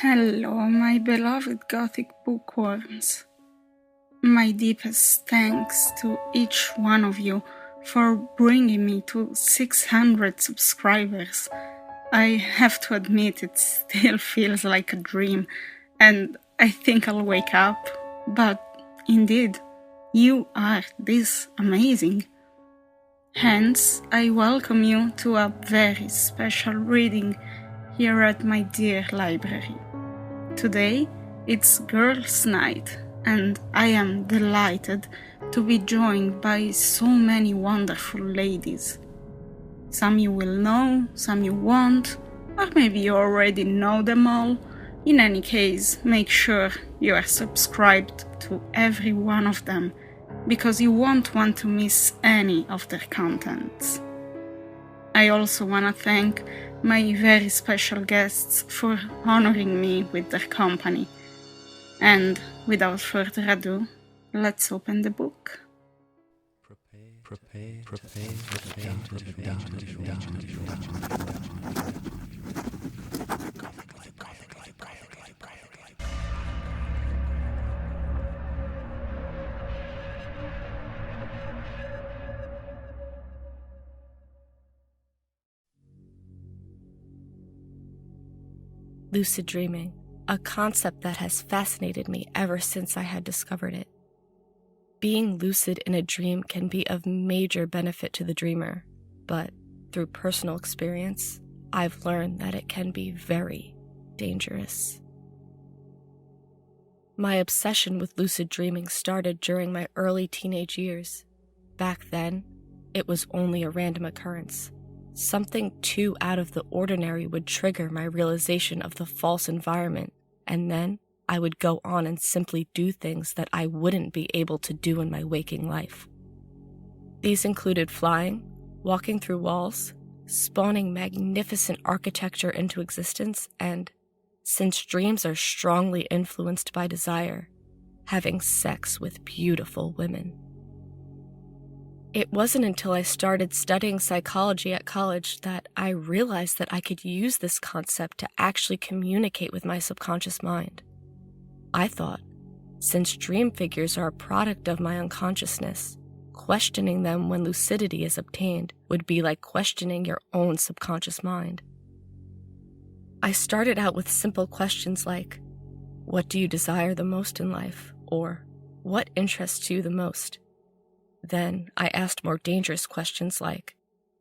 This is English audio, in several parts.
Hello, my beloved Gothic bookworms. My deepest thanks to each one of you for bringing me to 600 subscribers. I have to admit it still feels like a dream, and I think I'll wake up. But indeed, you are this amazing. Hence, I welcome you to a very special reading here at my dear library. Today, it's Girls' Night, and I am delighted to be joined by so many wonderful ladies. Some you will know, some you won't, or maybe you already know them all. In any case, make sure you are subscribed to every one of them, because you won't want to miss any of their contents. I also want to thank my very special guests for honoring me with their company. And without further ado, let's open the book. Lucid dreaming, a concept that has fascinated me ever since I had discovered it. Being lucid in a dream can be of major benefit to the dreamer, but through personal experience, I've learned that it can be very dangerous. My obsession with lucid dreaming started during my early teenage years. Back then, it was only a random occurrence. Something too out of the ordinary would trigger my realization of the false environment, and then I would go on and simply do things that I wouldn't be able to do in my waking life. These included flying, walking through walls, spawning magnificent architecture into existence, and, since dreams are strongly influenced by desire, having sex with beautiful women. It wasn't until I started studying psychology at college that I realized that I could use this concept to actually communicate with my subconscious mind. I thought, since dream figures are a product of my unconsciousness, questioning them when lucidity is obtained would be like questioning your own subconscious mind. I started out with simple questions like, what do you desire the most in life? Or, what interests you the most? Then I asked more dangerous questions like,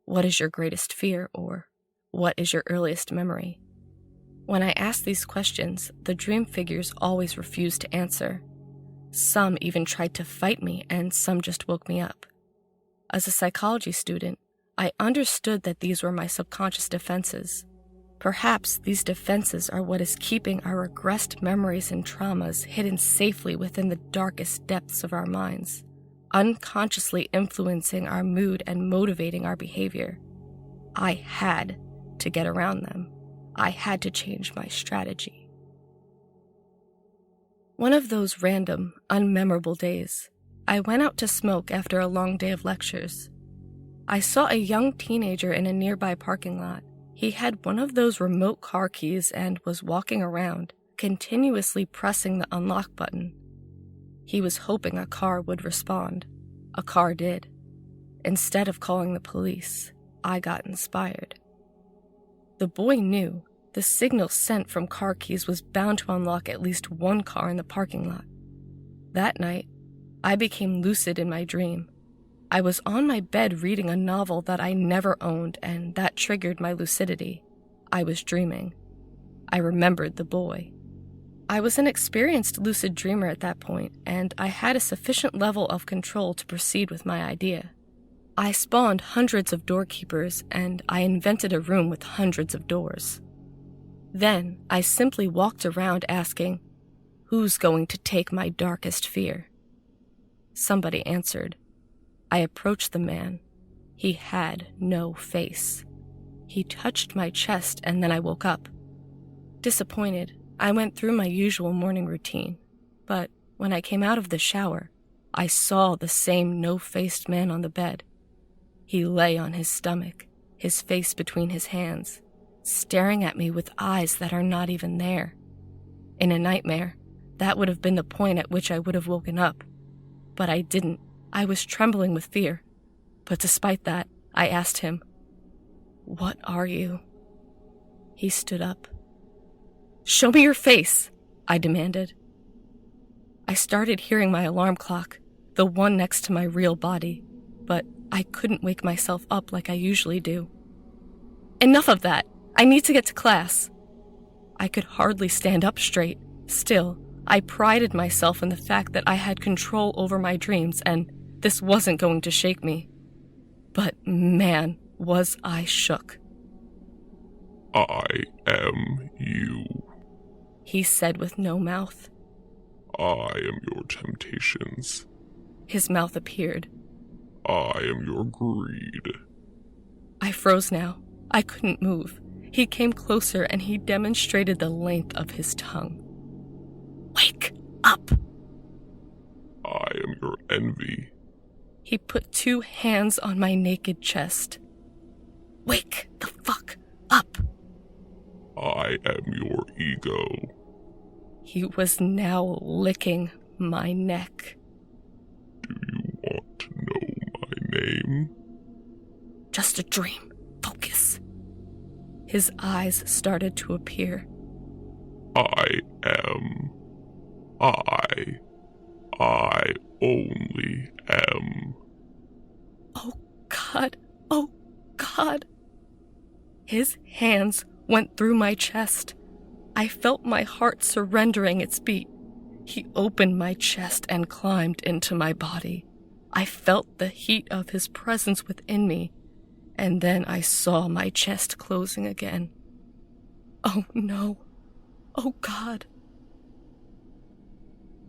what is your greatest fear? Or, what is your earliest memory? When I asked these questions, the dream figures always refused to answer. Some even tried to fight me, and some just woke me up. As a psychology student, I understood that these were my subconscious defenses. Perhaps these defenses are what is keeping our regressed memories and traumas hidden safely within the darkest depths of our minds, unconsciously influencing our mood and motivating our behavior. I had to get around them. I had to change my strategy. One of those random, unmemorable days, I went out to smoke after a long day of lectures. I saw a young teenager in a nearby parking lot. He had one of those remote car keys and was walking around, continuously pressing the unlock button. He was hoping a car would respond. A car did. Instead of calling the police, I got inspired. The boy knew the signal sent from car keys was bound to unlock at least one car in the parking lot. That night, I became lucid in my dream. I was on my bed reading a novel that I never owned, and that triggered my lucidity. I was dreaming. I remembered the boy. I was an experienced lucid dreamer at that point, and I had a sufficient level of control to proceed with my idea. I spawned hundreds of doorkeepers, and I invented a room with hundreds of doors. Then, I simply walked around asking, who's going to take my darkest fear? Somebody answered. I approached the man. He had no face. He touched my chest, and then I woke up. Disappointed, I went through my usual morning routine, but when I came out of the shower, I saw the same no-faced man on the bed. He lay on his stomach, his face between his hands, staring at me with eyes that are not even there. In a nightmare, that would have been the point at which I would have woken up. But I didn't. I was trembling with fear. But despite that, I asked him, "What are you?" He stood up. "Show me your face," I demanded. I started hearing my alarm clock, the one next to my real body, but I couldn't wake myself up like I usually do. "Enough of that! I need to get to class." I could hardly stand up straight. Still, I prided myself in the fact that I had control over my dreams and this wasn't going to shake me. But man, was I shook. "I am you," he said with no mouth. "I am your temptations. His mouth appeared. I am your greed." I froze now. I couldn't move. He came closer and he demonstrated the length of his tongue. "Wake up!" "I am your envy." He put 2 hands on my naked chest. "Wake the fuck up!" "I am your ego." He was now licking my neck. "Do you want to know my name?" "Just a dream. Focus." His eyes started to appear. I only am. Oh God, oh God. His hands went through my chest. I felt my heart surrendering its beat. He opened my chest and climbed into my body. I felt the heat of his presence within me, and then I saw my chest closing again. Oh no. Oh God.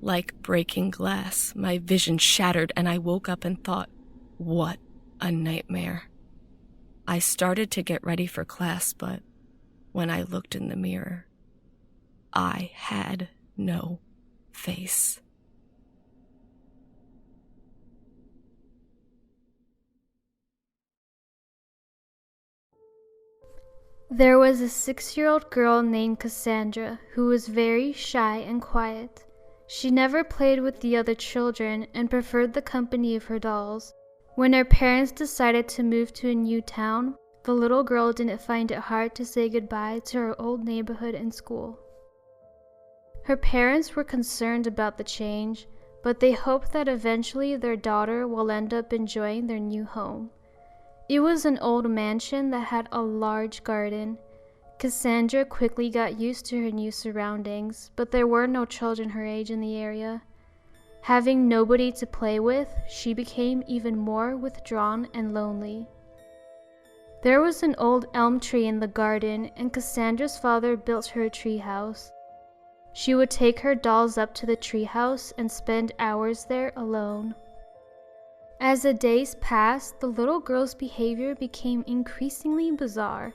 Like breaking glass, my vision shattered and I woke up and thought, what a nightmare. I started to get ready for class, but when I looked in the mirror, I had no face. There was a 6-year-old girl named Cassandra who was very shy and quiet. She never played with the other children and preferred the company of her dolls. When her parents decided to move to a new town, the little girl didn't find it hard to say goodbye to her old neighborhood and school. Her parents were concerned about the change, but they hoped that eventually their daughter will end up enjoying their new home. It was an old mansion that had a large garden. Cassandra quickly got used to her new surroundings, but there were no children her age in the area. Having nobody to play with, she became even more withdrawn and lonely. There was an old elm tree in the garden, and Cassandra's father built her a tree house. She would take her dolls up to the tree house and spend hours there alone. As the days passed, the little girl's behavior became increasingly bizarre.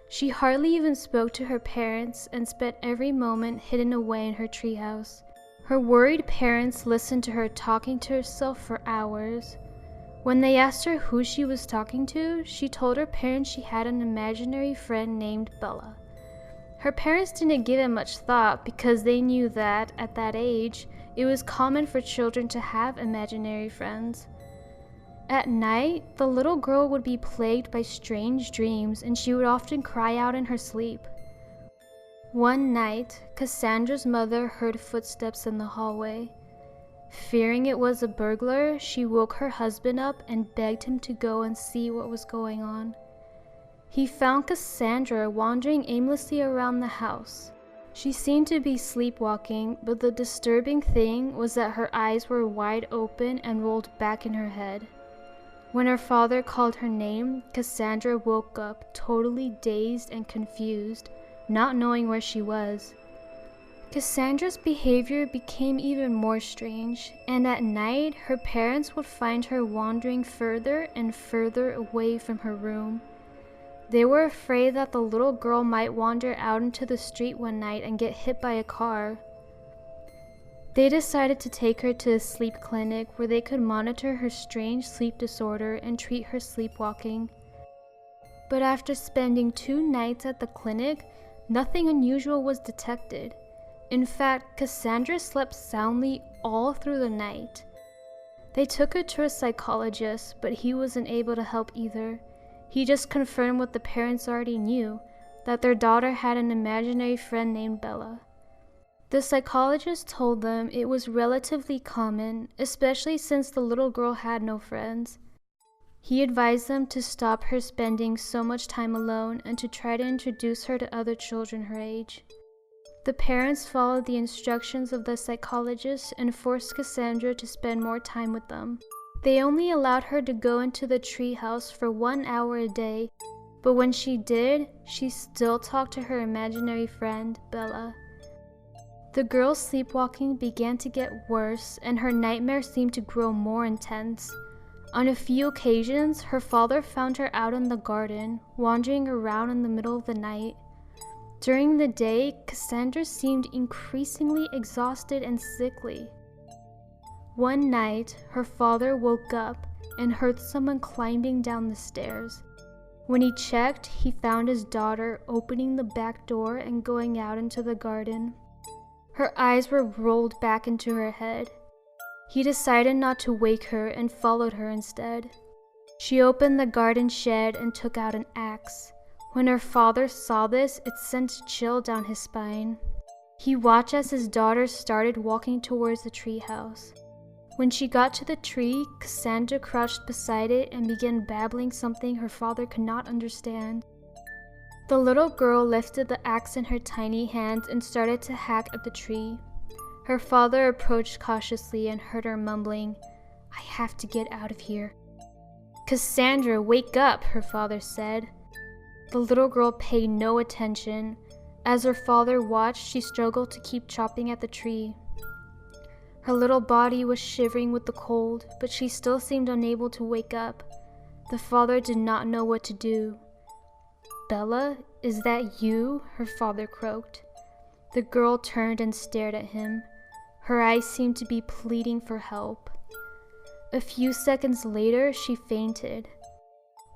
She hardly even spoke to her parents and spent every moment hidden away in her treehouse. Her worried parents listened to her talking to herself for hours. When they asked her who she was talking to, she told her parents she had an imaginary friend named Bella. Her parents didn't give it much thought because they knew that, at that age, it was common for children to have imaginary friends. At night, the little girl would be plagued by strange dreams and she would often cry out in her sleep. One night, Cassandra's mother heard footsteps in the hallway. Fearing it was a burglar, she woke her husband up and begged him to go and see what was going on. He found Cassandra wandering aimlessly around the house. She seemed to be sleepwalking, but the disturbing thing was that her eyes were wide open and rolled back in her head. When her father called her name, Cassandra woke up, totally dazed and confused, not knowing where she was. Cassandra's behavior became even more strange, and at night, her parents would find her wandering further and further away from her room. They were afraid that the little girl might wander out into the street one night and get hit by a car. They decided to take her to a sleep clinic where they could monitor her strange sleep disorder and treat her sleepwalking. But after spending 2 nights at the clinic, nothing unusual was detected. In fact, Cassandra slept soundly all through the night. They took her to a psychologist, but he wasn't able to help either. He just confirmed what the parents already knew, that their daughter had an imaginary friend named Bella. The psychologist told them it was relatively common, especially since the little girl had no friends. He advised them to stop her spending so much time alone and to try to introduce her to other children her age. The parents followed the instructions of the psychologist and forced Cassandra to spend more time with them. They only allowed her to go into the treehouse for 1 hour a day, but when she did, she still talked to her imaginary friend, Bella. The girl's sleepwalking began to get worse, and her nightmares seemed to grow more intense. On a few occasions, her father found her out in the garden, wandering around in the middle of the night. During the day, Cassandra seemed increasingly exhausted and sickly. One night, her father woke up and heard someone climbing down the stairs. When he checked, he found his daughter opening the back door and going out into the garden. Her eyes were rolled back into her head. He decided not to wake her and followed her instead. She opened the garden shed and took out an axe. When her father saw this, it sent a chill down his spine. He watched as his daughter started walking towards the treehouse. When she got to the tree, Cassandra crouched beside it and began babbling something her father could not understand. The little girl lifted the axe in her tiny hands and started to hack at the tree. Her father approached cautiously and heard her mumbling, "I have to get out of here." "Cassandra, wake up," her father said. The little girl paid no attention. As her father watched, she struggled to keep chopping at the tree. Her little body was shivering with the cold, but she still seemed unable to wake up. The father did not know what to do. "Bella, is that you?" her father croaked. The girl turned and stared at him. Her eyes seemed to be pleading for help. A few seconds later, she fainted.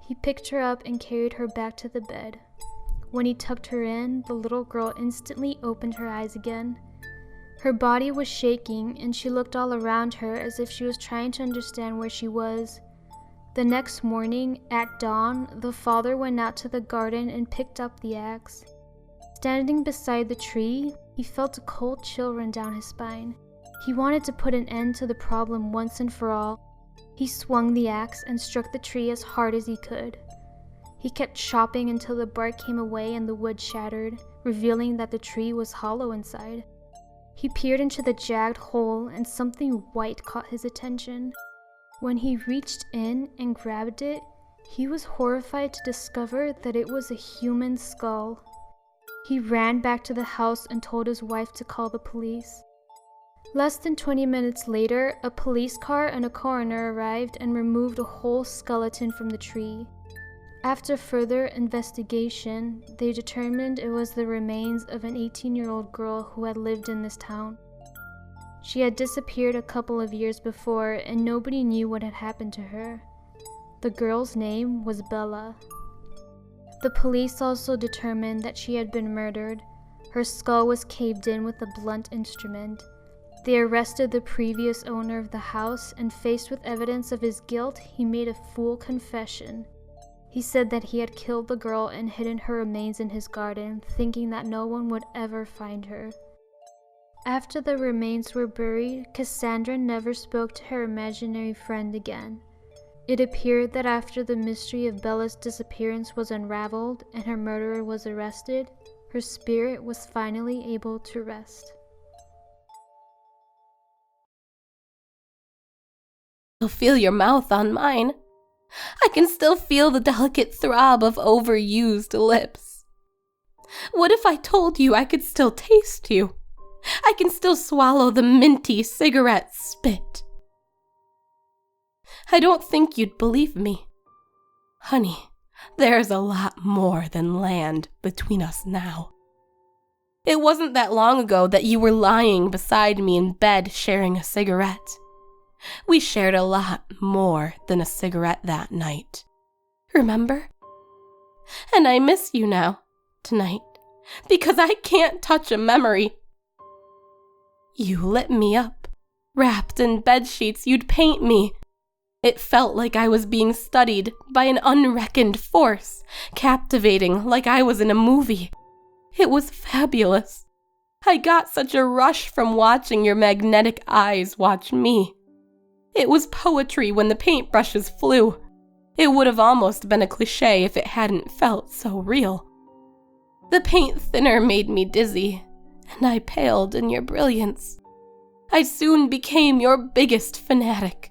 He picked her up and carried her back to the bed. When he tucked her in, the little girl instantly opened her eyes again. Her body was shaking, and she looked all around her as if she was trying to understand where she was. The next morning, at dawn, the father went out to the garden and picked up the axe. Standing beside the tree, he felt a cold chill run down his spine. He wanted to put an end to the problem once and for all. He swung the axe and struck the tree as hard as he could. He kept chopping until the bark came away and the wood shattered, revealing that the tree was hollow inside. He peered into the jagged hole and something white caught his attention. When he reached in and grabbed it, he was horrified to discover that it was a human skull. He ran back to the house and told his wife to call the police. Less than 20 minutes later, a police car and a coroner arrived and removed a whole skeleton from the tree. After further investigation, they determined it was the remains of an 18-year-old girl who had lived in this town. She had disappeared a couple of years before, and nobody knew what had happened to her. The girl's name was Bella. The police also determined that she had been murdered. Her skull was caved in with a blunt instrument. They arrested the previous owner of the house, and faced with evidence of his guilt, he made a full confession. He said that he had killed the girl and hidden her remains in his garden, thinking that no one would ever find her. After the remains were buried, Cassandra never spoke to her imaginary friend again. It appeared that after the mystery of Bella's disappearance was unraveled and her murderer was arrested, her spirit was finally able to rest. I'll feel your mouth on mine. I can still feel the delicate throb of overused lips. What if I told you I could still taste you? I can still swallow the minty cigarette spit. I don't think you'd believe me. Honey, there's a lot more than land between us now. It wasn't that long ago that you were lying beside me in bed sharing a cigarette. We shared a lot more than a cigarette that night. Remember? And I miss you now, tonight, because I can't touch a memory. You lit me up. Wrapped in bedsheets, you'd paint me. It felt like I was being studied by an unreckoned force, captivating like I was in a movie. It was fabulous. I got such a rush from watching your magnetic eyes watch me. It was poetry when the paintbrushes flew. It would have almost been a cliché if it hadn't felt so real. The paint thinner made me dizzy, and I paled in your brilliance. I soon became your biggest fanatic,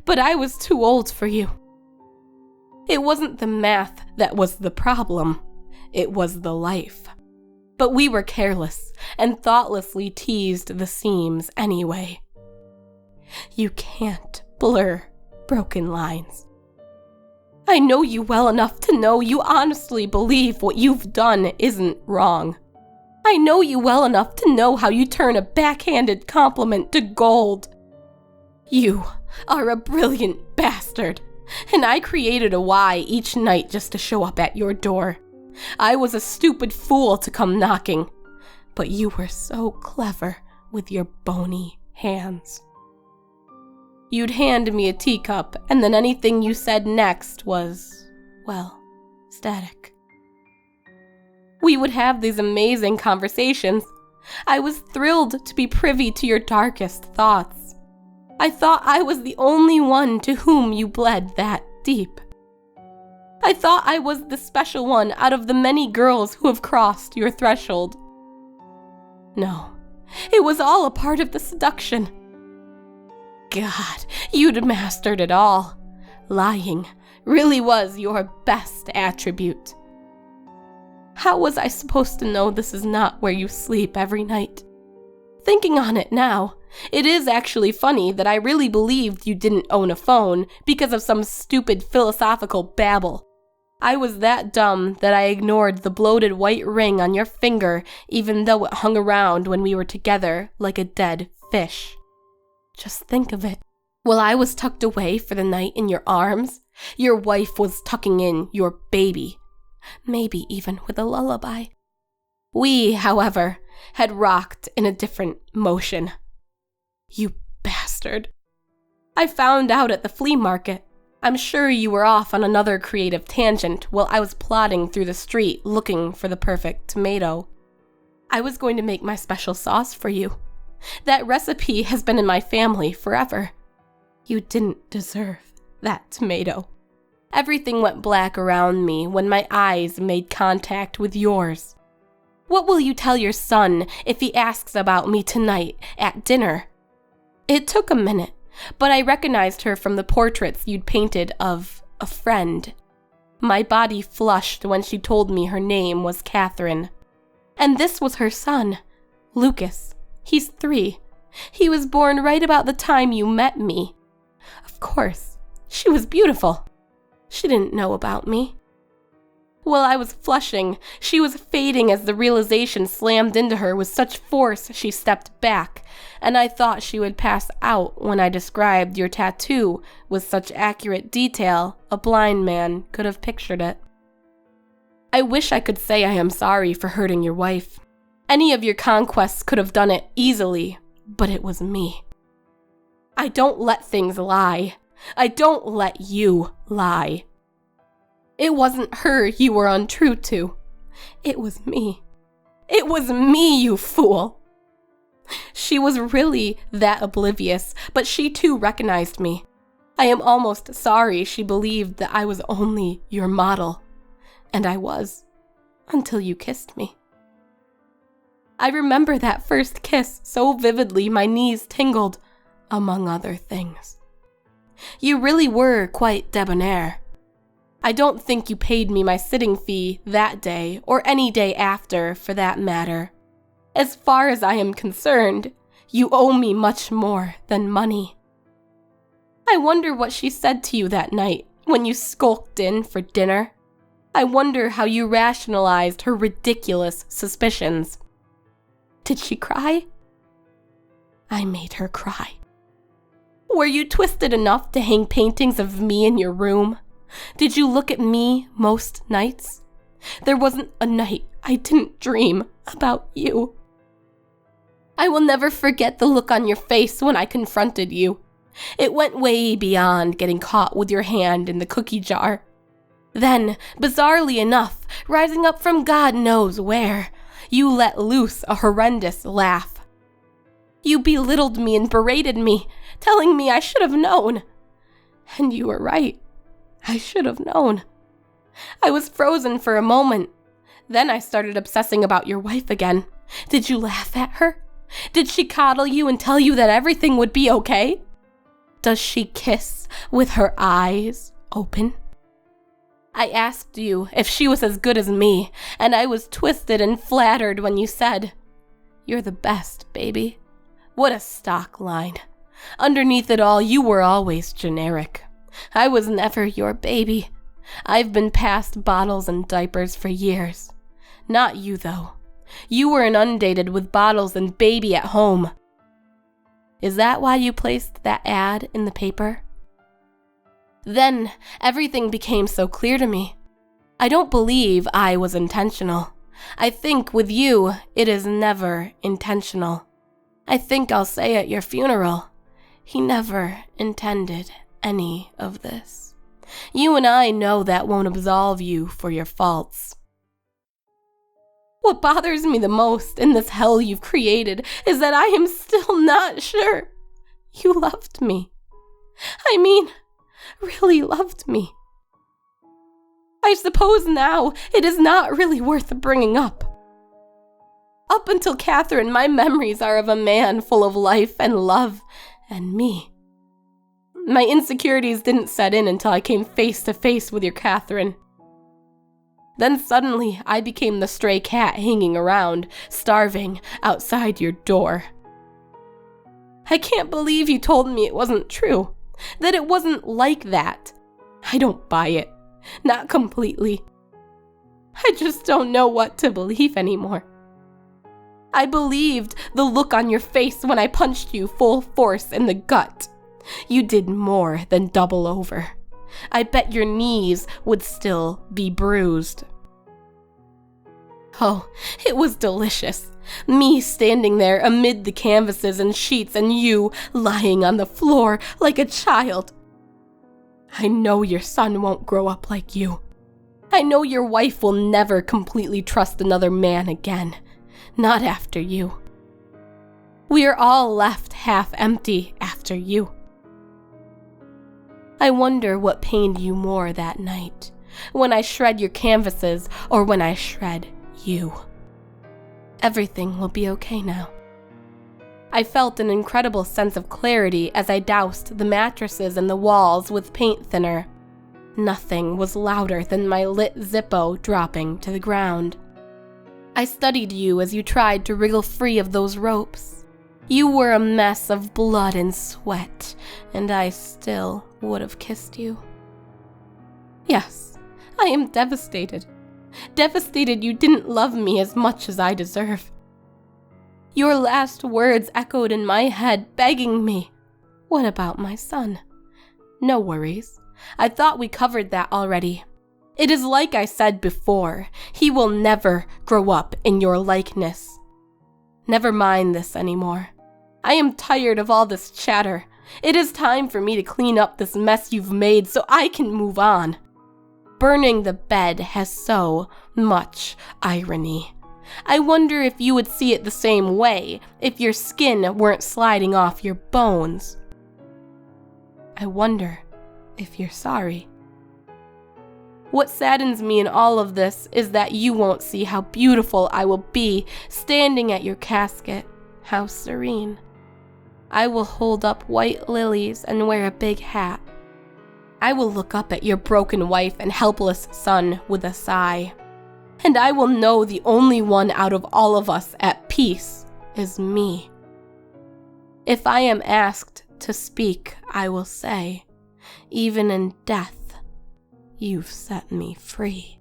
but I was too old for you. It wasn't the math that was the problem, it was the life. But we were careless and thoughtlessly teased the seams anyway. You can't blur broken lines. I know you well enough to know you honestly believe what you've done isn't wrong. I know you well enough to know how you turn a backhanded compliment to gold. You are a brilliant bastard, and I created a why each night just to show up at your door. I was a stupid fool to come knocking, but you were so clever with your bony hands. You'd hand me a teacup, and then anything you said next was, well, static. We would have these amazing conversations. I was thrilled to be privy to your darkest thoughts. I thought I was the only one to whom you bled that deep. I thought I was the special one out of the many girls who have crossed your threshold. No, it was all a part of the seduction. God, you'd mastered it all. Lying really was your best attribute. How was I supposed to know this is not where you sleep every night? Thinking on it now, it is actually funny that I really believed you didn't own a phone because of some stupid philosophical babble. I was that dumb that I ignored the bloated white ring on your finger even though it hung around when we were together like a dead fish. Just think of it. While I was tucked away for the night in your arms, your wife was tucking in your baby, maybe even with a lullaby. We, however, had rocked in a different motion. You bastard. I found out at the flea market. I'm sure you were off on another creative tangent while I was plodding through the street looking for the perfect tomato. I was going to make my special sauce for you. That recipe has been in my family forever. You didn't deserve that tomato. Everything went black around me when my eyes made contact with yours. What will you tell your son if he asks about me tonight at dinner? It took a minute, but I recognized her from the portraits you'd painted of a friend. My body flushed when she told me her name was Catherine. And this was her son, Lucas. He's 3. He was born right about the time you met me. Of course, she was beautiful. She didn't know about me. While I was flushing, she was fading as the realization slammed into her with such force she stepped back, and I thought she would pass out when I described your tattoo with such accurate detail a blind man could have pictured it. I wish I could say I am sorry for hurting your wife. Any of your conquests could have done it easily, but it was me. I don't let things lie. I don't let you lie. It wasn't her you were untrue to. It was me. It was me, you fool. She was really that oblivious, but she too recognized me. I am almost sorry she believed that I was only your model. And I was, until you kissed me. I remember that first kiss so vividly my knees tingled, among other things. You really were quite debonair. I don't think you paid me my sitting fee that day, or any day after, for that matter. As far as I am concerned, you owe me much more than money. I wonder what she said to you that night when you skulked in for dinner. I wonder how you rationalized her ridiculous suspicions. Did she cry? I made her cry. Were you twisted enough to hang paintings of me in your room? Did you look at me most nights? There wasn't a night I didn't dream about you. I will never forget the look on your face when I confronted you. It went way beyond getting caught with your hand in the cookie jar. Then, bizarrely enough, rising up from God knows where, you let loose a horrendous laugh. You belittled me and berated me, telling me I should have known. And you were right. I should have known. I was frozen for a moment. Then I started obsessing about your wife again. Did you laugh at her? Did she coddle you and tell you that everything would be okay? Does she kiss with her eyes open? I asked you if she was as good as me, and I was twisted and flattered when you said, "You're the best, baby." What a stock line. Underneath it all, you were always generic. I was never your baby. I've been past bottles and diapers for years. Not you, though. You were inundated with bottles and baby at home. Is that why you placed that ad in the paper? Then, everything became so clear to me. I don't believe I was intentional. I think with you, it is never intentional. I think I'll say at your funeral, he never intended any of this. You and I know that won't absolve you for your faults. What bothers me the most in this hell you've created is that I am still not sure you loved me. I mean, really loved me. I suppose now it is not really worth bringing up. Up until Catherine, my memories are of a man full of life and love, and me. My insecurities didn't set in until I came face to face with your Catherine. Then suddenly, I became the stray cat hanging around, starving, outside your door. I can't believe you told me it wasn't true, that it wasn't like that. I don't buy it. Not completely. I just don't know what to believe anymore. I believed the look on your face when I punched you full force in the gut. You did more than double over. I bet your knees would still be bruised. Oh, it was delicious. Me standing there amid the canvases and sheets and you lying on the floor like a child. I know your son won't grow up like you. I know your wife will never completely trust another man again. Not after you. We are all left half empty after you. I wonder what pained you more that night, when I shred your canvases or when I shred you. Everything will be okay now. I felt an incredible sense of clarity as I doused the mattresses and the walls with paint thinner. Nothing was louder than my lit Zippo dropping to the ground. I studied you as you tried to wriggle free of those ropes. You were a mess of blood and sweat, and I still would have kissed you. Yes, I am devastated. Devastated you didn't love me as much as I deserve. Your last words echoed in my head, begging me, "What about my son?" No worries. I thought we covered that already. It is like I said before, he will never grow up in your likeness. Never mind this anymore. I am tired of all this chatter. It is time for me to clean up this mess you've made so I can move on. Burning the bed has so much irony. I wonder if you would see it the same way if your skin weren't sliding off your bones. I wonder if you're sorry. What saddens me in all of this is that you won't see how beautiful I will be standing at your casket. How serene. I will hold up white lilies and wear a big hat. I will look up at your broken wife and helpless son with a sigh. And I will know the only one out of all of us at peace is me. If I am asked to speak, I will say, even in death, you've set me free.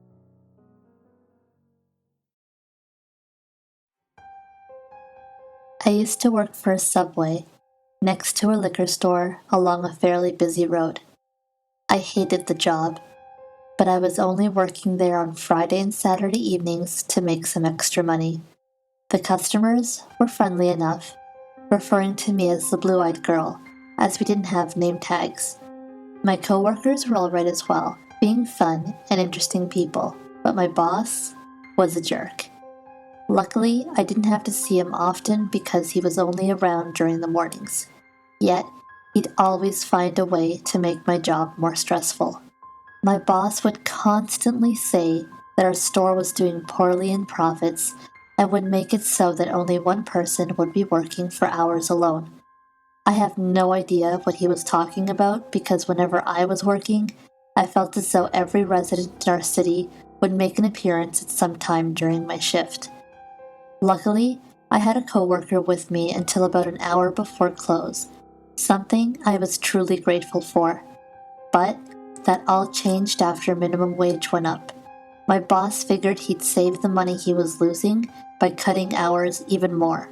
I used to work for a Subway, next to a liquor store along a fairly busy road. I hated the job, but I was only working there on Friday and Saturday evenings to make some extra money. The customers were friendly enough, referring to me as the blue-eyed girl, as we didn't have name tags. My coworkers were alright as well, being fun and interesting people, but my boss was a jerk. Luckily, I didn't have to see him often because he was only around during the mornings. Yet, he'd always find a way to make my job more stressful. My boss would constantly say that our store was doing poorly in profits and would make it so that only one person would be working for hours alone. I have no idea what he was talking about because whenever I was working, I felt as though every resident in our city would make an appearance at some time during my shift. Luckily, I had a coworker with me until about an hour before close, something I was truly grateful for. But that all changed after minimum wage went up. My boss figured he'd save the money he was losing by cutting hours even more.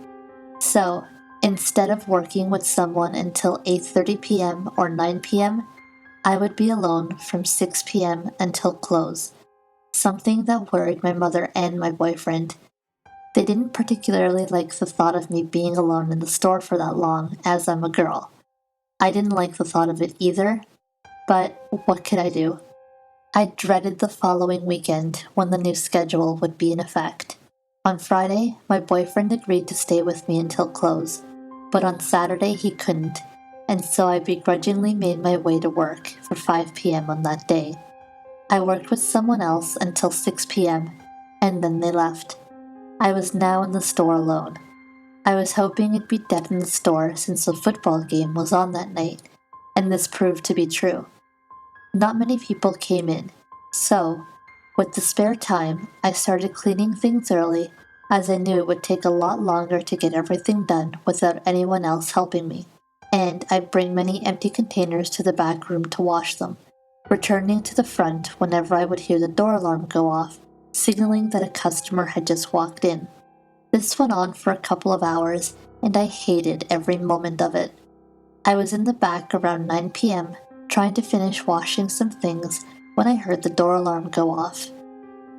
So, instead of working with someone until 8:30 p.m. or 9 p.m., I would be alone from 6 p.m. until close, something that worried my mother and my boyfriend. They didn't particularly like the thought of me being alone in the store for that long, as I'm a girl. I didn't like the thought of it either, but what could I do? I dreaded the following weekend when the new schedule would be in effect. On Friday, my boyfriend agreed to stay with me until close, but on Saturday he couldn't, and so I begrudgingly made my way to work for 5 p.m. on that day. I worked with someone else until 6 p.m., and then they left. I was now in the store alone. I was hoping it'd be dead in the store since the football game was on that night, and this proved to be true. Not many people came in, so, with the spare time, I started cleaning things early, as I knew it would take a lot longer to get everything done without anyone else helping me, and I'd bring many empty containers to the back room to wash them, returning to the front whenever I would hear the door alarm go off, signaling that a customer had just walked in. This went on for a couple of hours, and I hated every moment of it. I was in the back around 9 p.m., trying to finish washing some things when I heard the door alarm go off.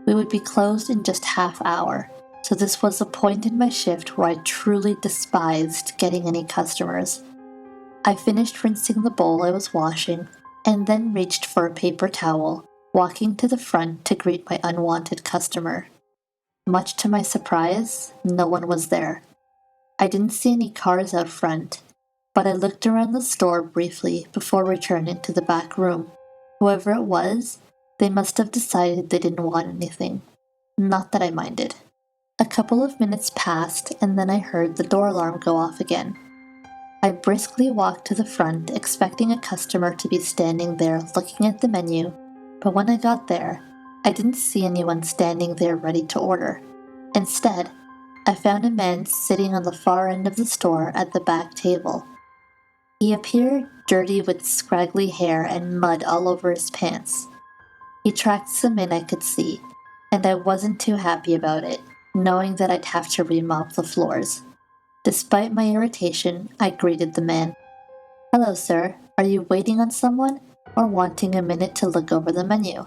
We would be closed in just half hour, so this was a point in my shift where I truly despised getting any customers. I finished rinsing the bowl I was washing, and then reached for a paper towel, walking to the front to greet my unwanted customer. Much to my surprise, no one was there. I didn't see any cars out front, but I looked around the store briefly before returning to the back room. Whoever it was, they must have decided they didn't want anything. Not that I minded. A couple of minutes passed, and then I heard the door alarm go off again. I briskly walked to the front, expecting a customer to be standing there looking at the menu, but when I got there, I didn't see anyone standing there ready to order. Instead, I found a man sitting on the far end of the store at the back table. He appeared dirty with scraggly hair and mud all over his pants. He tracked some in I could see, and I wasn't too happy about it, knowing that I'd have to remop the floors. Despite my irritation, I greeted the man. "Hello, sir. Are you waiting on someone, or wanting a minute to look over the menu?"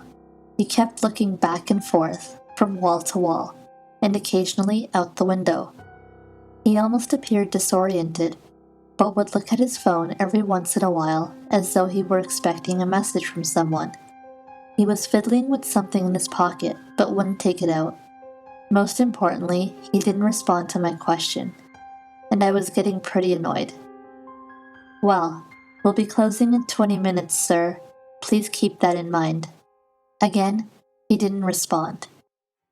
He kept looking back and forth, from wall to wall, and occasionally out the window. He almost appeared disoriented, but would look at his phone every once in a while as though he were expecting a message from someone. He was fiddling with something in his pocket, but wouldn't take it out. Most importantly, he didn't respond to my question, and I was getting pretty annoyed. "Well, we'll be closing in 20 minutes, sir. Please keep that in mind." Again, he didn't respond.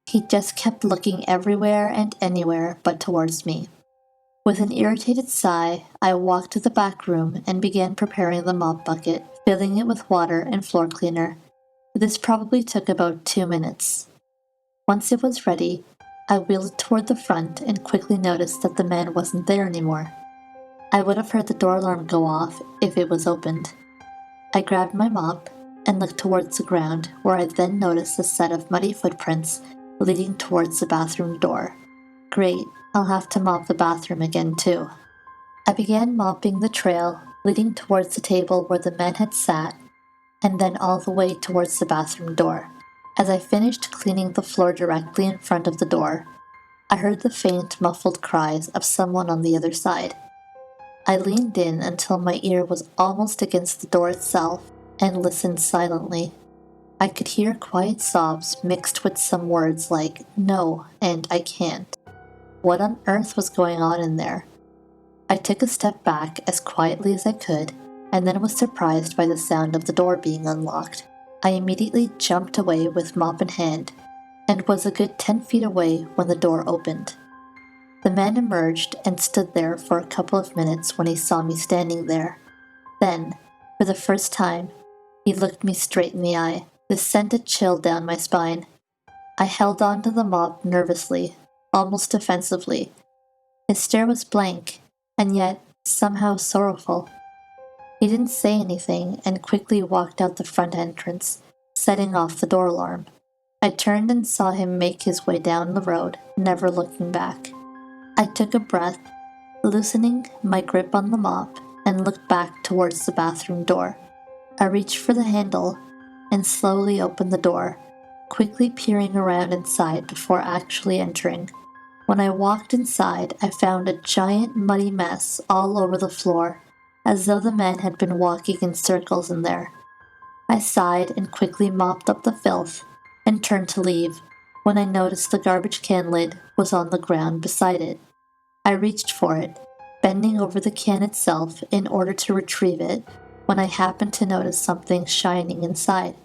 He just kept looking everywhere and anywhere but towards me. With an irritated sigh, I walked to the back room and began preparing the mop bucket, filling it with water and floor cleaner. This probably took about 2 minutes. Once it was ready, I wheeled toward the front and quickly noticed that the man wasn't there anymore. I would have heard the door alarm go off if it was opened. I grabbed my mop and looked towards the ground, where I then noticed a set of muddy footprints leading towards the bathroom door. Great, I'll have to mop the bathroom again too. I began mopping the trail leading towards the table where the man had sat, and then all the way towards the bathroom door. As I finished cleaning the floor directly in front of the door, I heard the faint, muffled cries of someone on the other side. I leaned in until my ear was almost against the door itself and listened silently. I could hear quiet sobs mixed with some words like no and I can't. What on earth was going on in there? I took a step back as quietly as I could, and then was surprised by the sound of the door being unlocked. I immediately jumped away with mop in hand, and was a good 10 feet away when the door opened. The man emerged and stood there for a couple of minutes when he saw me standing there. Then, for the first time, he looked me straight in the eye. This sent a chill down my spine. I held on to the mop nervously, almost defensively. His stare was blank, and yet somehow sorrowful. He didn't say anything and quickly walked out the front entrance, setting off the door alarm. I turned and saw him make his way down the road, never looking back. I took a breath, loosening my grip on the mop, and looked back towards the bathroom door. I reached for the handle and slowly opened the door, quickly peering around inside before actually entering. When I walked inside, I found a giant muddy mess all over the floor, as though the men had been walking in circles in there. I sighed and quickly mopped up the filth and turned to leave when I noticed the garbage can lid was on the ground beside it. I reached for it, bending over the can itself in order to retrieve it, when I happened to notice something shining inside.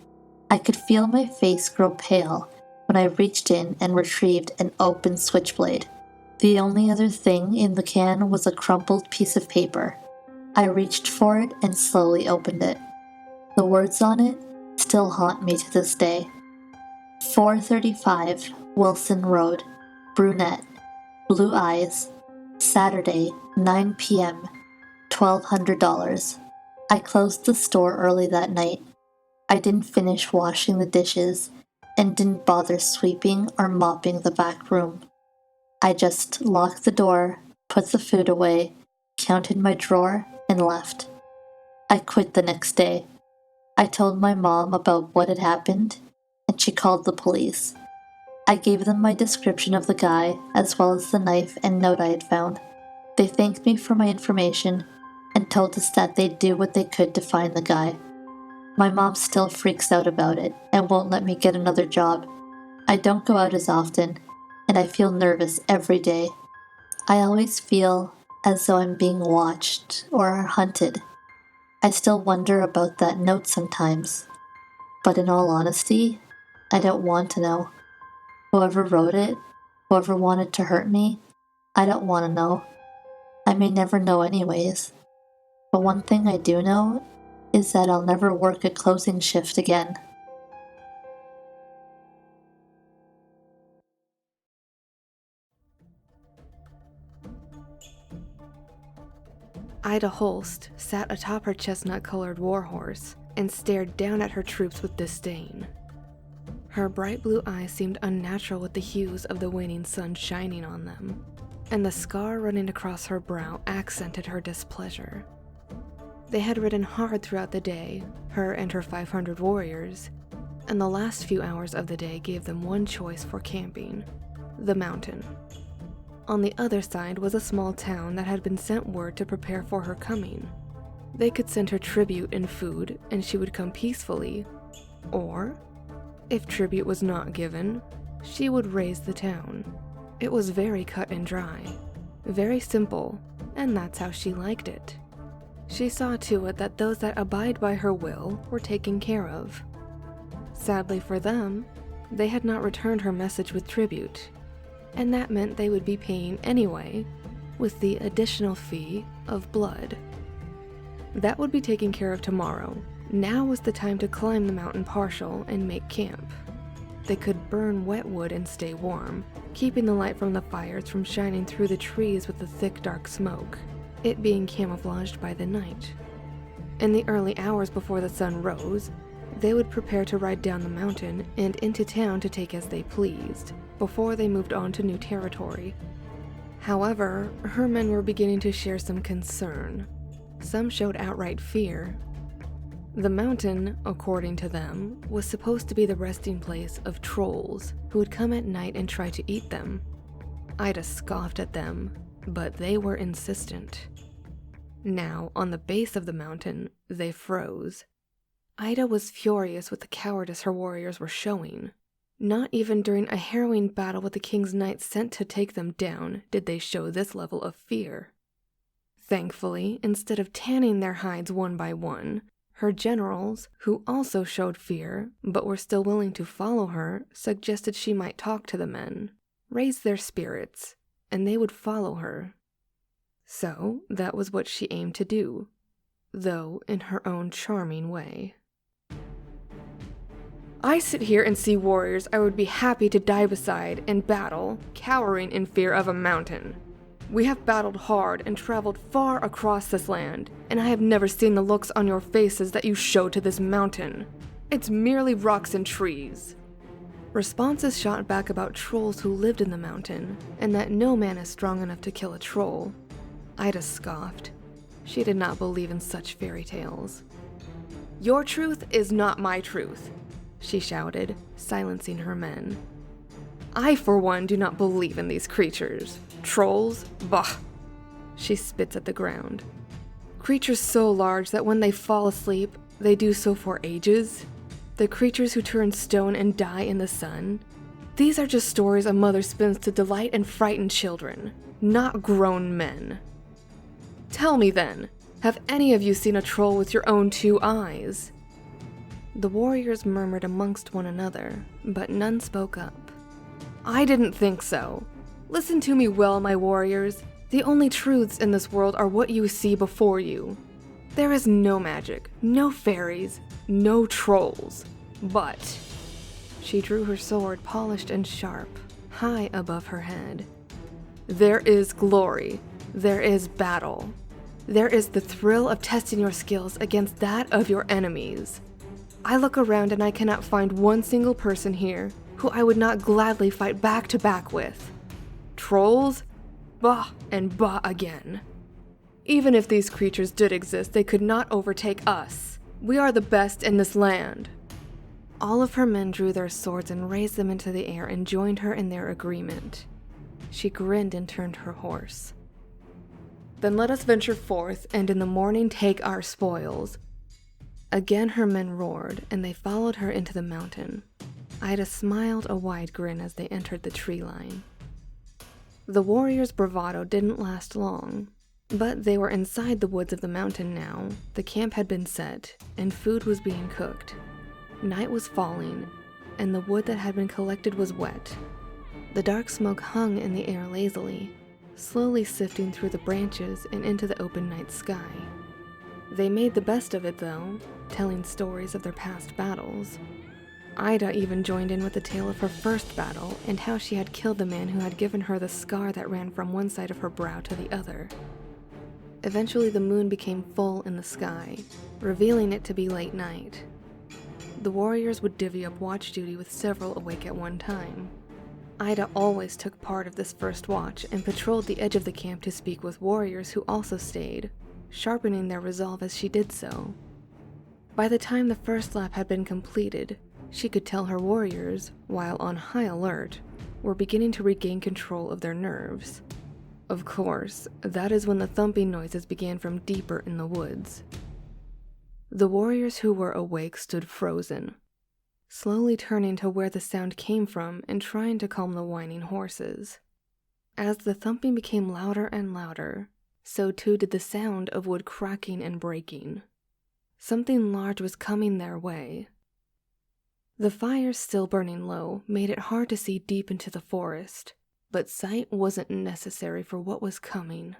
I could feel my face grow pale when I reached in and retrieved an open switchblade. The only other thing in the can was a crumpled piece of paper. I reached for it and slowly opened it. The words on it still haunt me to this day. 435 Wilson Road, brunette, blue eyes, Saturday, 9 p.m., $1,200. I closed the store early that night. I didn't finish washing the dishes and didn't bother sweeping or mopping the back room. I just locked the door, put the food away, counted my drawer, and left. I quit the next day. I told my mom about what had happened, and she called the police. I gave them my description of the guy, as well as the knife and note I had found. They thanked me for my information and told us that they'd do what they could to find the guy. My mom still freaks out about it and won't let me get another job. I don't go out as often, and I feel nervous every day. I always feel as though I'm being watched or hunted. I still wonder about that note sometimes, but in all honesty, I don't want to know. Whoever wrote it, whoever wanted to hurt me, I don't want to know. I may never know anyways. But one thing I do know is that I'll never work a closing shift again. Ida Holst sat atop her chestnut-colored warhorse and stared down at her troops with disdain. Her bright blue eyes seemed unnatural with the hues of the waning sun shining on them, and the scar running across her brow accented her displeasure. They had ridden hard throughout the day, her and her 500 warriors, and the last few hours of the day gave them one choice for camping: the mountain. On the other side was a small town that had been sent word to prepare for her coming. They could send her tribute and food, and she would come peacefully, or, if tribute was not given, she would raise the town. It was very cut and dry, very simple, and that's how she liked it. She saw to it that those that abide by her will were taken care of. Sadly for them, they had not returned her message with tribute, and that meant they would be paying anyway, with the additional fee of blood. That would be taken care of tomorrow. Now was the time to climb the mountain partial and make camp. They could burn wet wood and stay warm, keeping the light from the fires from shining through the trees with the thick dark smoke, it being camouflaged by the night. In the early hours before the sun rose, they would prepare to ride down the mountain and into town to take as they pleased, before they moved on to new territory. However, her men were beginning to share some concern. Some showed outright fear. The mountain, according to them, was supposed to be the resting place of trolls who would come at night and try to eat them. Ida scoffed at them, but they were insistent. Now, on the base of the mountain, they froze. Ida was furious with the cowardice her warriors were showing. Not even during a harrowing battle with the king's knights sent to take them down did they show this level of fear. Thankfully, instead of tanning their hides one by one, her generals, who also showed fear but were still willing to follow her, suggested she might talk to the men, raise their spirits, and they would follow her. So that was what she aimed to do, though in her own charming way. I sit here and see warriors I would be happy to die beside in battle, cowering in fear of a mountain. We have battled hard and traveled far across this land, and I have never seen the looks on your faces that you show to this mountain. It's merely rocks and trees. Responses shot back about trolls who lived in the mountain, and that no man is strong enough to kill a troll. Ida scoffed. She did not believe in such fairy tales. Your truth is not my truth, she shouted, silencing her men. I, for one, do not believe in these creatures. Trolls? Bah! She spits at the ground. Creatures so large that when they fall asleep, they do so for ages? The creatures who turn stone and die in the sun? These are just stories a mother spins to delight and frighten children, not grown men. Tell me then, have any of you seen a troll with your own 2 eyes? The warriors murmured amongst one another, but none spoke up. I didn't think so. Listen to me well, my warriors. The only truths in this world are what you see before you. There is no magic, no fairies, no trolls. But she drew her sword, polished and sharp, high above her head. There is glory. There is battle. There is the thrill of testing your skills against that of your enemies. I look around and I cannot find one single person here who I would not gladly fight back to back with. Trolls? Bah and bah again. Even if these creatures did exist, they could not overtake us. We are the best in this land. All of her men drew their swords and raised them into the air and joined her in their agreement. She grinned and turned her horse. Then let us venture forth, and in the morning take our spoils. Again her men roared, and they followed her into the mountain. Ida smiled a wide grin as they entered the tree line. The warriors' bravado didn't last long, but they were inside the woods of the mountain now. The camp had been set, and food was being cooked. Night was falling, and the wood that had been collected was wet. The dark smoke hung in the air lazily, slowly sifting through the branches and into the open night sky. They made the best of it, though, telling stories of their past battles. Ida even joined in with the tale of her first battle and how she had killed the man who had given her the scar that ran from one side of her brow to the other. Eventually the moon became full in the sky, revealing it to be late night. The warriors would divvy up watch duty with several awake at one time. Ida always took part of this first watch and patrolled the edge of the camp to speak with warriors who also stayed, sharpening their resolve as she did so. By the time the first lap had been completed, she could tell her warriors, while on high alert, were beginning to regain control of their nerves. Of course, that is when the thumping noises began from deeper in the woods. The warriors who were awake stood frozen, slowly turning to where the sound came from and trying to calm the whining horses. As the thumping became louder and louder, so too did the sound of wood cracking and breaking. Something large was coming their way. The fires still burning low made it hard to see deep into the forest, but sight wasn't necessary for what was coming.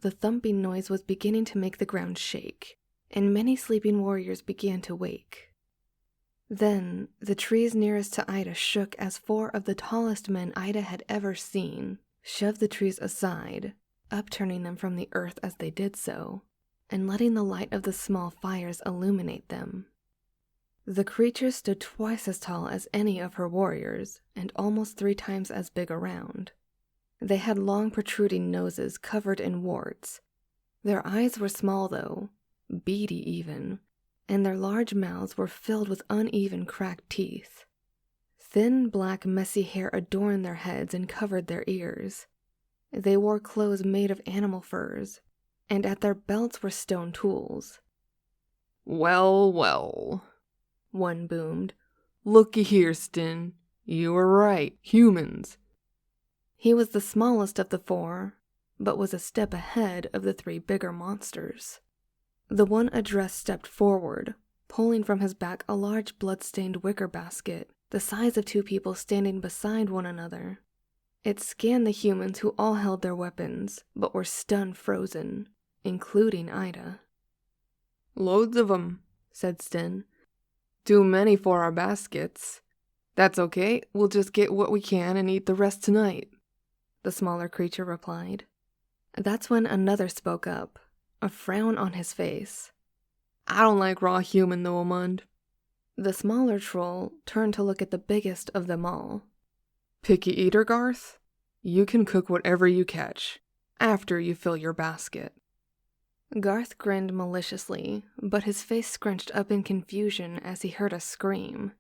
The thumping noise was beginning to make the ground shake, and many sleeping warriors began to wake. Then, the trees nearest to Ida shook as 4 of the tallest men Ida had ever seen shoved the trees aside, upturning them from the earth as they did so, and letting the light of the small fires illuminate them. The creatures stood twice as tall as any of her warriors, and almost 3 times as big around. They had long protruding noses covered in warts. Their eyes were small though, beady even, and their large mouths were filled with uneven cracked teeth. Thin, black, messy hair adorned their heads and covered their ears. They wore clothes made of animal furs, and at their belts were stone tools. Well, well, one boomed. Looky here, Stin. You were right, humans. He was the smallest of the four, but was a step ahead of the three bigger monsters. The one addressed stepped forward, pulling from his back a large blood-stained wicker basket, the size of two people standing beside one another. It scanned the humans who all held their weapons, but were stun frozen, including Ida. Loads of 'em, said Stin. Too many for our baskets. That's okay, we'll just get what we can and eat the rest tonight, the smaller creature replied. That's when another spoke up, a frown on his face. I don't like raw human though, Amund. The smaller troll turned to look at the biggest of them all. Picky eater, Garth? You can cook whatever you catch, after you fill your basket. Garth grinned maliciously, but his face scrunched up in confusion as he heard a scream.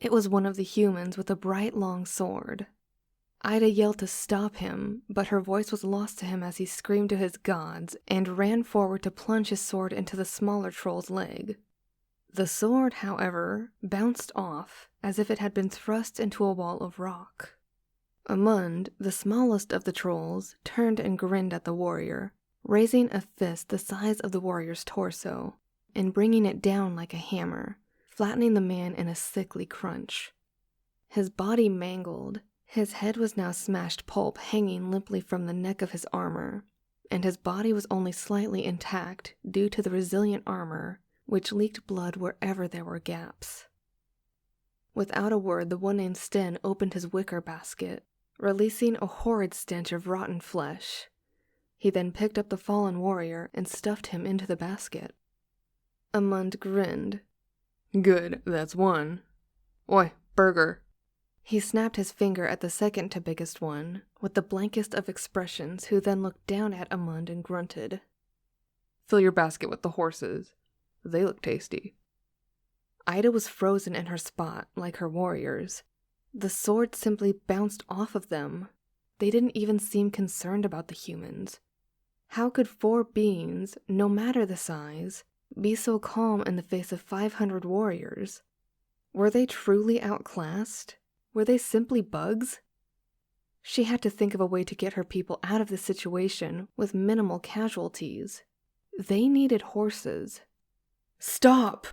It was one of the humans with a bright long sword. Ida yelled to stop him, but her voice was lost to him as he screamed to his gods and ran forward to plunge his sword into the smaller troll's leg. The sword, however, bounced off as if it had been thrust into a wall of rock. Amund, the smallest of the trolls, turned and grinned at the warrior, raising a fist the size of the warrior's torso and bringing it down like a hammer, flattening the man in a sickly crunch. His body mangled, his head was now smashed pulp hanging limply from the neck of his armor, and his body was only slightly intact due to the resilient armor, which leaked blood wherever there were gaps. Without a word, the one named Sten opened his wicker basket, releasing a horrid stench of rotten flesh. He then picked up the fallen warrior and stuffed him into the basket. Amund grinned. Good, that's one. Oi, burger. He snapped his finger at the second to biggest one, with the blankest of expressions, who then looked down at Amund and grunted. Fill your basket with the horses. They look tasty. Ida was frozen in her spot, like her warriors. The sword simply bounced off of them. They didn't even seem concerned about the humans. How could four beings, no matter the size, be so calm in the face of 500 warriors? Were they truly outclassed? Were they simply bugs? She had to think of a way to get her people out of the situation with minimal casualties. They needed horses. Stop!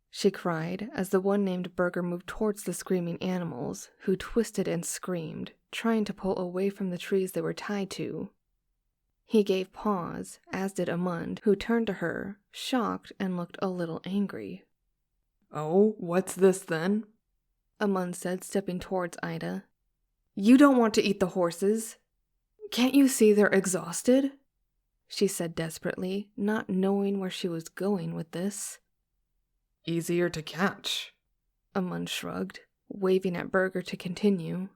She cried as the one named Burger moved towards the screaming animals, who twisted and screamed, trying to pull away from the trees they were tied to. He gave pause, as did Amund, who turned to her, shocked and looked a little angry. Oh, what's this then? Amund said, stepping towards Ida. You don't want to eat the horses. Can't you see they're exhausted? She said desperately, not knowing where she was going with this. Easier to catch. Amund shrugged, waving at Burger to continue.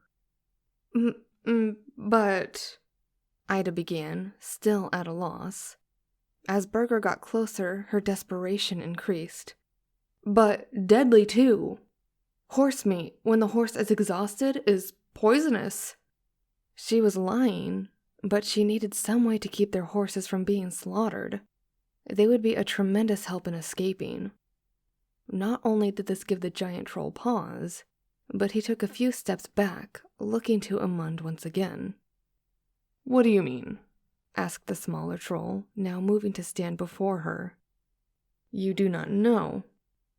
But... Ida began, still at a loss. As Burger got closer, her desperation increased. But deadly too. Horse meat, when the horse is exhausted, is poisonous. She was lying, but she needed some way to keep their horses from being slaughtered. They would be a tremendous help in escaping. Not only did this give the giant troll pause, but he took a few steps back, looking to Amund once again. What do you mean? Asked the smaller troll, now moving to stand before her. You do not know.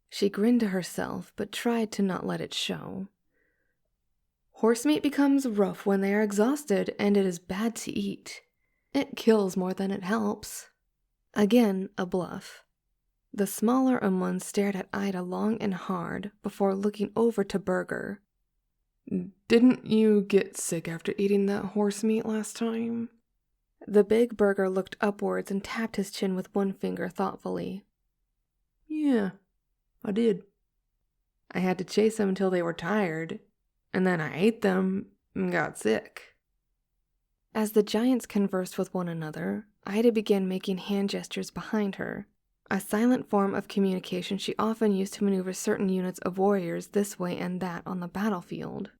She grinned to herself, but tried to not let it show. Horse meat becomes rough when they are exhausted, and it is bad to eat. It kills more than it helps. Again, a bluff. The smaller Amund stared at Ida long and hard before looking over to Burger. Didn't you get sick after eating that horse meat last time? The big Burger looked upwards and tapped his chin with one finger thoughtfully. Yeah, I did. I had to chase them until they were tired, and then I ate them and got sick. As the giants conversed with one another, Ida began making hand gestures behind her, a silent form of communication she often used to maneuver certain units of warriors this way and that on the battlefield.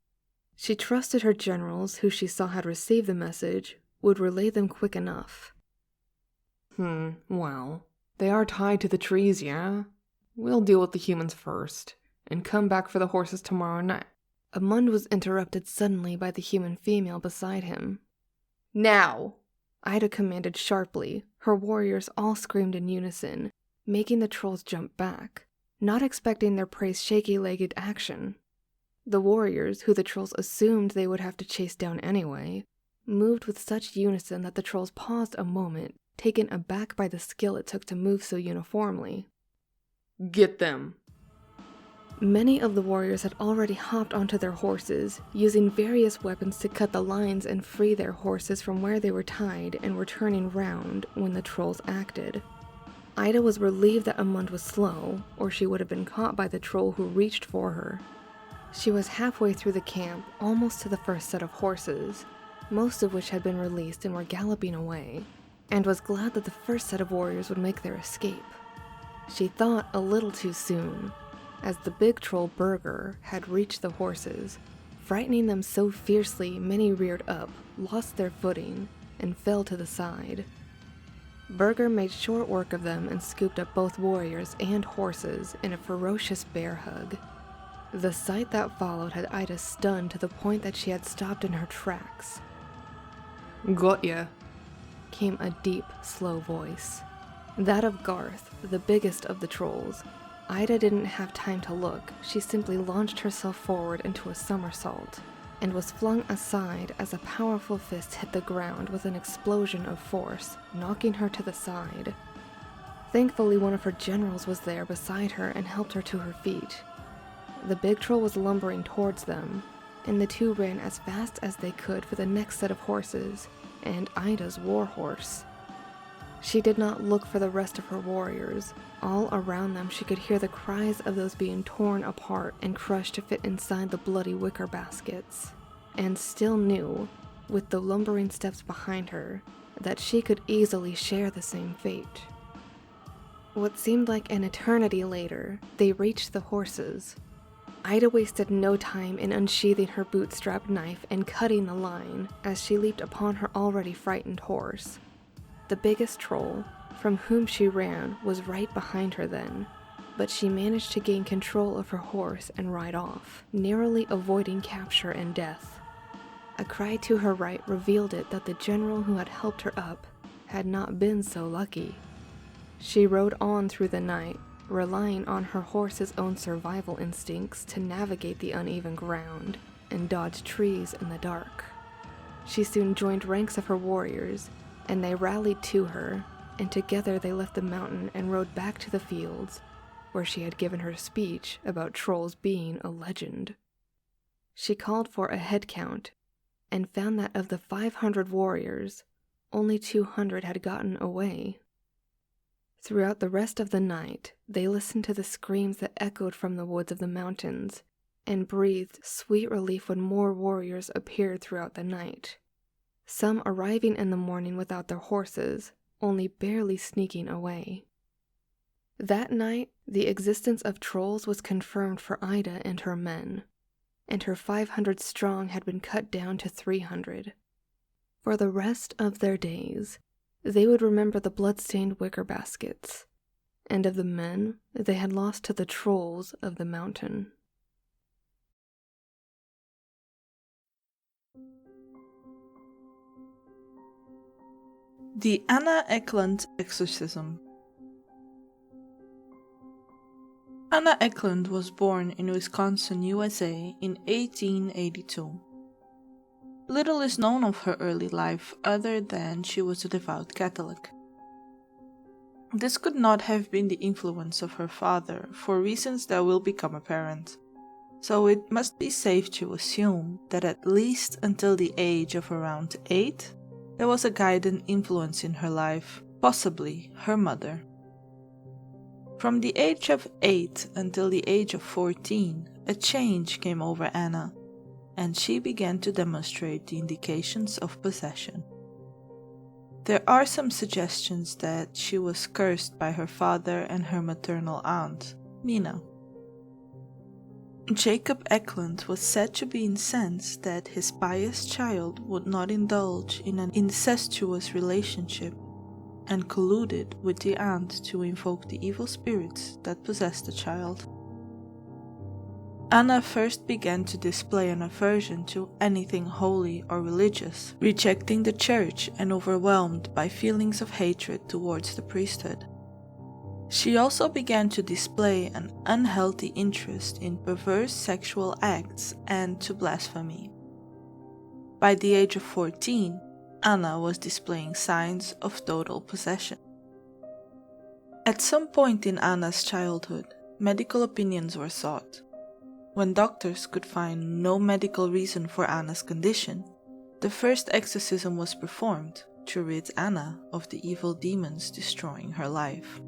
She trusted her generals, who she saw had received the message, would relay them quick enough. Well, they are tied to the trees, yeah? We'll deal with the humans first, and come back for the horses tomorrow night. Amund was interrupted suddenly by the human female beside him. Now! Ida commanded sharply. Her warriors all screamed in unison, making the trolls jump back, not expecting their prey's shaky-legged action. The warriors, who the trolls assumed they would have to chase down anyway, moved with such unison that the trolls paused a moment, taken aback by the skill it took to move so uniformly. Get them! Many of the warriors had already hopped onto their horses, using various weapons to cut the lines and free their horses from where they were tied and were turning round when the trolls acted. Ida was relieved that Amund was slow, or she would have been caught by the troll who reached for her. She was halfway through the camp, almost to the first set of horses, most of which had been released and were galloping away, and was glad that the first set of warriors would make their escape. She thought a little too soon, as the big troll Burger had reached the horses, frightening them so fiercely many reared up, lost their footing, and fell to the side. Burger made short work of them and scooped up both warriors and horses in a ferocious bear hug. The sight that followed had Ida stunned to the point that she had stopped in her tracks. Got ya, came a deep, slow voice. That of Garth, the biggest of the trolls. Ida didn't have time to look. She simply launched herself forward into a somersault, and was flung aside as a powerful fist hit the ground with an explosion of force, knocking her to the side. Thankfully, one of her generals was there beside her and helped her to her feet. The big troll was lumbering towards them, and the two ran as fast as they could for the next set of horses, and Ida's warhorse. She did not look for the rest of her warriors. All around them she could hear the cries of those being torn apart and crushed to fit inside the bloody wicker baskets, and still knew, with the lumbering steps behind her, that she could easily share the same fate. What seemed like an eternity later, they reached the horses. Ida wasted no time in unsheathing her bootstrap knife and cutting the line as she leaped upon her already frightened horse. The biggest troll, from whom she ran, was right behind her then, but she managed to gain control of her horse and ride off, narrowly avoiding capture and death. A cry to her right revealed it that the general who had helped her up had not been so lucky. She rode on through the night, relying on her horse's own survival instincts to navigate the uneven ground and dodge trees in the dark. She soon joined ranks of her warriors, and they rallied to her, and together they left the mountain and rode back to the fields, where she had given her speech about trolls being a legend. She called for a head count, and found that of the 500 warriors, only 200 had gotten away. Throughout the rest of the night, they listened to the screams that echoed from the woods of the mountains, and breathed sweet relief when more warriors appeared throughout the night, some arriving in the morning without their horses, only barely sneaking away. That night, the existence of trolls was confirmed for Ida and her men, and her 500 strong had been cut down to 300. For the rest of their days, they would remember the blood-stained wicker baskets, and of the men they had lost to the trolls of the mountain. The Anna Eklund Exorcism. Anna Eklund was born in Wisconsin, USA in 1882. Little is known of her early life other than she was a devout Catholic. This could not have been the influence of her father for reasons that will become apparent, so it must be safe to assume that at least until the age of around 8, there was a guiding influence in her life, possibly her mother. From the age of 8 until the age of 14, a change came over Anna, and she began to demonstrate the indications of possession. There are some suggestions that she was cursed by her father and her maternal aunt, Mina. Jacob Eklund was said to be incensed that his pious child would not indulge in an incestuous relationship and colluded with the aunt to invoke the evil spirits that possessed the child. Anna first began to display an aversion to anything holy or religious, rejecting the church and overwhelmed by feelings of hatred towards the priesthood. She also began to display an unhealthy interest in perverse sexual acts and to blasphemy. By the age of 14, Anna was displaying signs of total possession. At some point in Anna's childhood, medical opinions were sought. When doctors could find no medical reason for Anna's condition, the first exorcism was performed to rid Anna of the evil demons destroying her life.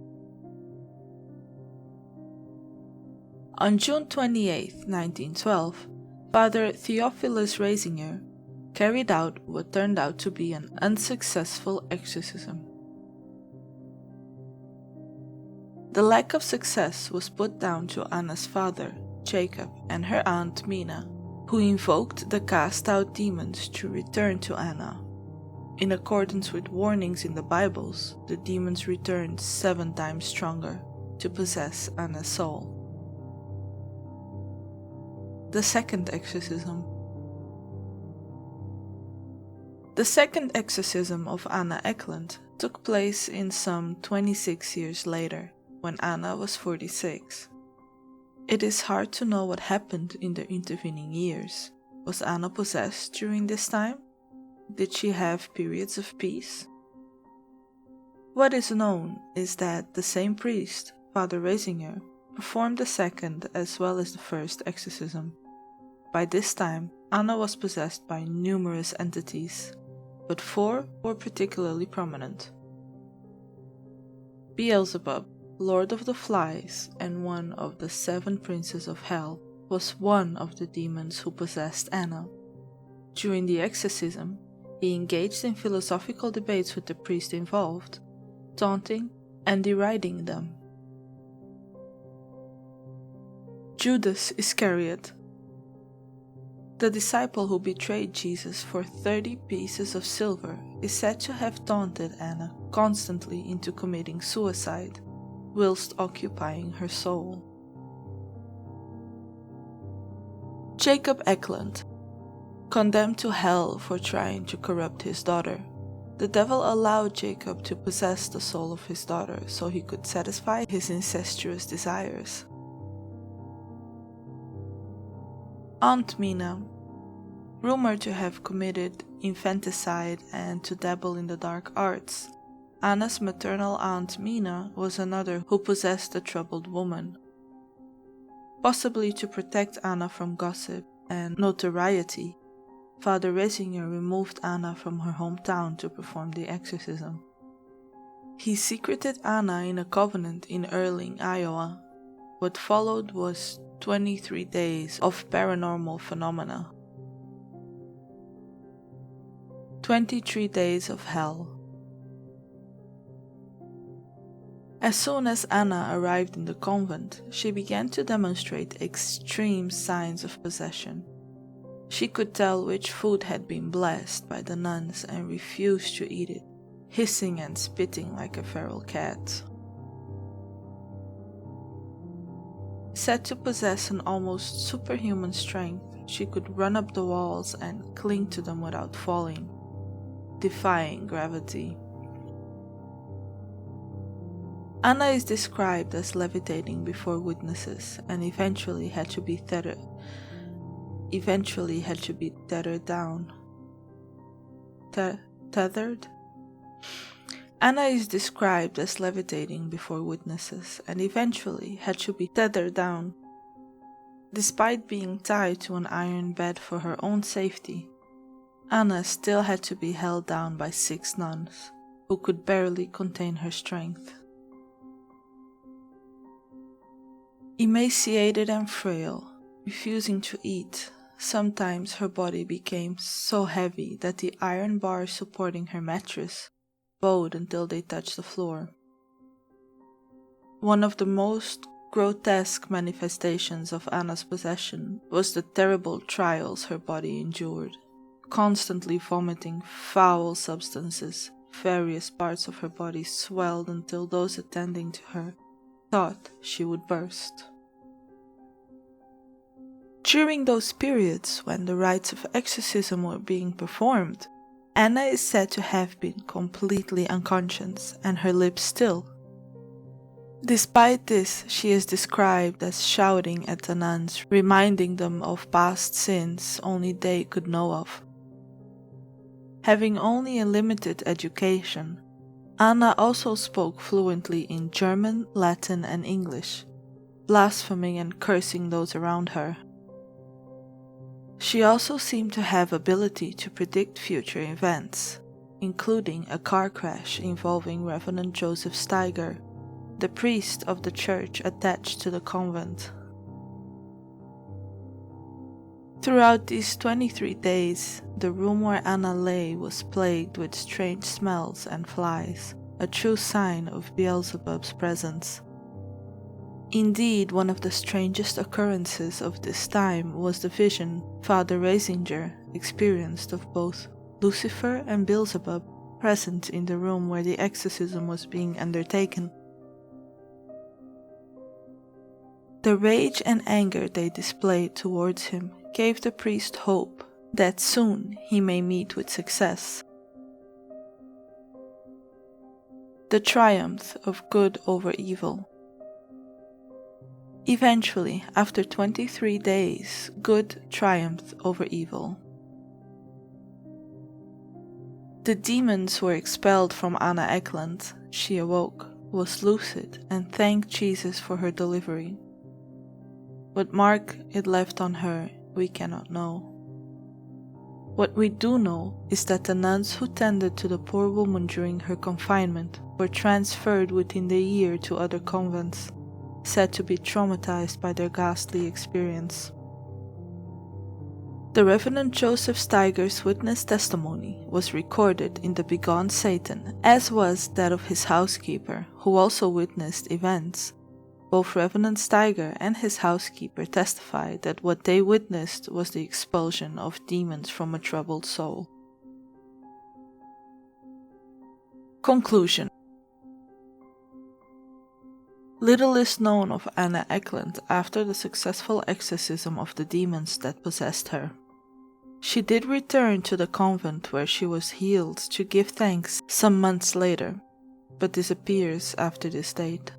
On June 28, 1912, Father Theophilus Raysinger carried out what turned out to be an unsuccessful exorcism. The lack of success was put down to Anna's father, Jacob, and her aunt Mina, who invoked the cast-out demons to return to Anna. In accordance with warnings in the Bibles, the demons returned 7 times stronger to possess Anna's soul. The second exorcism. The second exorcism of Anna Eklund took place in some 26 years later, when Anna was 46. It is hard to know what happened in the intervening years. Was Anna possessed during this time? Did she have periods of peace? What is known is that the same priest, Father Raysinger, performed the second as well as the first exorcism. By this time, Anna was possessed by numerous entities, but 4 were particularly prominent. Beelzebub, Lord of the Flies and one of the 7 princes of hell, was one of the demons who possessed Anna. During the exorcism, he engaged in philosophical debates with the priest involved, taunting and deriding them. Judas Iscariot, the disciple who betrayed Jesus for 30 pieces of silver, is said to have taunted Anna constantly into committing suicide, whilst occupying her soul. Jacob Eklund, condemned to hell for trying to corrupt his daughter, the devil allowed Jacob to possess the soul of his daughter so he could satisfy his incestuous desires. Aunt Mina, rumored to have committed infanticide and to dabble in the dark arts, Anna's maternal aunt Mina was another who possessed the troubled woman. Possibly to protect Anna from gossip and notoriety, Father Raysinger removed Anna from her hometown to perform the exorcism. He secreted Anna in a convent in Erling, Iowa. What followed was 23 days of paranormal phenomena. 23 days of hell. As soon as Anna arrived in the convent, she began to demonstrate extreme signs of possession. She could tell which food had been blessed by the nuns and refused to eat it, hissing and spitting like a feral cat. Said to possess an almost superhuman strength, she could run up the walls and cling to them without falling, defying gravity. Anna is described as levitating before witnesses and eventually had to be tethered down. Tethered? Anna is described as levitating before witnesses and eventually had to be tethered down. Despite being tied to an iron bed for her own safety, Anna still had to be held down by 6 nuns, who could barely contain her strength. Emaciated and frail, refusing to eat, sometimes her body became so heavy that the iron bars supporting her mattress bowed until they touched the floor. One of the most grotesque manifestations of Anna's possession was the terrible trials her body endured, constantly vomiting foul substances. Various parts of her body swelled until those attending to her thought she would burst. During those periods when the rites of exorcism were being performed, Anna is said to have been completely unconscious and her lips still. Despite this, she is described as shouting at the nuns, reminding them of past sins only they could know of. Having only a limited education, Anna also spoke fluently in German, Latin, and English, blaspheming and cursing those around her. She also seemed to have ability to predict future events, including a car crash involving Reverend Joseph Steiger, the priest of the church attached to the convent. Throughout these 23 days, the room where Anna lay was plagued with strange smells and flies, a true sign of Beelzebub's presence. Indeed, one of the strangest occurrences of this time was the vision Father Raysinger experienced of both Lucifer and Beelzebub present in the room where the exorcism was being undertaken. The rage and anger they displayed towards him gave the priest hope that soon he may meet with success. The triumph of good over evil. Eventually, after 23 days, good triumphed over evil. The demons were expelled from Anna Eklund. She awoke, was lucid, and thanked Jesus for her delivery. What mark it left on her, we cannot know. What we do know is that the nuns who tended to the poor woman during her confinement were transferred within the year to other convents, said to be traumatized by their ghastly experience. The Reverend Joseph Steiger's witness testimony was recorded in the Begone Satan, as was that of his housekeeper, who also witnessed events. Both Reverend Steiger and his housekeeper testified that what they witnessed was the expulsion of demons from a troubled soul. Conclusion. Little is known of Anna Eklund after the successful exorcism of the demons that possessed her. She did return to the convent where she was healed to give thanks some months later, but disappears after this date.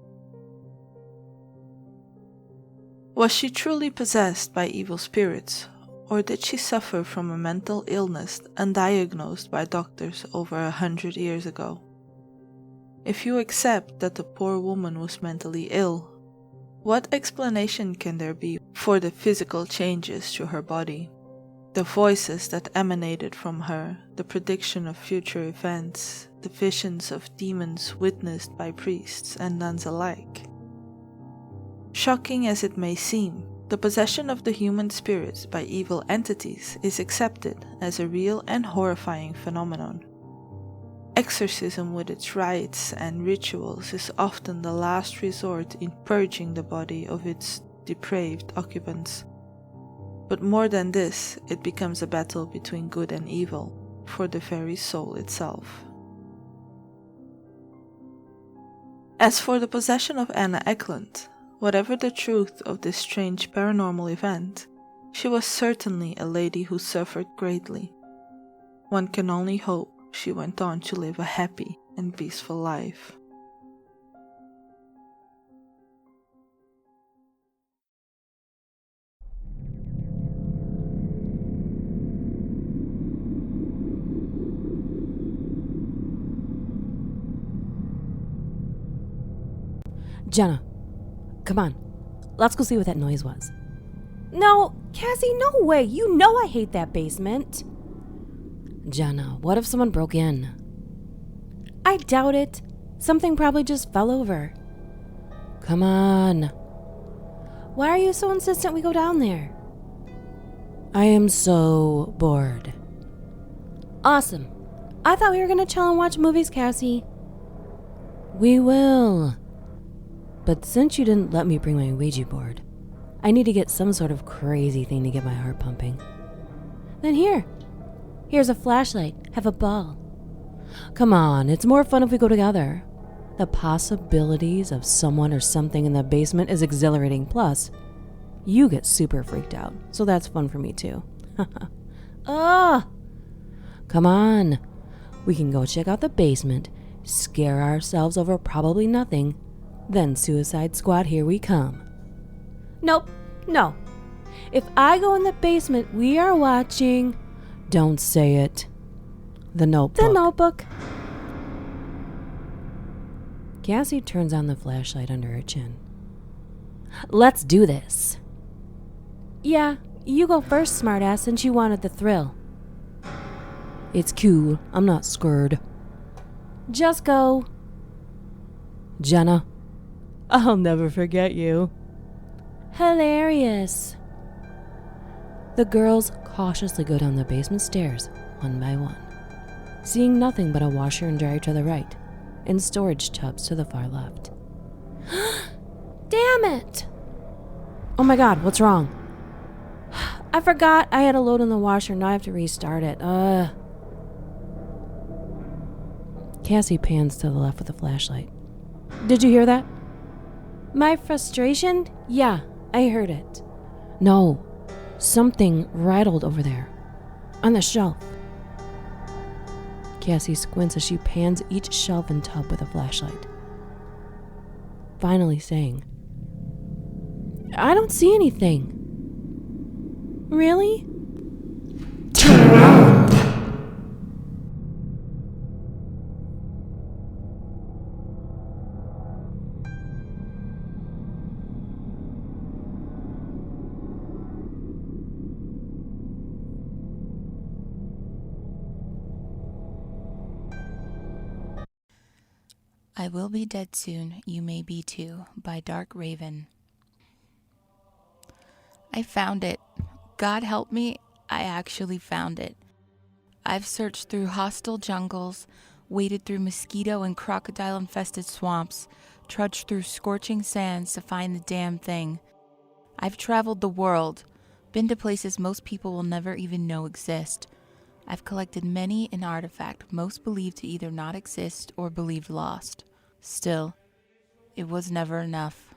Was she truly possessed by evil spirits, or did she suffer from a mental illness undiagnosed by doctors over 100 years ago? If you accept that the poor woman was mentally ill, what explanation can there be for the physical changes to her body, the voices that emanated from her, the prediction of future events, the visions of demons witnessed by priests and nuns alike? Shocking as it may seem, the possession of the human spirits by evil entities is accepted as a real and horrifying phenomenon. Exorcism with its rites and rituals is often the last resort in purging the body of its depraved occupants. But more than this, it becomes a battle between good and evil for the very soul itself. As for the possession of Anna Eklund, whatever the truth of this strange paranormal event, she was certainly a lady who suffered greatly. One can only hope she went on to live a happy and peaceful life. Jenna, come on. Let's go see what that noise was. No, Cassie, no way. You know I hate that basement. Jenna, what if someone broke in? I doubt it. Something probably just fell over. Come on. Why are you so insistent we go down there? I am so bored. Awesome. I thought we were gonna chill and watch movies, Cassie. We will. But since you didn't let me bring my Ouija board, I need to get some sort of crazy thing to get my heart pumping. Then here's a flashlight. Have a ball. Come on, it's more fun if we go together. The possibilities of someone or something in the basement is exhilarating. Plus, you get super freaked out, so that's fun for me too. Oh! Come on. We can go check out the basement, scare ourselves over probably nothing, then Suicide Squad, here we come. Nope, no. If I go in the basement, we are watching... Don't say it. The Notebook. The Notebook. Cassie turns on the flashlight under her chin. Let's do this. Yeah, you go first, smartass, since you wanted the thrill. It's cool. I'm not scared. Just go. Jenna, I'll never forget you. Hilarious. The girls cautiously go down the basement stairs, one by one, seeing nothing but a washer and dryer to the right, and storage tubs to the far left. Damn it! Oh my god, what's wrong? I forgot I had a load in the washer, now I have to restart it. Cassie pans to the left with the flashlight. Did you hear that? My frustration? Yeah, I heard it. No, something rattled over there, on the shelf. Cassie squints as she pans each shelf and tub with a flashlight, finally saying, I don't see anything. Really? Turn around. I Will Be Dead Soon, You May Be Too, by Dark Rayvyn. I found it. God help me, I actually found it. I've searched through hostile jungles, waded through mosquito and crocodile-infested swamps, trudged through scorching sands to find the damn thing. I've traveled the world, been to places most people will never even know exist. I've collected many an artifact most believed to either not exist or believed lost. Still, it was never enough.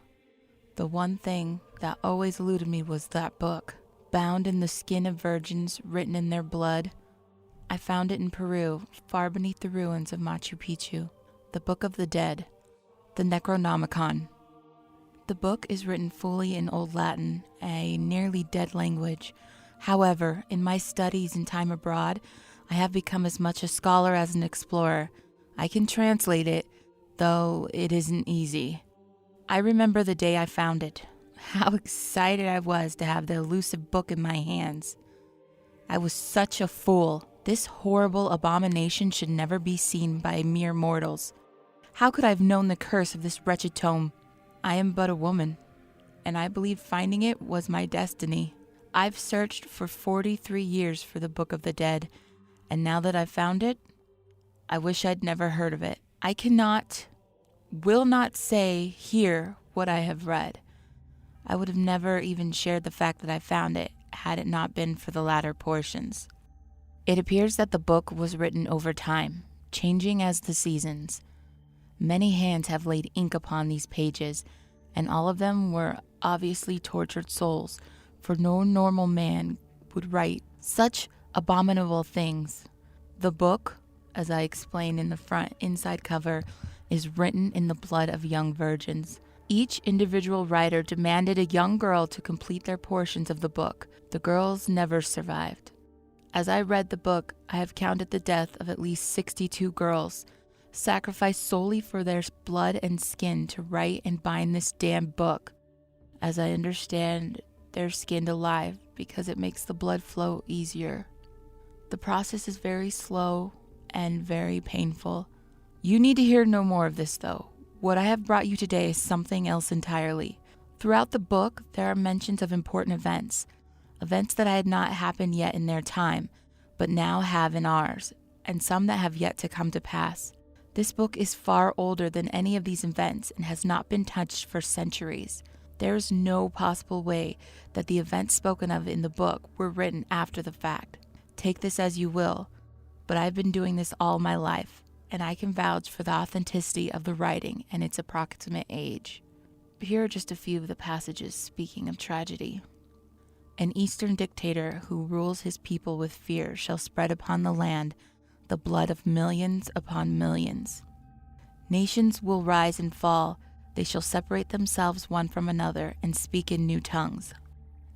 The one thing that always eluded me was that book, bound in the skin of virgins, written in their blood. I found it in Peru, far beneath the ruins of Machu Picchu. The Book of the Dead, the Necronomicon. The book is written fully in Old Latin, a nearly dead language. However, in my studies and time abroad, I have become as much a scholar as an explorer. I can translate it, though it isn't easy. I remember the day I found it. How excited I was to have the elusive book in my hands. I was such a fool. This horrible abomination should never be seen by mere mortals. How could I have known the curse of this wretched tome? I am but a woman, and I believe finding it was my destiny. I've searched for 43 years for the Book of the Dead, and now that I've found it, I wish I'd never heard of it. I will not say here what I have read. I would have never even shared the fact that I found it, had it not been for the latter portions. It appears that the book was written over time, changing as the seasons. Many hands have laid ink upon these pages, and all of them were obviously tortured souls, for no normal man would write such abominable things. The book, as I explain in the front inside cover, is written in the blood of young virgins. Each individual writer demanded a young girl to complete their portions of the book. The girls never survived. As I read the book, I have counted the death of at least 62 girls, sacrificed solely for their blood and skin to write and bind this damn book. As I understand, they're skinned alive because it makes the blood flow easier. The process is very slow and very painful. You need to hear no more of this, though. What I have brought you today is something else entirely. Throughout the book, there are mentions of important events that had not happened yet in their time, but now have in ours, and some that have yet to come to pass. This book is far older than any of these events and has not been touched for centuries. There is no possible way that the events spoken of in the book were written after the fact. Take this as you will, but I've been doing this all my life, and I can vouch for the authenticity of the writing and its approximate age. Here are just a few of the passages speaking of tragedy. An Eastern dictator who rules his people with fear shall spread upon the land the blood of millions upon millions. Nations will rise and fall. They shall separate themselves one from another and speak in new tongues.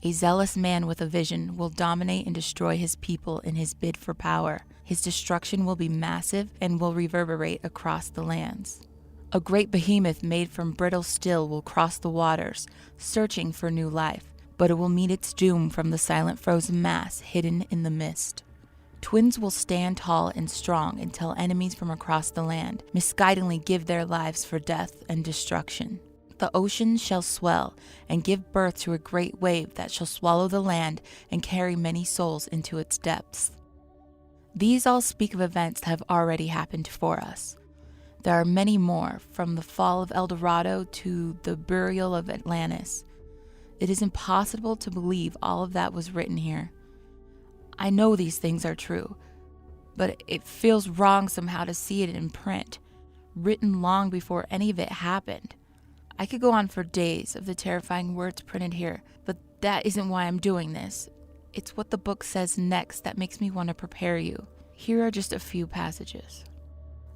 A zealous man with a vision will dominate and destroy his people in his bid for power. His destruction will be massive and will reverberate across the lands. A great behemoth made from brittle steel will cross the waters, searching for new life, but it will meet its doom from the silent frozen mass hidden in the mist. Twins will stand tall and strong until enemies from across the land misguidingly give their lives for death and destruction. The oceans shall swell and give birth to a great wave that shall swallow the land and carry many souls into its depths. These all speak of events that have already happened for us. There are many more, from the fall of El Dorado to the burial of Atlantis. It is impossible to believe all of that was written here. I know these things are true, but it feels wrong somehow to see it in print, written long before any of it happened. I could go on for days of the terrifying words printed here, but that isn't why I'm doing this. It's what the book says next that makes me want to prepare you. Here are just a few passages.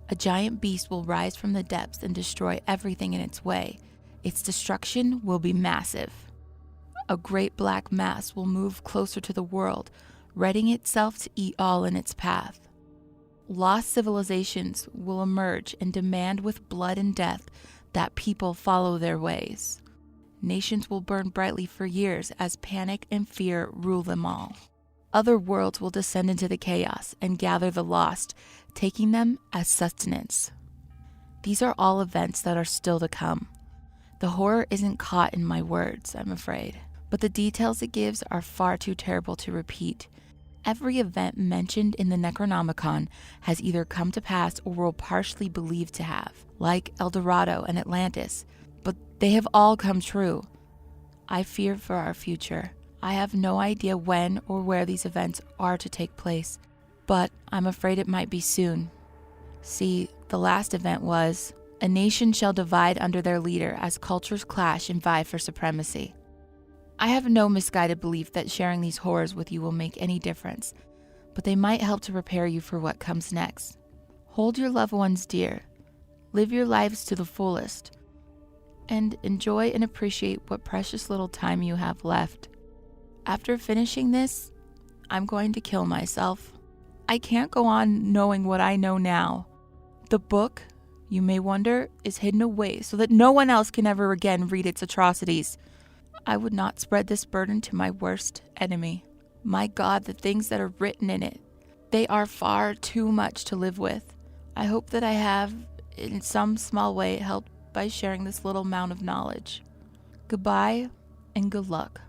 A giant beast will rise from the depths and destroy everything in its way. Its destruction will be massive. A great black mass will move closer to the world, readying itself to eat all in its path. Lost civilizations will emerge and demand with blood and death that people follow their ways. Nations will burn brightly for years as panic and fear rule them all. Other worlds will descend into the chaos and gather the lost, taking them as sustenance. These are all events that are still to come. The horror isn't caught in my words, I'm afraid, but the details it gives are far too terrible to repeat. Every event mentioned in the Necronomicon has either come to pass or will partially believed to have, like El Dorado and Atlantis, but they have all come true. I fear for our future. I have no idea when or where these events are to take place, but I'm afraid it might be soon. See, the last event was, a nation shall divide under their leader as cultures clash and vie for supremacy. I have no misguided belief that sharing these horrors with you will make any difference, but they might help to prepare you for what comes next. Hold your loved ones dear, live your lives to the fullest, and enjoy and appreciate what precious little time you have left. After finishing this, I'm going to kill myself. I can't go on knowing what I know now. The book, you may wonder, is hidden away so that no one else can ever again read its atrocities. I would not spread this burden to my worst enemy. My God, the things that are written in it, they are far too much to live with. I hope that I have, in some small way, helped by sharing this little amount of knowledge. Goodbye and good luck.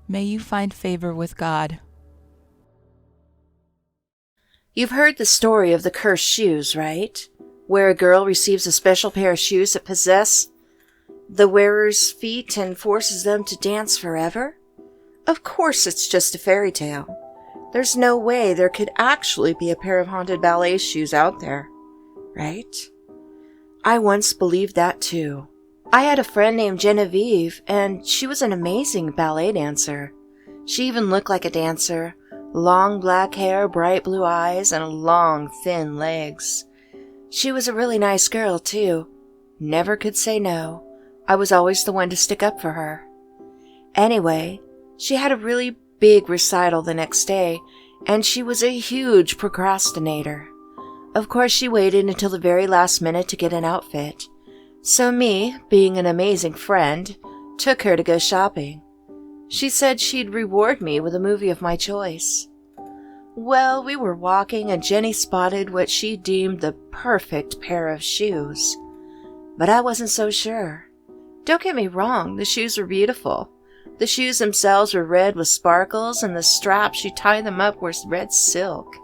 May you find favor with God. You've heard the story of the cursed shoes, right? Where a girl receives a special pair of shoes that possess the wearer's feet and forces them to dance forever? Of course it's just a fairy tale. There's no way there could actually be a pair of haunted ballet shoes out there, right? I once believed that too. I had a friend named Genevieve, and she was an amazing ballet dancer. She even looked like a dancer. Long black hair, bright blue eyes, and long, thin legs. She was a really nice girl, too. Never could say no. I was always the one to stick up for her. Anyway, she had a really big recital the next day, and she was a huge procrastinator. Of course, she waited until the very last minute to get an outfit. So me, being an amazing friend, took her to go shopping. She said she'd reward me with a movie of my choice. Well, we were walking and Jenny spotted what she deemed the perfect pair of shoes. But I wasn't so sure. Don't get me wrong, the shoes were beautiful. The shoes themselves were red with sparkles, and the straps she tied them up were red silk.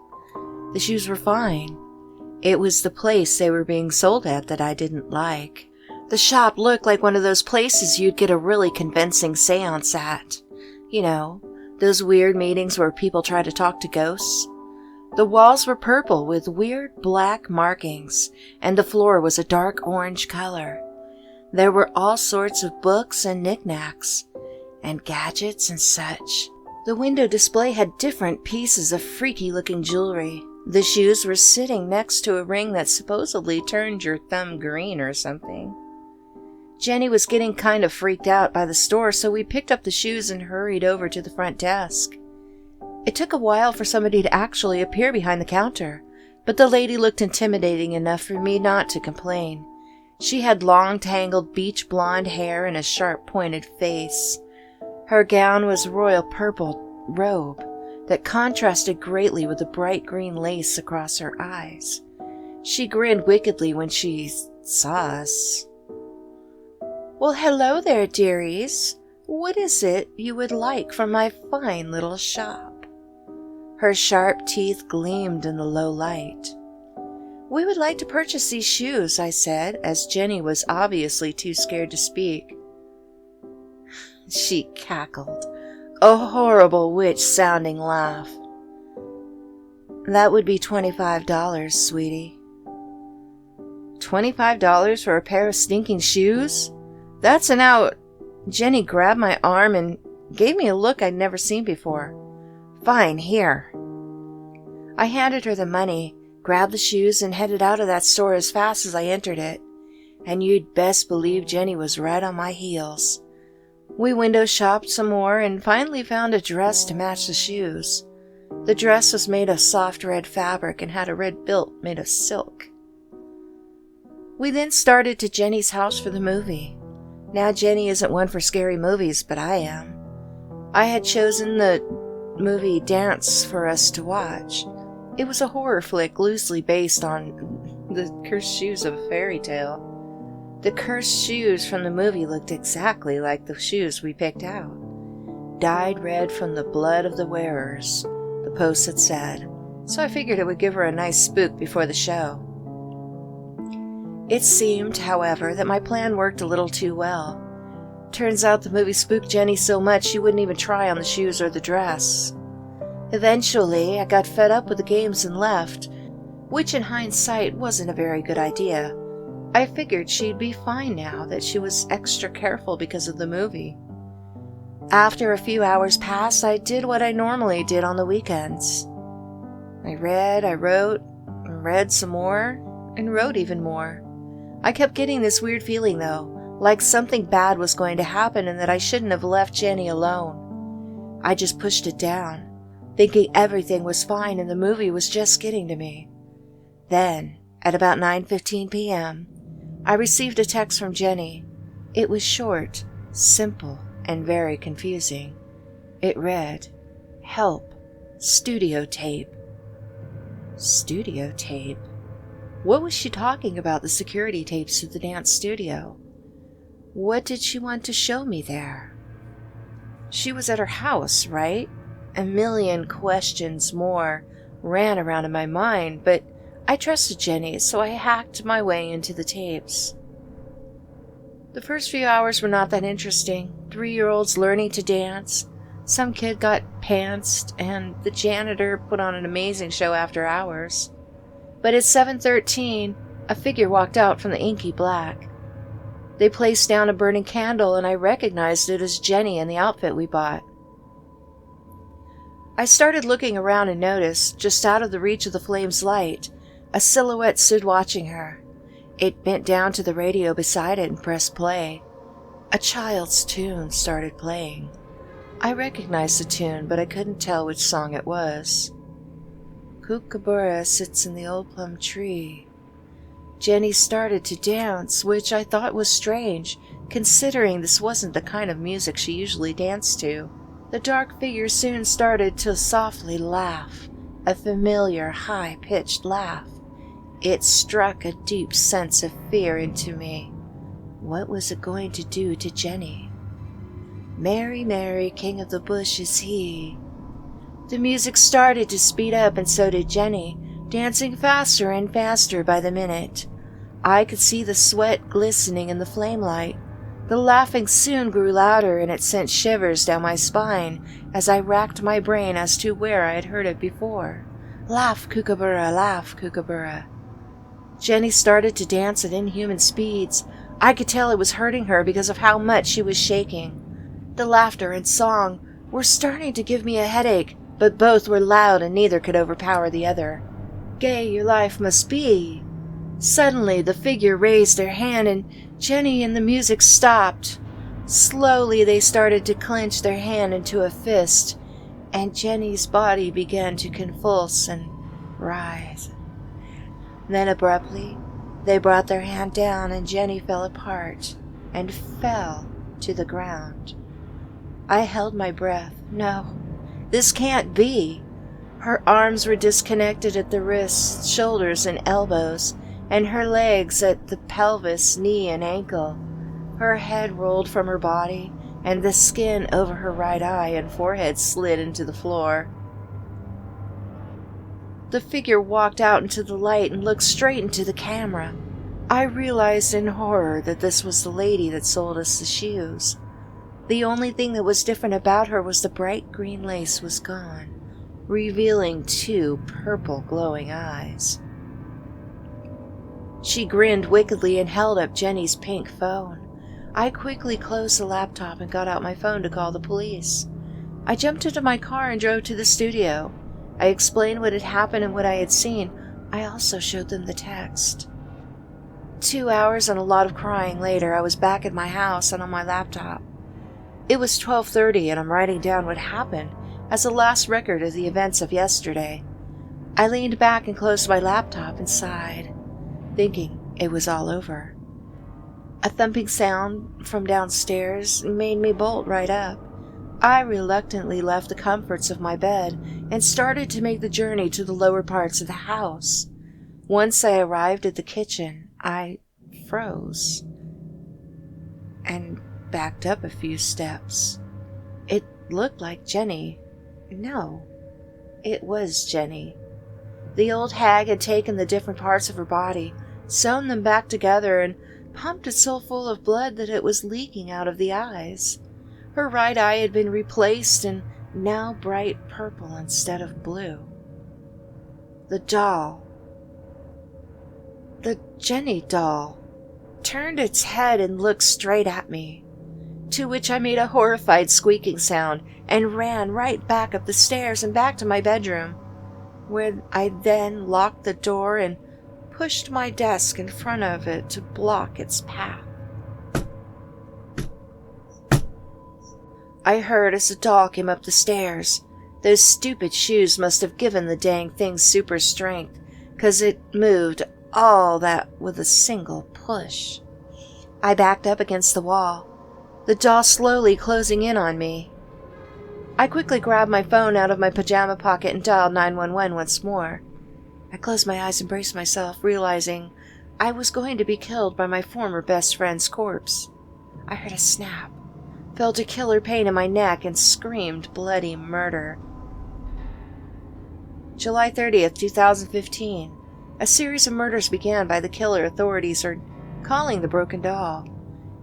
The shoes were fine. It was the place they were being sold at that I didn't like. The shop looked like one of those places you'd get a really convincing seance at. You know, those weird meetings where people try to talk to ghosts. The walls were purple with weird black markings, and the floor was a dark orange color. There were all sorts of books and knickknacks, and gadgets and such. The window display had different pieces of freaky-looking jewelry. The shoes were sitting next to a ring that supposedly turned your thumb green or something. Jenny was getting kind of freaked out by the store, so we picked up the shoes and hurried over to the front desk. It took a while for somebody to actually appear behind the counter, but the lady looked intimidating enough for me not to complain. She had long, tangled beach blonde hair and a sharp-pointed face. Her gown was royal purple robe that contrasted greatly with the bright green lace across her eyes. She grinned wickedly when she saw us. "Well, hello there, dearies. What is it you would like from my fine little shop?" Her sharp teeth gleamed in the low light. "We would like to purchase these shoes," I said, as Jenny was obviously too scared to speak. She cackled, a horrible witch-sounding laugh. "That would be $25, sweetie." $25 for a pair of stinking shoes? That's an out. Jenny grabbed my arm and gave me a look I'd never seen before. "Fine, here." I handed her the money, grabbed the shoes, and headed out of that store as fast as I entered it. And you'd best believe Jenny was right on my heels. We window shopped some more and finally found a dress to match the shoes. The dress was made of soft red fabric and had a red belt made of silk. We then started to Jenny's house for the movie. Now Jenny isn't one for scary movies, but I am. I had chosen the movie Dance for us to watch. It was a horror flick loosely based on the cursed shoes of a fairy tale. The cursed shoes from the movie looked exactly like the shoes we picked out. "Dyed red from the blood of the wearers," the post had said, so I figured it would give her a nice spook before the show. It seemed, however, that my plan worked a little too well. Turns out the movie spooked Jenny so much she wouldn't even try on the shoes or the dress. Eventually, I got fed up with the games and left, which in hindsight wasn't a very good idea. I figured she'd be fine now that she was extra careful because of the movie. After a few hours passed, I did what I normally did on the weekends. I read, I wrote, read some more, and wrote even more. I kept getting this weird feeling, though, like something bad was going to happen and that I shouldn't have left Jenny alone. I just pushed it down, thinking everything was fine and the movie was just getting to me. Then, at about 9:15 p.m., I received a text from Jenny. It was short, simple, and very confusing. It read, "Help, studio tape." Studio tape? What was she talking about, the security tapes to the dance studio? What did she want to show me there? She was at her house, right? A million questions more ran around in my mind, but I trusted Jenny, so I hacked my way into the tapes. The first few hours were not that interesting. 3-year-olds learning to dance, some kid got pantsed, and the janitor put on an amazing show after hours. But at 7:13, a figure walked out from the inky black. They placed down a burning candle, and I recognized it as Jenny in the outfit we bought. I started looking around and noticed, just out of the reach of the flame's light, a silhouette stood watching her. It bent down to the radio beside it and pressed play. A child's tune started playing. I recognized the tune, but I couldn't tell which song it was. Kookaburra sits in the old plum tree. Jenny started to dance, which I thought was strange, considering this wasn't the kind of music she usually danced to. The dark figure soon started to softly laugh, a familiar, high-pitched laugh. It struck a deep sense of fear into me. What was it going to do to Jenny? "Mary, Mary, King of the Bush is he." The music started to speed up, and so did Jenny, dancing faster and faster by the minute. I could see the sweat glistening in the flame light. The laughing soon grew louder, and it sent shivers down my spine as I racked my brain as to where I had heard it before. Laugh, Kookaburra, laugh, Kookaburra. Jenny started to dance at inhuman speeds. I could tell it was hurting her because of how much she was shaking. The laughter and song were starting to give me a headache, but both were loud and neither could overpower the other. Gay your life must be. Suddenly the figure raised their hand and Jenny and the music stopped. Slowly they started to clench their hand into a fist, and Jenny's body began to convulse and writhe. Then abruptly, they brought their hand down and Jenny fell apart and fell to the ground. I held my breath. No, this can't be. Her arms were disconnected at the wrists, shoulders, and elbows, and her legs at the pelvis, knee, and ankle. Her head rolled from her body, and the skin over her right eye and forehead slid into the floor. The figure walked out into the light and looked straight into the camera. I realized in horror that this was the lady that sold us the shoes. The only thing that was different about her was the bright green lace was gone, revealing 2 purple glowing eyes. She grinned wickedly and held up Jenny's pink phone. I quickly closed the laptop and got out my phone to call the police. I jumped into my car and drove to the studio. I explained what had happened and what I had seen. I also showed them the text. 2 hours and a lot of crying later, I was back at my house and on my laptop. It was 12:30 and I'm writing down what happened as the last record of the events of yesterday. I leaned back and closed my laptop and sighed, thinking it was all over. A thumping sound from downstairs made me bolt right up. I reluctantly left the comforts of my bed and started to make the journey to the lower parts of the house. Once I arrived at the kitchen, I froze and backed up a few steps. It looked like Jenny. No, it was Jenny. The old hag had taken the different parts of her body, sewn them back together, and pumped it so full of blood that it was leaking out of the eyes. Her right eye had been replaced and now bright purple instead of blue. The doll, the Jenny doll, turned its head and looked straight at me, to which I made a horrified squeaking sound and ran right back up the stairs and back to my bedroom, where I then locked the door and pushed my desk in front of it to block its path. I heard as the doll came up the stairs. Those stupid shoes must have given the dang thing super strength, 'cause it moved all that with a single push. I backed up against the wall, the doll slowly closing in on me. I quickly grabbed my phone out of my pajama pocket and dialed 911 once more. I closed my eyes and braced myself, realizing I was going to be killed by my former best friend's corpse. I heard a snap, felt a killer pain in my neck, and screamed bloody murder. July 30th, 2015. A series of murders began by the killer authorities are calling the broken doll.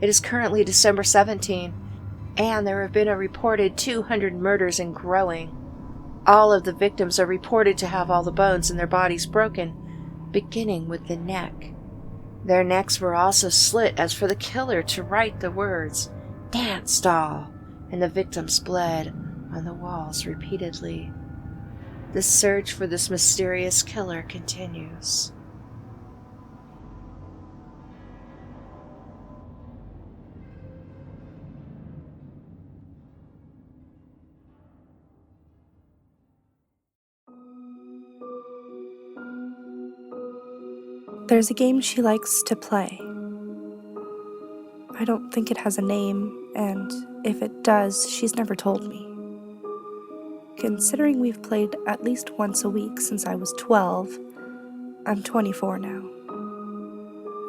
It is currently December 17, and there have been a reported 200 murders and growing. All of the victims are reported to have all the bones in their bodies broken, beginning with the neck. Their necks were also slit as for the killer to write the words, "Dance doll," and the victims bled on the walls repeatedly. The search for this mysterious killer continues. There's a game she likes to play. I don't think it has a name, and if it does, she's never told me. Considering we've played at least once a week since I was 12, I'm 24 now.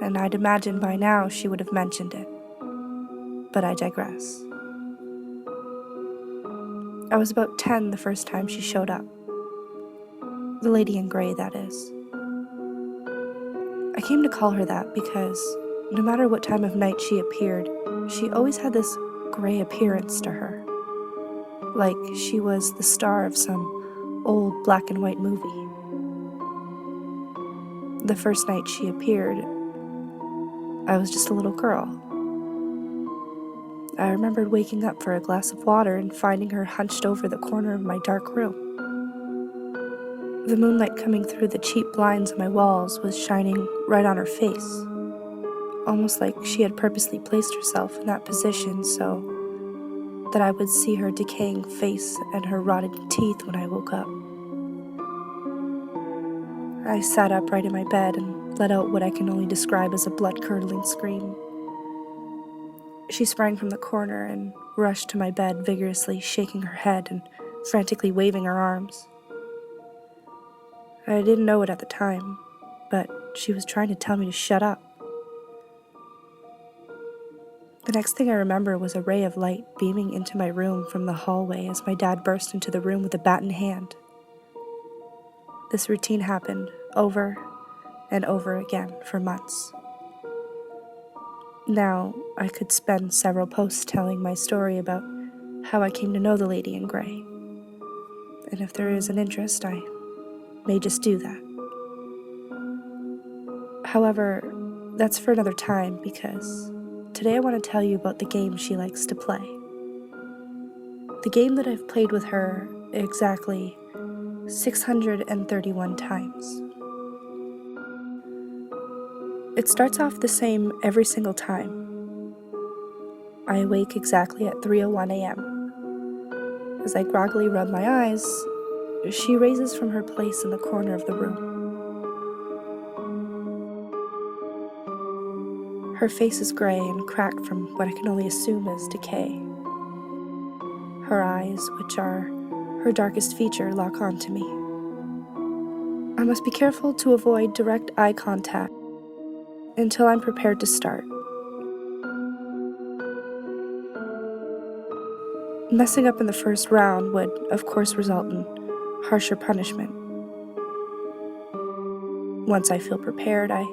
And I'd imagine by now she would have mentioned it. But I digress. I was about 10 the first time she showed up. The lady in gray, that is. I came to call her that because no matter what time of night she appeared, she always had this gray appearance to her, like she was the star of some old black and white movie. The first night she appeared, I was just a little girl. I remembered waking up for a glass of water and finding her hunched over the corner of my dark room. The moonlight coming through the cheap blinds on my walls was shining right on her face, almost like she had purposely placed herself in that position so that I would see her decaying face and her rotted teeth when I woke up. I sat upright in my bed and let out what I can only describe as a blood-curdling scream. She sprang from the corner and rushed to my bed, vigorously shaking her head and frantically waving her arms. I didn't know it at the time, but she was trying to tell me to shut up. The next thing I remember was a ray of light beaming into my room from the hallway as my dad burst into the room with a bat in hand. This routine happened over and over again for months. Now, I could spend several posts telling my story about how I came to know the lady in gray. And if there is an interest, I may just do that. However, that's for another time because today I want to tell you about the game she likes to play. The game that I've played with her exactly 631 times. It starts off the same every single time. I awake exactly at 3:01 a.m. As I groggily rub my eyes, she raises from her place in the corner of the room. Her face is gray and cracked from what I can only assume is decay. Her eyes, which are her darkest feature, lock onto me. I must be careful to avoid direct eye contact until I'm prepared to start. Messing up in the first round would, of course, result in harsher punishment. Once I feel prepared, I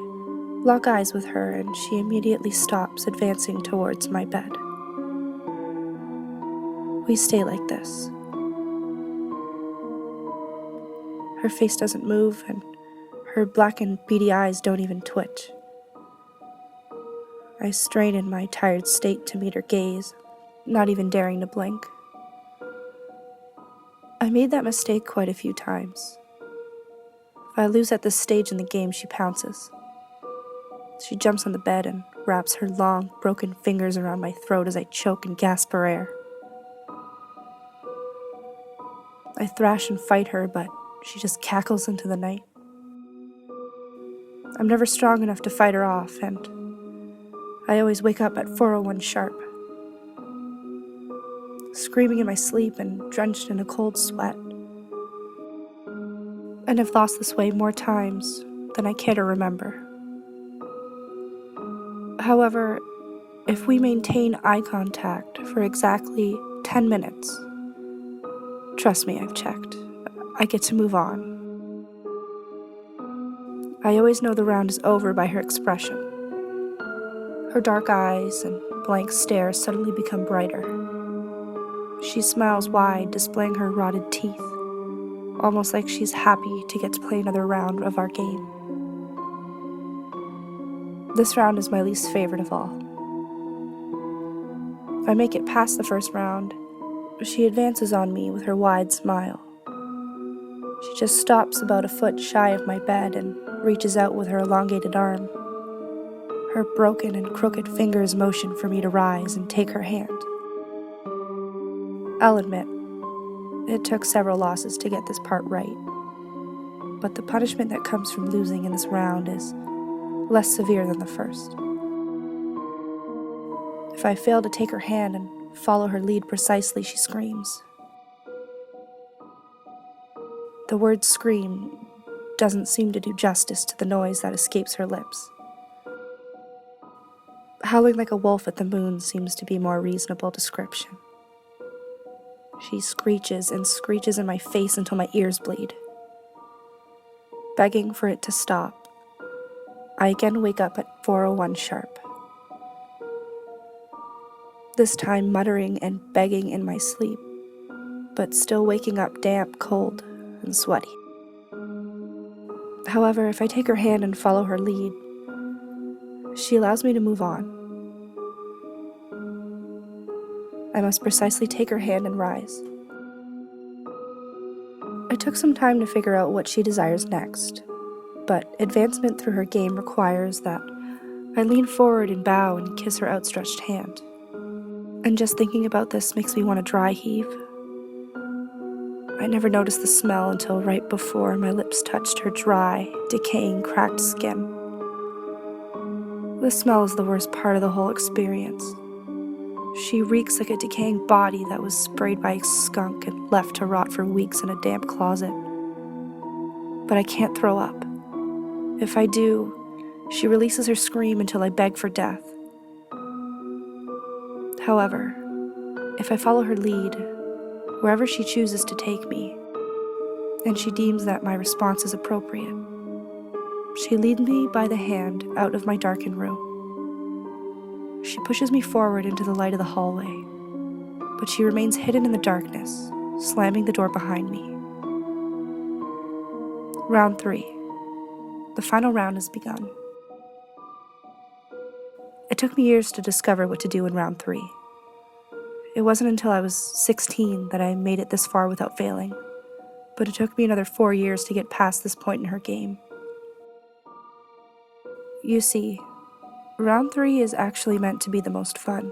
lock eyes with her and she immediately stops advancing towards my bed. We stay like this. Her face doesn't move and her black and beady eyes don't even twitch. I strain in my tired state to meet her gaze, not even daring to blink. I made that mistake quite a few times. If I lose at this stage in the game, she pounces. She jumps on the bed and wraps her long, broken fingers around my throat as I choke and gasp for air. I thrash and fight her, but she just cackles into the night. I'm never strong enough to fight her off, and I always wake up at 4:01 sharp, screaming in my sleep and drenched in a cold sweat. And I've lost this way more times than I care to remember. However, if we maintain eye contact for exactly 10 minutes, trust me, I've checked, I get to move on. I always know the round is over by her expression. Her dark eyes and blank stare suddenly become brighter. She smiles wide, displaying her rotted teeth, almost like she's happy to get to play another round of our game. This round is my least favorite of all. If I make it past the first round, she advances on me with her wide smile. She just stops about a foot shy of my bed and reaches out with her elongated arm. Her broken and crooked fingers motion for me to rise and take her hand. I'll admit, it took several losses to get this part right, but the punishment that comes from losing in this round is less severe than the first. If I fail to take her hand and follow her lead precisely, she screams. The word scream doesn't seem to do justice to the noise that escapes her lips. Howling like a wolf at the moon seems to be a more reasonable description. She screeches and screeches in my face until my ears bleed. begging for it to stop. I again wake up at 4:01 sharp. This time muttering and begging in my sleep, but still waking up damp, cold, and sweaty. However, if I take her hand and follow her lead, she allows me to move on. I must precisely take her hand and rise. I took some time to figure out what she desires next, but advancement through her game requires that I lean forward and bow and kiss her outstretched hand. And just thinking about this makes me want to dry heave. I never noticed the smell until right before my lips touched her dry, decaying, cracked skin. The smell is the worst part of the whole experience. She reeks like a decaying body that was sprayed by a skunk and left to rot for weeks in a damp closet. But I can't throw up. If I do, she releases her scream until I beg for death. However, if I follow her lead, wherever she chooses to take me, and she deems that my response is appropriate, she leads me by the hand out of my darkened room. She pushes me forward into the light of the hallway, but she remains hidden in the darkness, slamming the door behind me. Round 3. The final round has begun. It took me years to discover what to do in round 3. It wasn't until I was 16 that I made it this far without failing, but it took me another 4 years to get past this point in her game. You see, round 3 is actually meant to be the most fun.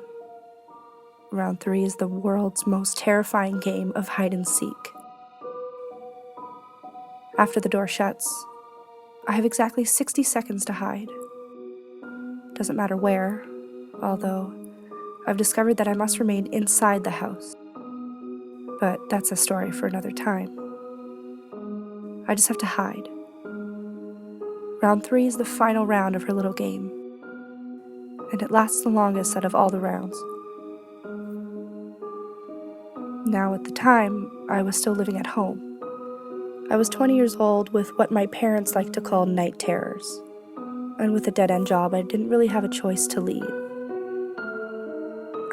Round 3 is the world's most terrifying game of hide and seek. After the door shuts, I have exactly 60 seconds to hide. Doesn't matter where, although I've discovered that I must remain inside the house. But that's a story for another time. I just have to hide. Round 3 is the final round of her little game, and it lasts the longest out of all the rounds. Now, at the time, I was still living at home. I was 20 years old with what my parents like to call night terrors, and with a dead-end job, I didn't really have a choice to leave.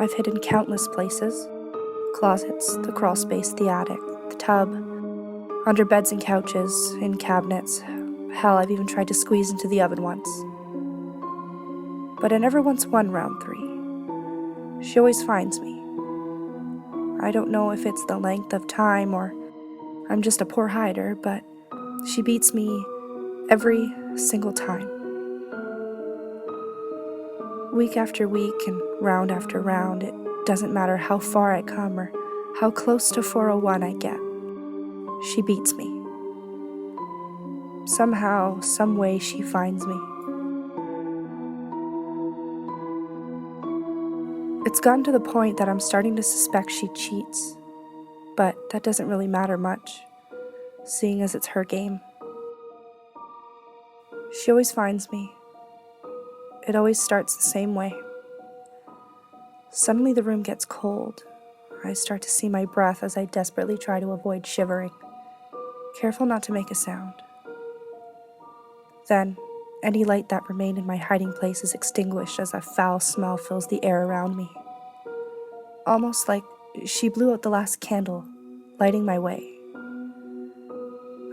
I've hidden countless places: closets, the crawl space, the attic, the tub, under beds and couches, in cabinets. Hell, I've even tried to squeeze into the oven once. But I never once won round 3. She always finds me. I don't know if it's the length of time or I'm just a poor hider, but she beats me every single time. Week after week and round after round, it doesn't matter how far I come or how close to 401 I get. She beats me. Somehow, some way she finds me. It's gotten to the point that I'm starting to suspect she cheats, but that doesn't really matter much, seeing as it's her game. She always finds me. It always starts the same way. Suddenly the room gets cold. I start to see my breath as I desperately try to avoid shivering, careful not to make a sound. Then, any light that remained in my hiding place is extinguished as a foul smell fills the air around me. Almost like she blew out the last candle, lighting my way.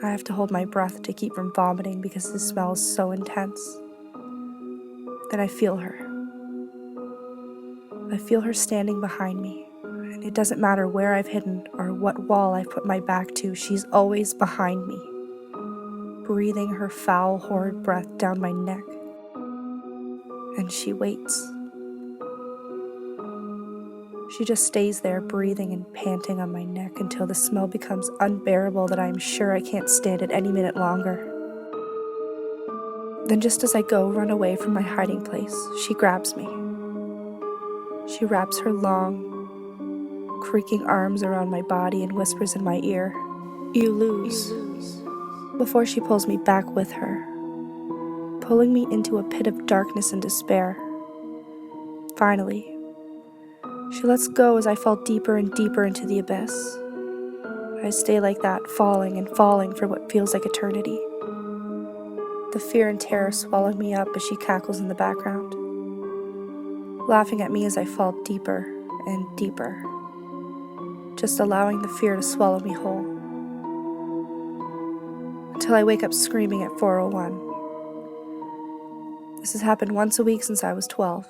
I have to hold my breath to keep from vomiting because the smell is so intense. Then I feel her. I feel her standing behind me, and it doesn't matter where I've hidden or what wall I've put my back to, she's always behind me, breathing her foul, horrid breath down my neck. And she waits. She just stays there, breathing and panting on my neck until the smell becomes unbearable that I am sure I can't stand it any minute longer. Then just as I go run away from my hiding place, she grabs me. She wraps her long, creaking arms around my body and whispers in my ear, "You lose," before she pulls me back with her, pulling me into a pit of darkness and despair. Finally, she lets go as I fall deeper and deeper into the abyss. I stay like that, falling and falling for what feels like eternity. the fear and terror swallowing me up as she cackles in the background, laughing at me as I fall deeper and deeper, just allowing the fear to swallow me whole, until I wake up screaming at 4:01. This has happened once a week since I was 12.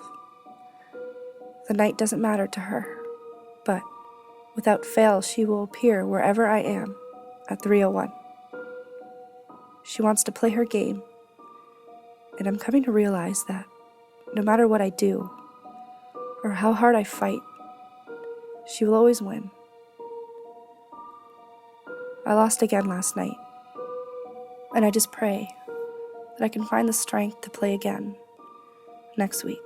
The night doesn't matter to her, but without fail she will appear wherever I am at 3:01. She wants to play her game, and I'm coming to realize that no matter what I do, or how hard I fight, she will always win. I lost again last night, and I just pray that I can find the strength to play again next week.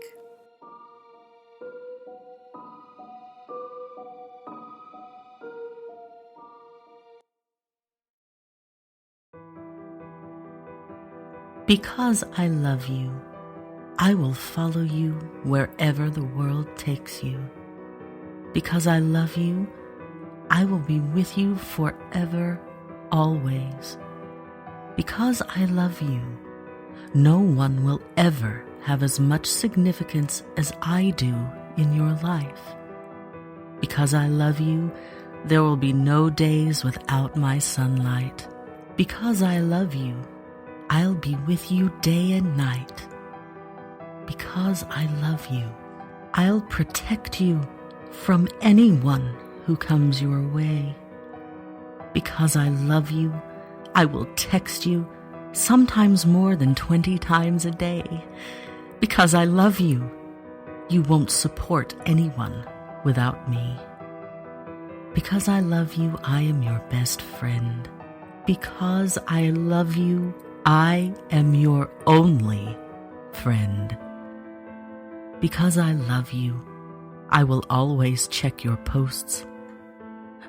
Because I love you, I will follow you wherever the world takes you. Because I love you, I will be with you forever, always. Because I love you, no one will ever have as much significance as I do in your life. Because I love you, there will be no days without my sunlight. Because I love you, I'll be with you day and night. Because I love you, I'll protect you from anyone who comes your way. Because I love you, I will text you, sometimes more than 20 times a day. Because I love you, you won't support anyone without me. Because I love you, I am your best friend. Because I love you, I am your only friend. Because I love you, I will always check your posts.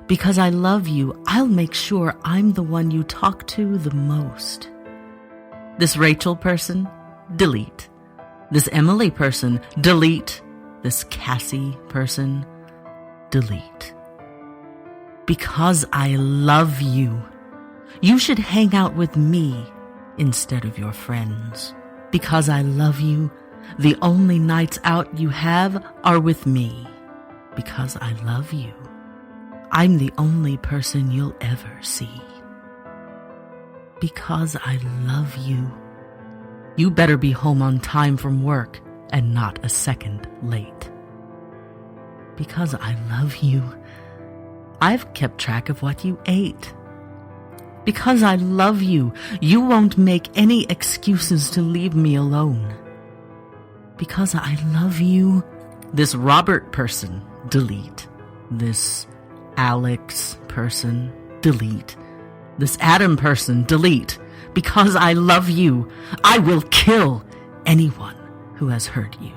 Because I love you, I'll make sure I'm the one you talk to the most. This Rachel person, delete. This Emily person, delete. This Cassie person, delete. Because I love you, you should hang out with me instead of your friends. Because I love you, the only nights out you have are with me. Because I love you, I'm the only person you'll ever see. Because I love you, you better be home on time from work and not a second late. Because I love you, I've kept track of what you ate. Because I love you, you won't make any excuses to leave me alone. Because I love you, this Robert person, delete. This Alex person, delete. This Adam person, delete. Because I love you, I will kill anyone who has hurt you.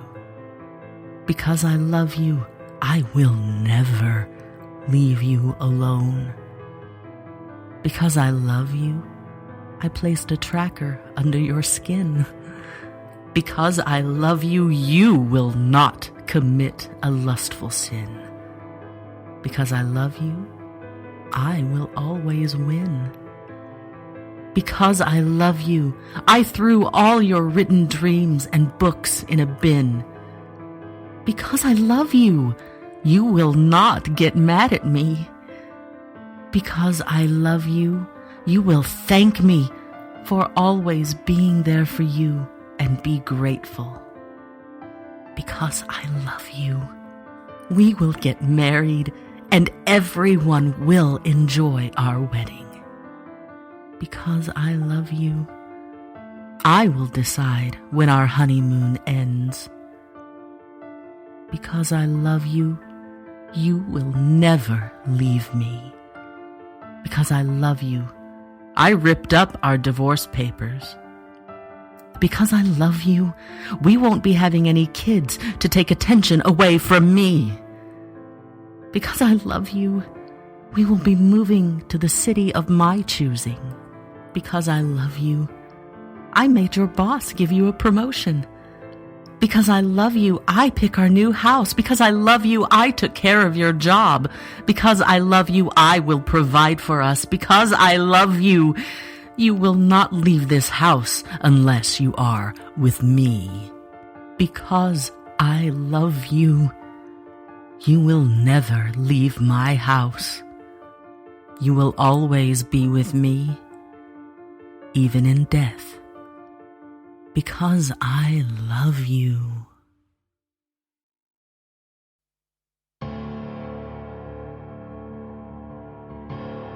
Because I love you, I will never leave you alone. Because I love you, I placed a tracker under your skin. Because I love you, you will not commit a lustful sin. Because I love you, I will always win. Because I love you, I threw all your written dreams and books in a bin. Because I love you, you will not get mad at me. Because I love you, you will thank me for always being there for you and be grateful. Because I love you, we will get married and everyone will enjoy our wedding. Because I love you, I will decide when our honeymoon ends. Because I love you, you will never leave me. Because I love you, I ripped up our divorce papers. Because I love you, we won't be having any kids to take attention away from me. Because I love you, we will be moving to the city of my choosing. Because I love you, I made your boss give you a promotion. Because I love you, I pick our new house. Because I love you, I took care of your job. Because I love you, I will provide for us. Because I love you, You will not leave this house unless you are with me. Because I love you, you will never leave my house. You will always be with me, even in death. Because I love you.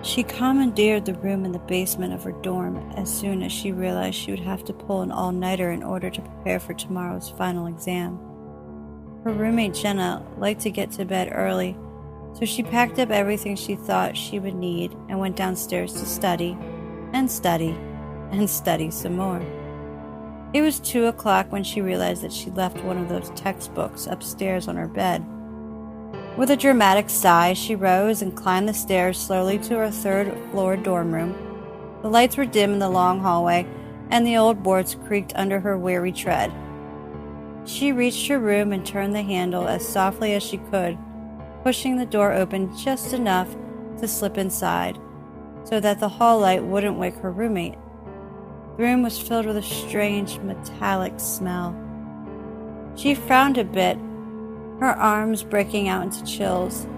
She commandeered the room in the basement of her dorm as soon as she realized she would have to pull an all-nighter in order to prepare for tomorrow's final exam. Her roommate Jenna liked to get to bed early, so she packed up everything she thought she would need and went downstairs to study, and study, and study some more. It was 2 o'clock when she realized that she'd left one of those textbooks upstairs on her bed. With a dramatic sigh, she rose and climbed the stairs slowly to her third-floor dorm room. The lights were dim in the long hallway, and the old boards creaked under her weary tread. She reached her room and turned the handle as softly as she could, pushing the door open just enough to slip inside, so that the hall light wouldn't wake her roommate. The room was filled with a strange, metallic smell. She frowned a bit, her arms breaking out into chills.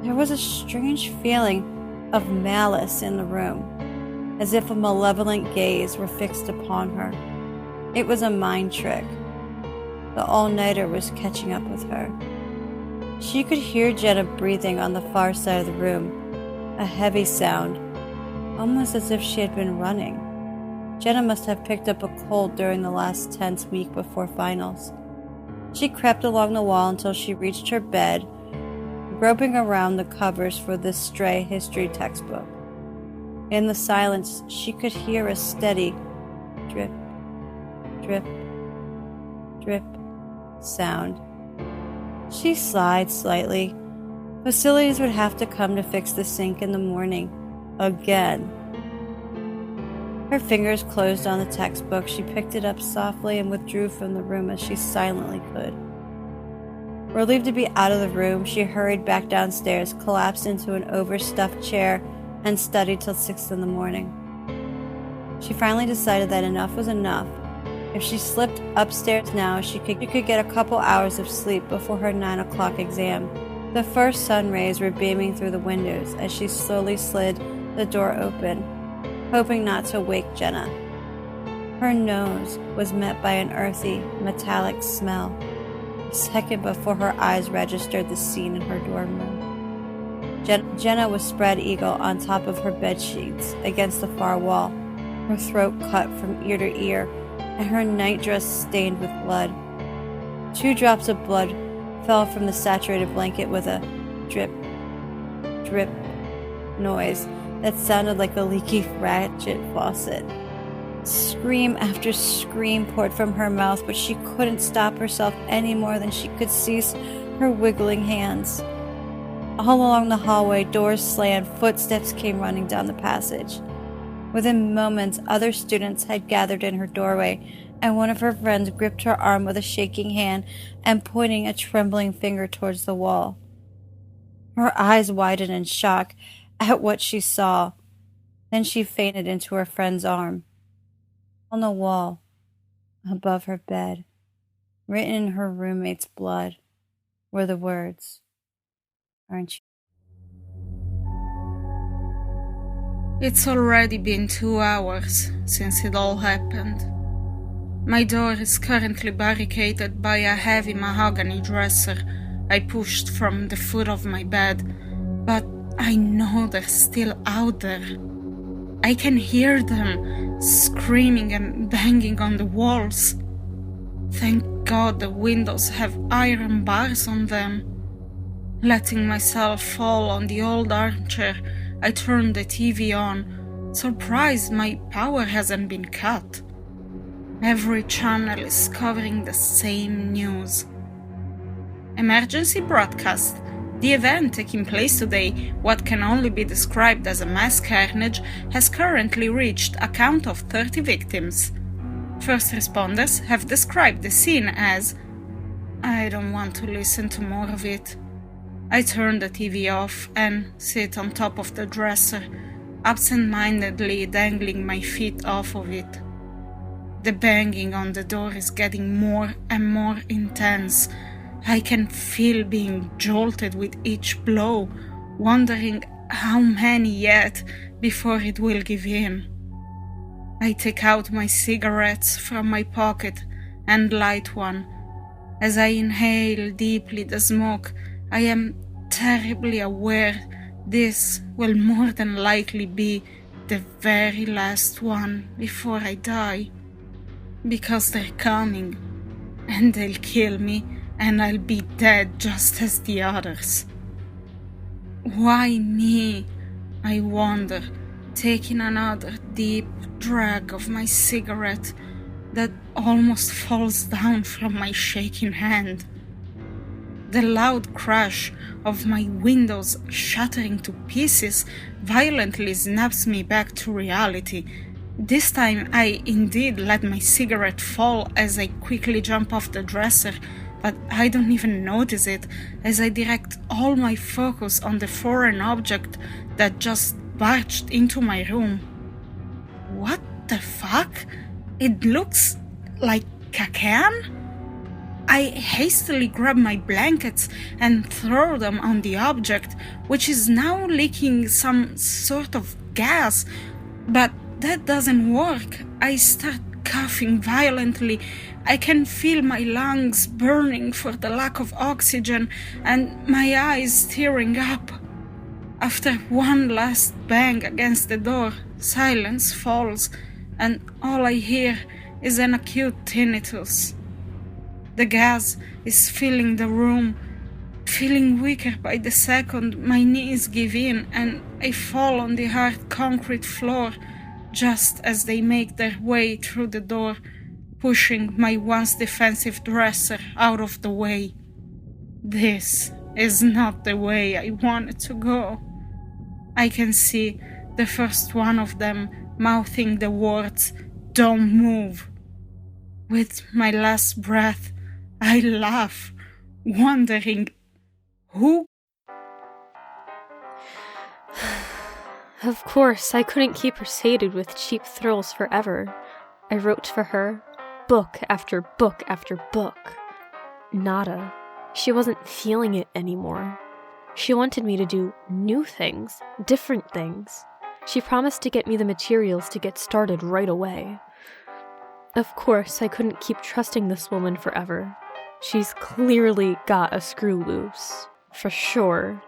There was a strange feeling of malice in the room, as if a malevolent gaze were fixed upon her. It was a mind trick. The all-nighter was catching up with her. She could hear Jenna breathing on the far side of the room, a heavy sound, almost as if she had been running. Jenna must have picked up a cold during the last tense week before finals. She crept along the wall until she reached her bed, groping around the covers for this stray history textbook. In the silence, she could hear a steady drip, drip, drip sound. She sighed slightly. Facilities would have to come to fix the sink in the morning. Again. Her fingers closed on the textbook. She picked it up softly and withdrew from the room as she silently could. Relieved to be out of the room, she hurried back downstairs, collapsed into an overstuffed chair, and studied till 6 in the morning. She finally decided that enough was enough. If she slipped upstairs now, she could get a couple hours of sleep before her 9 o'clock exam. The first sun rays were beaming through the windows as she slowly slid the door open, hoping not to wake Jenna. Her nose was met by an earthy, metallic smell, a second before her eyes registered the scene in her dorm room. Jenna was spread eagle on top of her bed sheets against the far wall, her throat cut from ear to ear, and her nightdress stained with blood. 2 drops of blood fell from the saturated blanket with a drip, drip noise that sounded like a leaky ratchet faucet. Scream after scream poured from her mouth, but she couldn't stop herself any more than she could cease her wiggling hands. All along the hallway, doors slammed, footsteps came running down the passage. Within moments, other students had gathered in her doorway, and one of her friends gripped her arm with a shaking hand and pointing a trembling finger towards the wall. Her eyes widened in shock at what she saw. Then she fainted into her friend's arm. On the wall, above her bed, written in her roommate's blood, were the words, "Aren't you?" It's already been 2 hours since it all happened. My door is currently barricaded by a heavy mahogany dresser I pushed from the foot of my bed, but I know they're still out there. I can hear them screaming and banging on the walls. Thank God the windows have iron bars on them. Letting myself fall on the old armchair, I turned the TV on, surprised my power hasn't been cut. Every channel is covering the same news. Emergency broadcast. The event taking place today, what can only be described as a mass carnage, has currently reached a count of 30 victims. First responders have described the scene as, I don't want to listen to more of it. I turn the TV off and sit on top of the dresser, absent-mindedly dangling my feet off of it. The banging on the door is getting more and more intense. I can feel being jolted with each blow, wondering how many yet before it will give in. I take out my cigarettes from my pocket and light one. As I inhale deeply the smoke, I am terribly aware this will more than likely be the very last one before I die. Because they're coming, and they'll kill me, and I'll be dead just as the others. Why me? I wonder, taking another deep drag of my cigarette that almost falls down from my shaking hand. The loud crash of my windows shattering to pieces violently snaps me back to reality. This time I indeed let my cigarette fall as I quickly jump off the dresser, but I don't even notice it as I direct all my focus on the foreign object that just barged into my room. What the fuck? It looks like a can? I hastily grab my blankets and throw them on the object, which is now leaking some sort of gas, but that doesn't work. I start coughing violently. I can feel my lungs burning for the lack of oxygen and my eyes tearing up. After one last bang against the door, silence falls, and all I hear is an acute tinnitus. The gas is filling the room. Feeling weaker by the second, my knees give in and I fall on the hard concrete floor just as they make their way through the door, pushing my once defensive dresser out of the way. This is not the way I wanted to go. I can see the first one of them mouthing the words, "Don't move." With my last breath, I laugh, wondering who. Of course, I couldn't keep her sated with cheap thrills forever. I wrote for her, book after book after book. Nada. She wasn't feeling it anymore. She wanted me to do new things, different things. She promised to get me the materials to get started right away. Of course, I couldn't keep trusting this woman forever. She's clearly got a screw loose. For sure.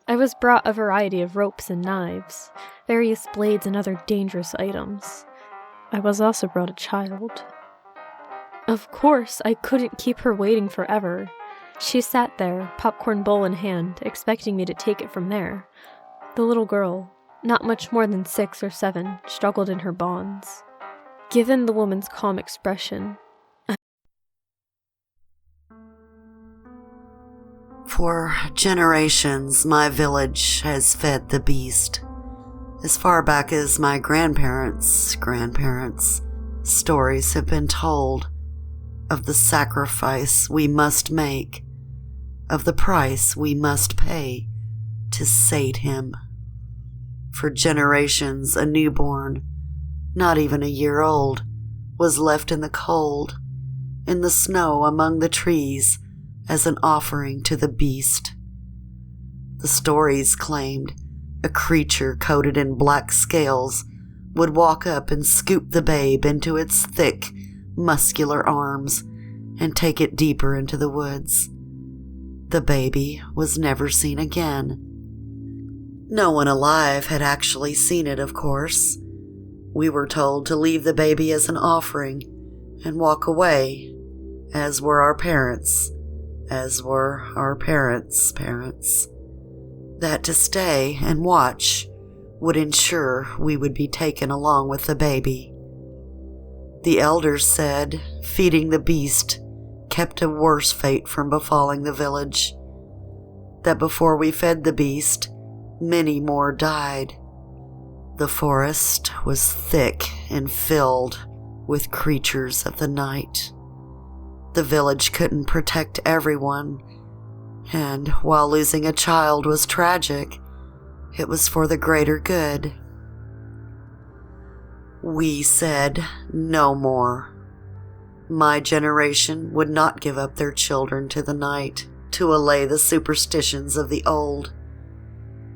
I was brought a variety of ropes and knives, various blades and other dangerous items. I was also brought a child. Of course, I couldn't keep her waiting forever. She sat there, popcorn bowl in hand, expecting me to take it from there. The little girl, not much more than 6 or 7, struggled in her bonds. Given the woman's calm expression, For generations, my village has fed the beast. As far back as my grandparents' stories have been told of the sacrifice we must make, of the price we must pay to sate him. For generations, a newborn, not even a year old, was left in the cold, in the snow among the trees, as an offering to the beast. The stories claimed a creature coated in black scales would walk up and scoop the babe into its thick, muscular arms and take it deeper into the woods. The baby was never seen again. No one alive had actually seen it, of course. We were told to leave the baby as an offering and walk away, as were our parents. As were our parents' parents. That to stay and watch would ensure we would be taken along with the baby. The elders said feeding the beast kept a worse fate from befalling the village. That before we fed the beast, many more died. The forest was thick and filled with creatures of the night. The village couldn't protect everyone, and while losing a child was tragic, it was for the greater good. We said no more. My generation would not give up their children to the night to allay the superstitions of the old.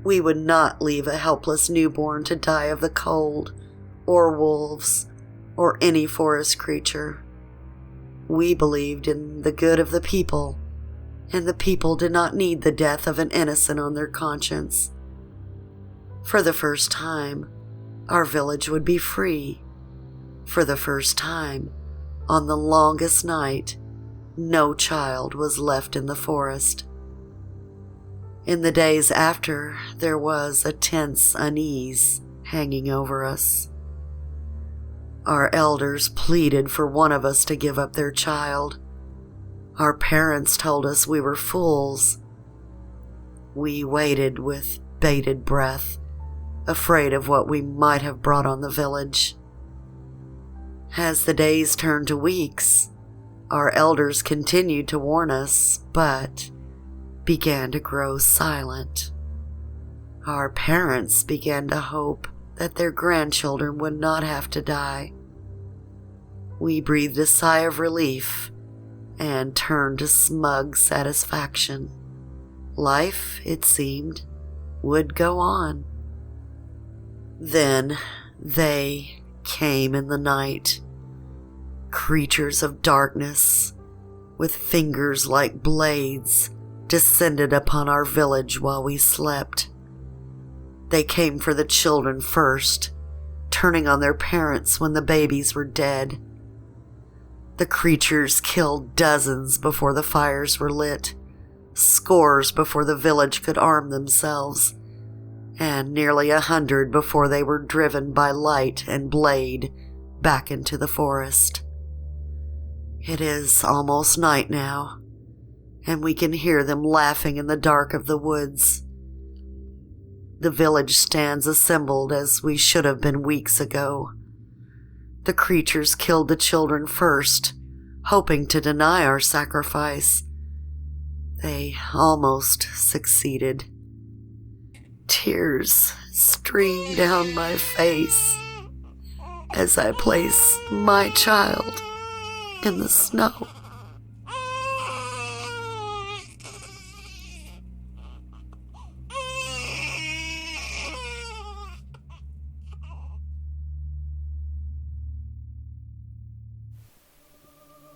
We would not leave a helpless newborn to die of the cold, or wolves, or any forest creature. We believed in the good of the people, and the people did not need the death of an innocent on their conscience. For the first time, our village would be free. For the first time, on the longest night, no child was left in the forest. In the days after, there was a tense unease hanging over us. Our elders pleaded for one of us to give up their child. Our parents told us we were fools. We waited with bated breath, afraid of what we might have brought on the village. As the days turned to weeks, our elders continued to warn us, but began to grow silent. Our parents began to hope that their grandchildren would not have to die. We breathed a sigh of relief and turned to smug satisfaction. Life, it seemed, would go on. Then they came in the night, creatures of darkness, with fingers like blades, descended upon our village while we slept. They came for the children first, turning on their parents when the babies were dead. The creatures killed dozens before the fires were lit, scores before the village could arm themselves, and nearly 100 before they were driven by light and blade back into the forest. It is almost night now, and we can hear them laughing in the dark of the woods. The village stands assembled as we should have been weeks ago. The creatures killed the children first, hoping to deny our sacrifice. They almost succeeded. Tears stream down my face as I place my child in the snow.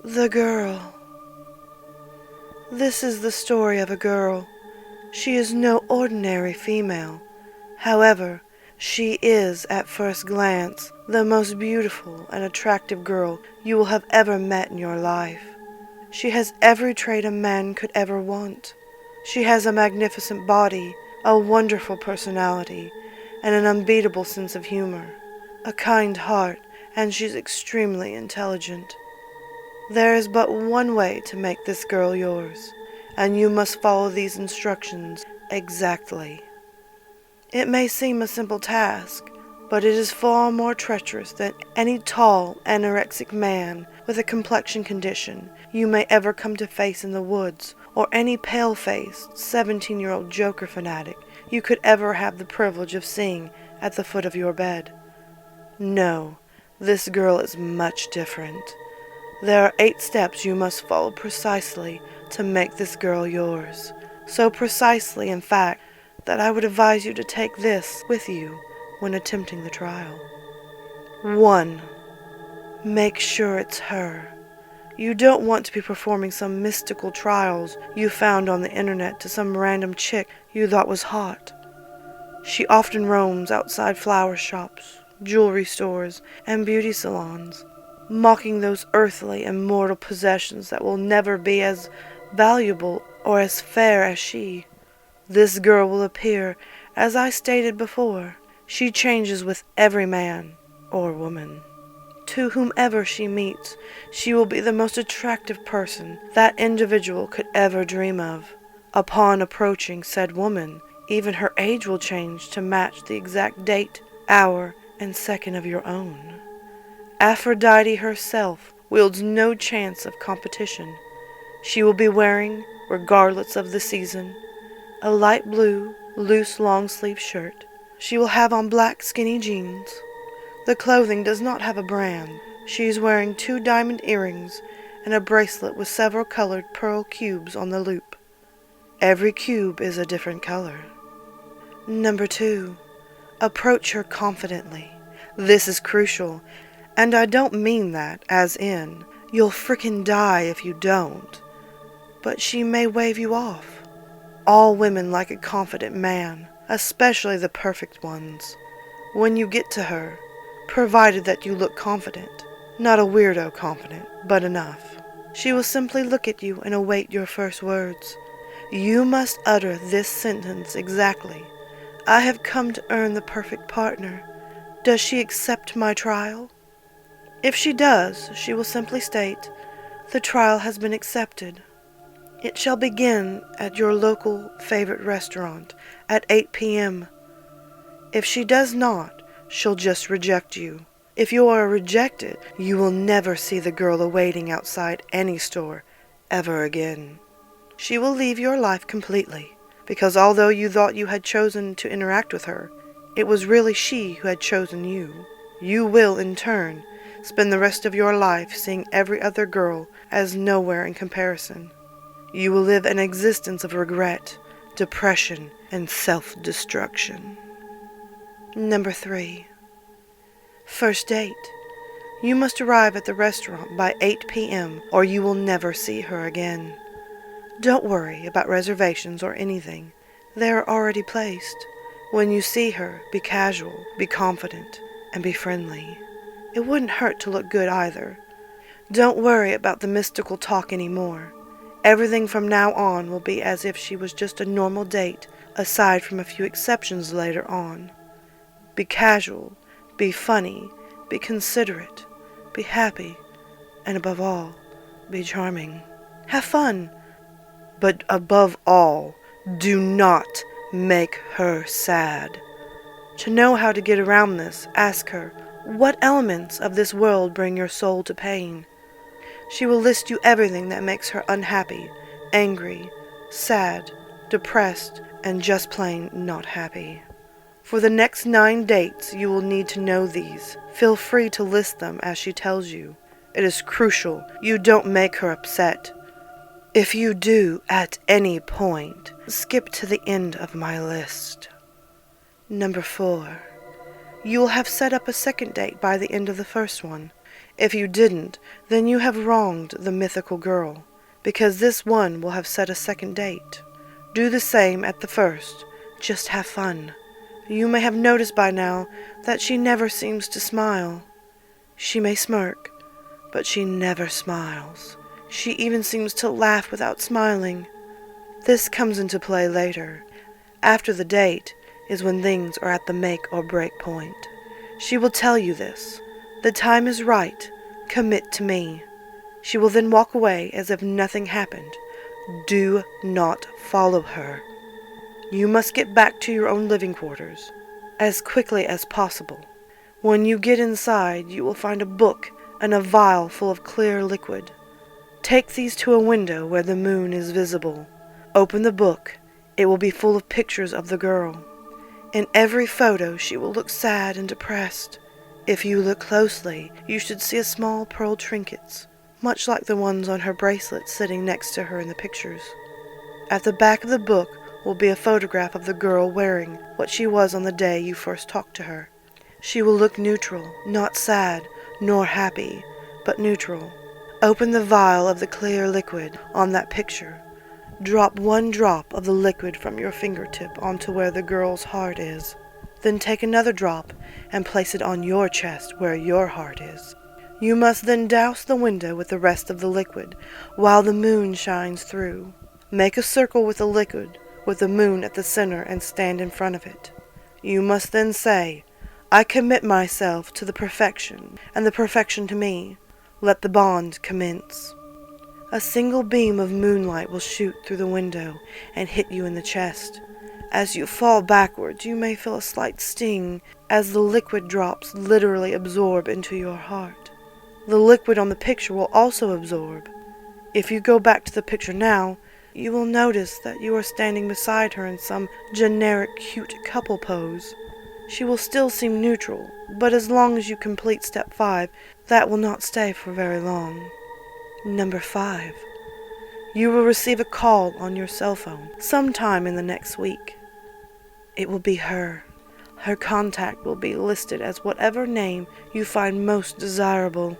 The girl. This is the story of a girl. She is no ordinary female. However, she is, at first glance, the most beautiful and attractive girl you will have ever met in your life. She has every trait a man could ever want. She has a magnificent body, a wonderful personality, and an unbeatable sense of humor, a kind heart, and she's extremely intelligent. There is but one way to make this girl yours, and you must follow these instructions exactly. It may seem a simple task, but it is far more treacherous than any tall, anorexic man with a complexion condition you may ever come to face in the woods, or any pale-faced, 17-year-old joker fanatic you could ever have the privilege of seeing at the foot of your bed. No, this girl is much different. There are 8 steps you must follow precisely to make this girl yours. So precisely, in fact, that I would advise you to take this with you when attempting the trial. 1. Make sure it's her. You don't want to be performing some mystical trials you found on the internet to some random chick you thought was hot. She often roams outside flower shops, jewelry stores, and beauty salons, mocking those earthly and mortal possessions that will never be as valuable or as fair as she. This girl will appear, as I stated before. She changes with every man or woman. To whomever she meets, she will be the most attractive person that individual could ever dream of. Upon approaching said woman, even her age will change to match the exact date, hour, and second of your own. Aphrodite herself wields no chance of competition. She will be wearing, regardless of the season, a light blue, loose long-sleeve shirt. She will have on black skinny jeans, The clothing does not have a brand. She is wearing 2 diamond earrings and a bracelet with several colored pearl cubes on the loop. Every cube is a different color. Number 2. Approach her confidently. This is crucial, and I don't mean that as in, you'll frickin' die if you don't. But she may wave you off. All women like a confident man, especially the perfect ones. When you get to her, provided that you look confident, not a weirdo confident, but enough, she will simply look at you and await your first words. You must utter this sentence exactly. I have come to earn the perfect partner. Does she accept my trial? If she does, she will simply state, the trial has been accepted. It shall begin at your local favorite restaurant at 8 p.m. If she does not, she'll just reject you. If you are rejected, you will never see the girl awaiting outside any store ever again. She will leave your life completely, because although you thought you had chosen to interact with her, it was really she who had chosen you. You will, in turn, spend the rest of your life seeing every other girl as nowhere in comparison. You will live an existence of regret, depression, and self-destruction. Number 3. First date. You must arrive at the restaurant by 8 p.m. or you will never see her again. Don't worry about reservations or anything. They are already placed. When you see her, be casual, be confident, and be friendly. It wouldn't hurt to look good either. Don't worry about the mystical talk anymore. Everything from now on will be as if she was just a normal date, aside from a few exceptions later on. Be casual, be funny, be considerate, be happy, and above all, be charming. Have fun, but above all, do not make her sad. To know how to get around this, ask her, what elements of this world bring your soul to pain? She will list you everything that makes her unhappy, angry, sad, depressed, and just plain not happy. For the next 9 dates, you will need to know these. Feel free to list them as she tells you. It is crucial you don't make her upset. If you do, at any point, skip to the end of my list. Number 4. You will have set up a second date by the end of the first one. If you didn't, then you have wronged the mythical girl, because this one will have set a second date. Do the same at the first. Just have fun. You may have noticed by now that she never seems to smile. She may smirk, but she never smiles. She even seems to laugh without smiling. This comes into play later. After the date is when things are at the make or break point. She will tell you this. The time is right. Commit to me. She will then walk away as if nothing happened. Do not follow her. You must get back to your own living quarters as quickly as possible. When you get inside, you will find a book and a vial full of clear liquid. Take these to a window where the moon is visible. Open the book. It will be full of pictures of the girl. In every photo, she will look sad and depressed. If you look closely, you should see a small pearl trinkets, much like the ones on her bracelet sitting next to her in the pictures. At the back of the book will be a photograph of the girl wearing what she was on the day you first talked to her. She will look neutral, not sad, nor happy, but neutral. Open the vial of the clear liquid on that picture. Drop 1 drop of the liquid from your fingertip onto where the girl's heart is. Then take another drop and place it on your chest where your heart is. You must then douse the window with the rest of the liquid while the moon shines through. Make a circle with the liquid with the moon at the center and stand in front of it. You must then say, I commit myself to the perfection and the perfection to me. Let the bond commence. A single beam of moonlight will shoot through the window and hit you in the chest. As you fall backwards, you may feel a slight sting as the liquid drops literally absorb into your heart. The liquid on the picture will also absorb. If you go back to the picture now, you will notice that you are standing beside her in some generic cute couple pose. she will still seem neutral, but as long as you complete step 5, that will not stay for very long. Number 5. You will receive a call on your cell phone sometime in the next week. It will be her. Her contact will be listed as whatever name you find most desirable.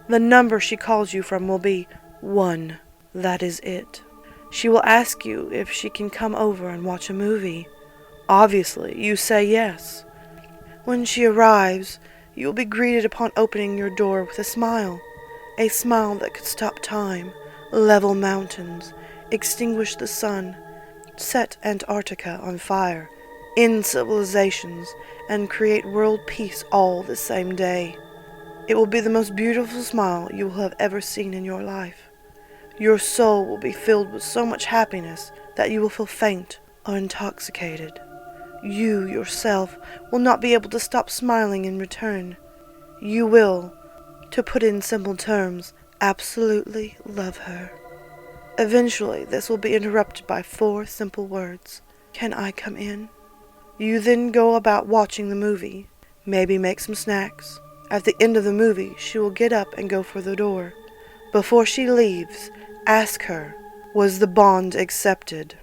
The number she calls you from will be 1. That is it. She will ask you if she can come over and watch a movie. Obviously, you say yes. When she arrives, you will be greeted upon opening your door with a smile that could stop time, level mountains, extinguish the sun, set Antarctica on fire, end civilizations, and create world peace all the same day. It will be the most beautiful smile you will have ever seen in your life. Your soul will be filled with so much happiness that you will feel faint or intoxicated. You, yourself, will not be able to stop smiling in return. You will, to put it in simple terms, absolutely love her. Eventually, this will be interrupted by 4 simple words. Can I come in? You then go about watching the movie, maybe make some snacks. At the end of the movie, she will get up and go for the door. Before she leaves, ask her, was the bond accepted?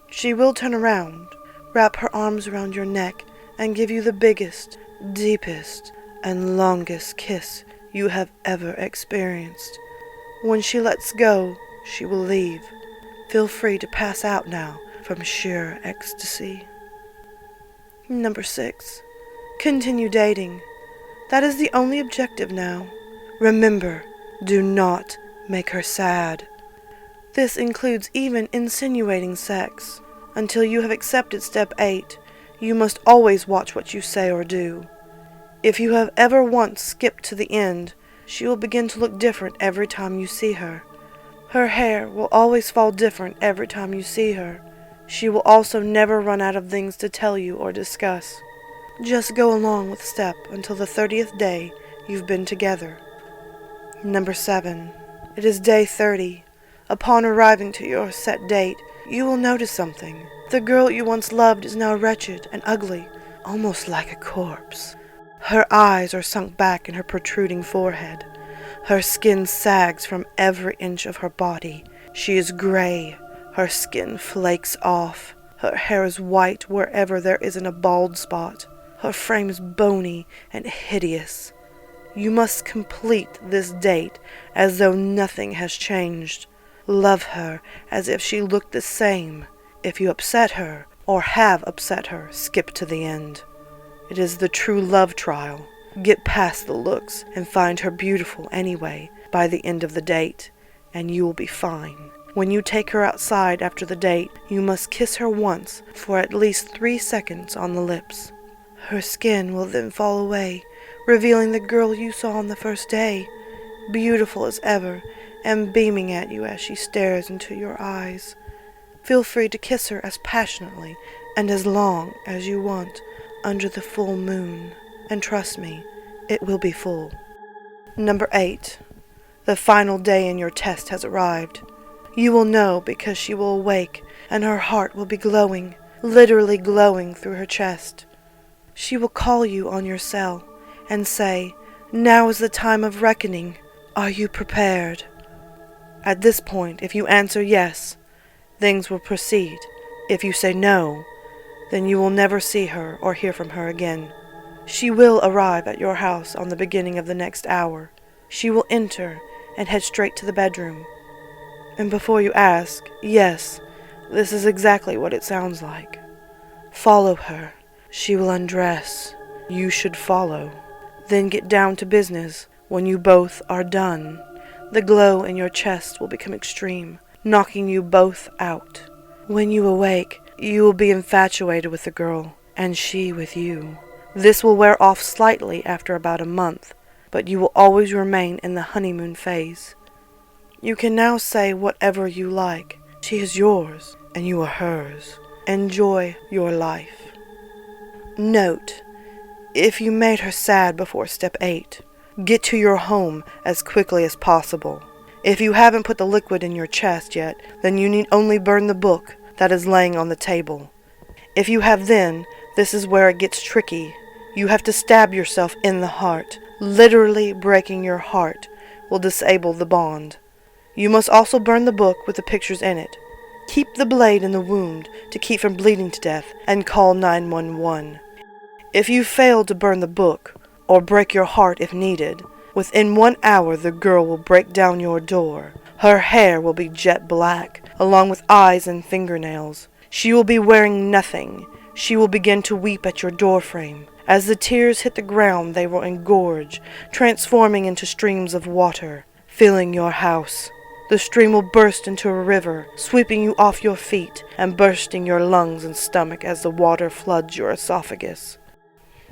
She will turn around, wrap her arms around your neck, and give you the biggest, deepest, and longest kiss you have ever experienced. When she lets go, she will leave. Feel free to pass out now from sheer ecstasy. Number 6. Continue dating. That is the only objective now. Remember, do not make her sad. This includes even insinuating sex. Until you have accepted step 8, you must always watch what you say or do. If you have ever once skipped to the end, she will begin to look different every time you see her. Her hair will always fall different every time you see her. She will also never run out of things to tell you or discuss. Just go along with step until the 30th day you've been together. Number 7. It is day 30. Upon arriving to your set date, you will notice something. The girl you once loved is now wretched and ugly, almost like a corpse. Her eyes are sunk back in her protruding forehead. Her skin sags from every inch of her body. She is gray. Her skin flakes off. Her hair is white wherever there isn't a bald spot. Her frame is bony and hideous. You must complete this date as though nothing has changed. Love her as if she looked the same. If you upset her, or have upset her, skip to the end. It is the true love trial. Get past the looks and find her beautiful anyway by the end of the date, and you will be fine. When you take her outside after the date, you must kiss her once for at least 3 seconds on the lips. Her skin will then fall away, revealing the girl you saw on the first day, beautiful as ever, and beaming at you as she stares into your eyes. Feel free to kiss her as passionately and as long as you want under the full moon, and trust me, it will be full. Number 8. The final day in your test has arrived. You will know because she will awake and her heart will be glowing, literally glowing through her chest. She will call you on your cell and say, "Now is the time of reckoning. Are you prepared?" At this point, if you answer yes, things will proceed. If you say no, then you will never see her or hear from her again. She will arrive at your house on the beginning of the next hour. She will enter and head straight to the bedroom. And before you ask, yes, this is exactly what it sounds like. Follow her. She will undress. You should follow. Then get down to business. When you both are done, the glow in your chest will become extreme, knocking you both out. When you awake, you will be infatuated with the girl, and she with you. This will wear off slightly after about a month, but you will always remain in the honeymoon phase. You can now say whatever you like. She is yours, and you are hers. Enjoy your life. Note, if you made her sad before step 8, get to your home as quickly as possible. If you haven't put the liquid in your chest yet, then you need only burn the book that is laying on the table. If you have then This is where it gets tricky. You have to stab yourself in the heart. Literally breaking your heart will disable the bond. You must also burn the book with the pictures in it. Keep the blade in the wound to keep from bleeding to death, and call 911. If you fail to burn the book, or break your heart if needed, within 1 hour the girl will break down your door. Her hair will be jet black, along with eyes and fingernails. She will be wearing nothing. She will begin to weep at your doorframe. As the tears hit the ground, they will engorge, transforming into streams of water, filling your house. The stream will burst into a river, sweeping you off your feet and bursting your lungs and stomach as the water floods your esophagus.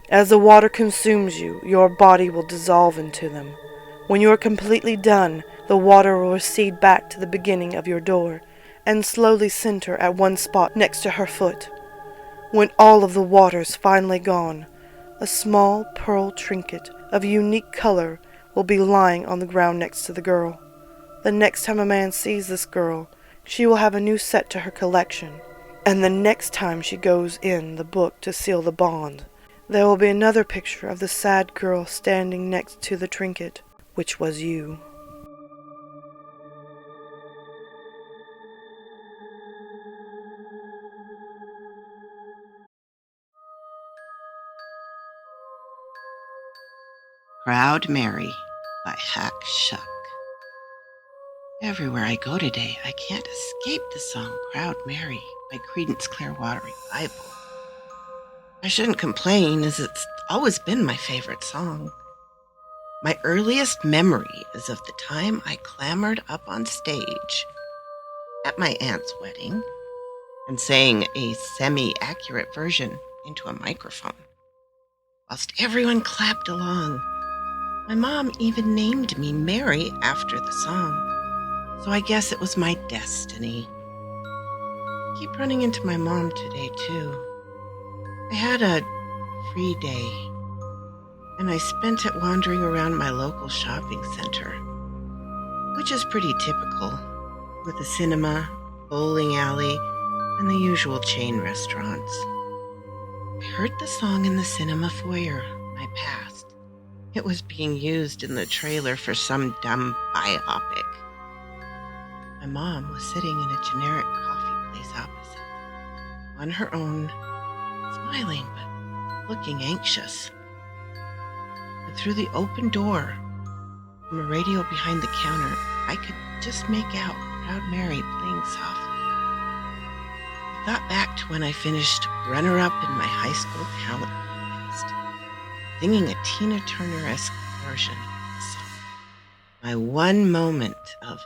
As the water consumes you, your body will dissolve into them. When you are completely done, the water will recede back to the beginning of your door and slowly center at one spot next to her foot. When all of the water's finally gone, a small pearl trinket of unique color will be lying on the ground next to the girl. The next time a man sees this girl, she will have a new set to her collection. And the next time she goes in the book to seal the bond, there will be another picture of the sad girl standing next to the trinket, which was you. Proud Mary by Hack Shuck. Everywhere I go today, I can't escape the song Proud Mary by Creedence Clearwater Revival. I shouldn't complain, as it's always been my favorite song. My earliest memory is of the time I clambered up on stage at my aunt's wedding and sang a semi-accurate version into a microphone, whilst everyone clapped along. My mom even named me Mary after the song, so I guess it was my destiny. I keep running into my mom today, too. I had a free day, and I spent it wandering around my local shopping center, which is pretty typical, with a cinema, bowling alley, and the usual chain restaurants. I heard the song in the cinema foyer I passed. It was being used in the trailer for some dumb biopic. My mom was sitting in a generic coffee place opposite, on her own, smiling but looking anxious. And through the open door, from a radio behind the counter, I could just make out Proud Mary playing softly. I thought back to when I finished runner-up in my high school talent contest, singing a Tina Turner-esque version of the song. My one moment of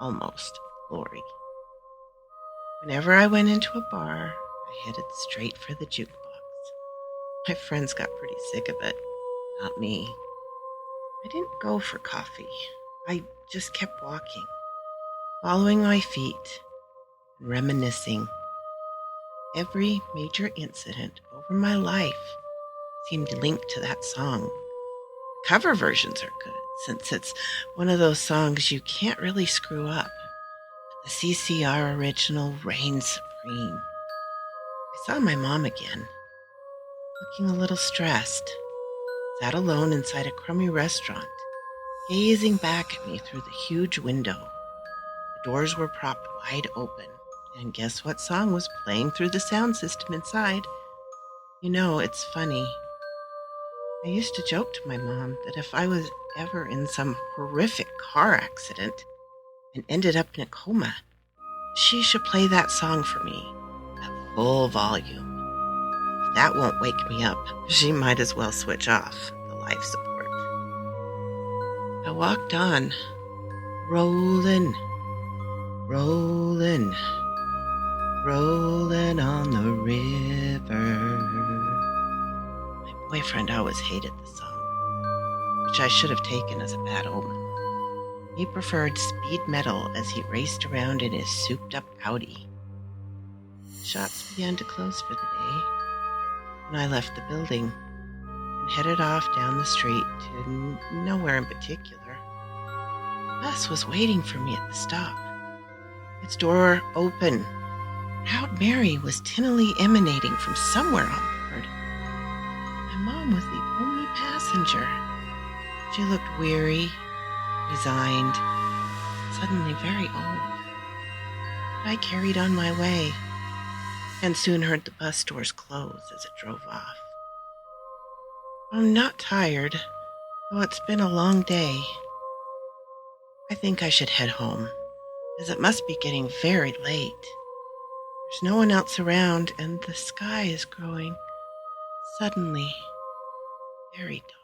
almost glory. Whenever I went into a bar, I headed straight for the jukebox. My friends got pretty sick of it, not me. I didn't go for coffee. I just kept walking, following my feet and reminiscing. Every major incident over my life seemed linked to that song. Cover versions are good, since it's one of those songs you can't really screw up. The CCR original reigns supreme. I saw my mom again, looking a little stressed, sat alone inside a crummy restaurant, gazing back at me through the huge window. The doors were propped wide open, and guess what song was playing through the sound system inside? You know, it's funny. I used to joke to my mom that if I was ever in some horrific car accident and ended up in a coma, she should play that song for me at full volume. If that won't wake me up, she might as well switch off the life support. I walked on, rolling, rolling, rolling on the river. My boyfriend always hated the song, which I should have taken as a bad omen. He preferred speed metal as he raced around in his souped-up Audi. Shops began to close for the day, and I left the building and headed off down the street to nowhere in particular. The bus was waiting for me at the stop. Its door open. Proud Mary was tinnily emanating from somewhere on the passenger. She looked weary, resigned, suddenly very old. But I carried on my way, and soon heard the bus doors close as it drove off. I'm not tired, though it's been a long day. I think I should head home, as it must be getting very late. There's no one else around, and the sky is growing suddenly very dark.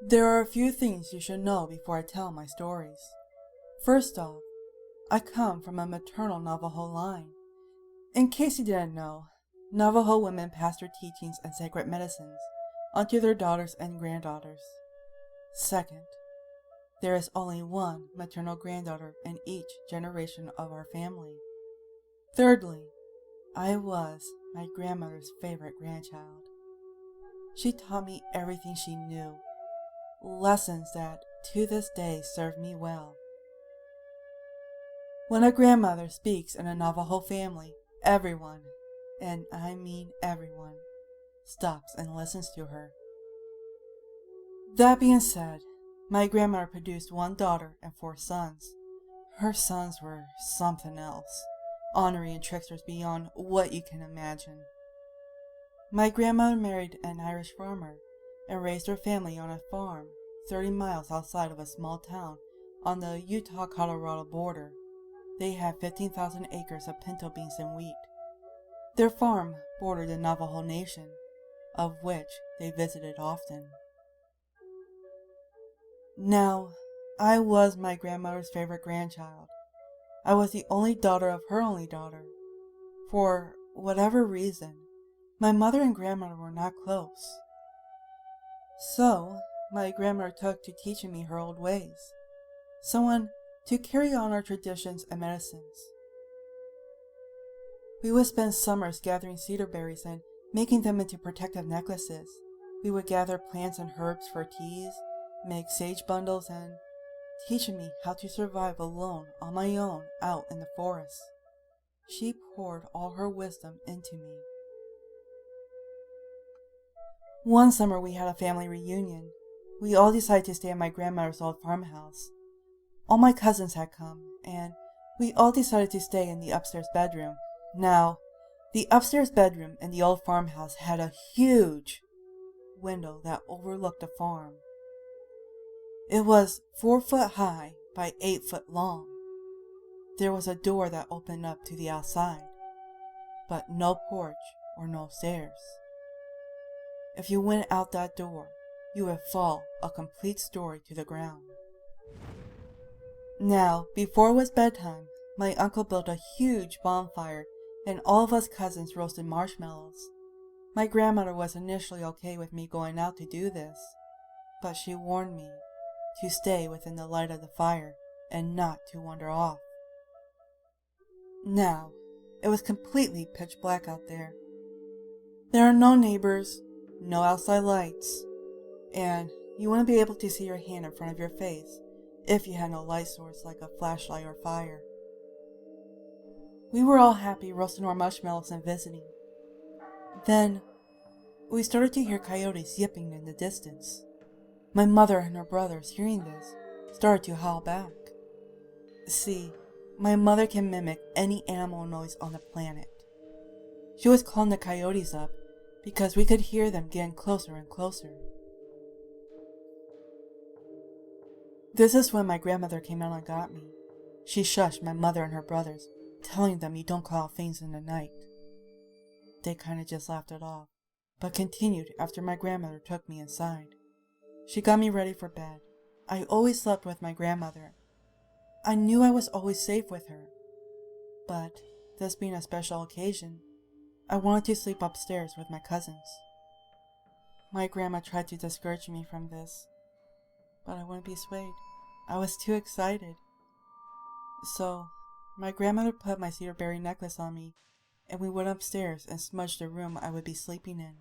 There are a few things you should know before I tell my stories. First off, I come from a maternal Navajo line. In case you didn't know, Navajo women pass their teachings and sacred medicines onto their daughters and granddaughters. Second, there is only one maternal granddaughter in each generation of our family. Thirdly, I was my grandmother's favorite grandchild. She taught me everything she knew, lessons that to this day serve me well. When a grandmother speaks in a Navajo family, everyone, and I mean everyone, stops and listens to her. That being said, my grandmother produced one daughter and 4 sons. Her sons were something else, ornery and tricksters beyond what you can imagine. My grandmother married an Irish farmer and raised her family on a farm 30 miles outside of a small town on the Utah-Colorado border. They had 15,000 acres of pinto beans and wheat. Their farm bordered the Navajo Nation, of which they visited often. Now, I was my grandmother's favorite grandchild. I was the only daughter of her only daughter. For whatever reason, my mother and grandmother were not close. So, my grandmother took to teaching me her old ways, someone to carry on our traditions and medicines. We would spend summers gathering cedar berries and making them into protective necklaces. We would gather plants and herbs for teas, make sage bundles, and teaching me how to survive alone on my own out in the forest. She poured all her wisdom into me. One summer we had a family reunion. We all decided to stay at my grandmother's old farmhouse. All my cousins had come, and we all decided to stay in the upstairs bedroom. Now, the upstairs bedroom in the old farmhouse had a huge window that overlooked the farm. It was 4 foot high by 8 foot long. There was a door that opened up to the outside, but no porch or no stairs. If you went out that door, you would fall a complete story to the ground. Now, before it was bedtime, my uncle built a huge bonfire and all of us cousins roasted marshmallows. My grandmother was initially okay with me going out to do this, but she warned me to stay within the light of the fire and not to wander off. Now, it was completely pitch black out there. There are no neighbors, no outside lights, and you wouldn't be able to see your hand in front of your face if you had no light source like a flashlight or fire. We were all happy roasting our marshmallows and visiting. Then, we started to hear coyotes yipping in the distance. My mother and her brothers, hearing this, started to howl back. See, my mother can mimic any animal noise on the planet. She was calling the coyotes up because we could hear them getting closer and closer. This is when my grandmother came out and got me. She shushed my mother and her brothers, telling them you don't call out things in the night. They kind of just laughed it off, but continued after my grandmother took me inside. She got me ready for bed. I always slept with my grandmother. I knew I was always safe with her. But, this being a special occasion, I wanted to sleep upstairs with my cousins. My grandma tried to discourage me from this, but I wouldn't be swayed. I was too excited. So, My grandmother put my cedar berry necklace on me, and we went upstairs and smudged the room I would be sleeping in.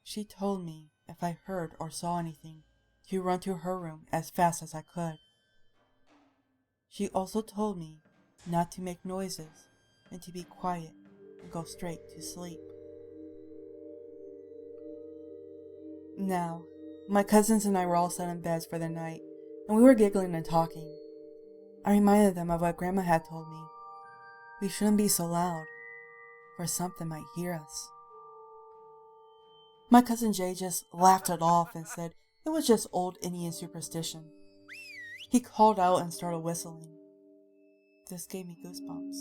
She told me if I heard or saw anything, to run to her room as fast as I could. She also told me not to make noises and to be quiet and go straight to sleep. Now, my cousins and I were all set in beds for the night, and we were giggling and talking. I reminded them of what Grandma had told me. We shouldn't be so loud, for something might hear us. My cousin Jay just laughed it off and said it was just old Indian superstition. He called out and started whistling. This gave me goosebumps.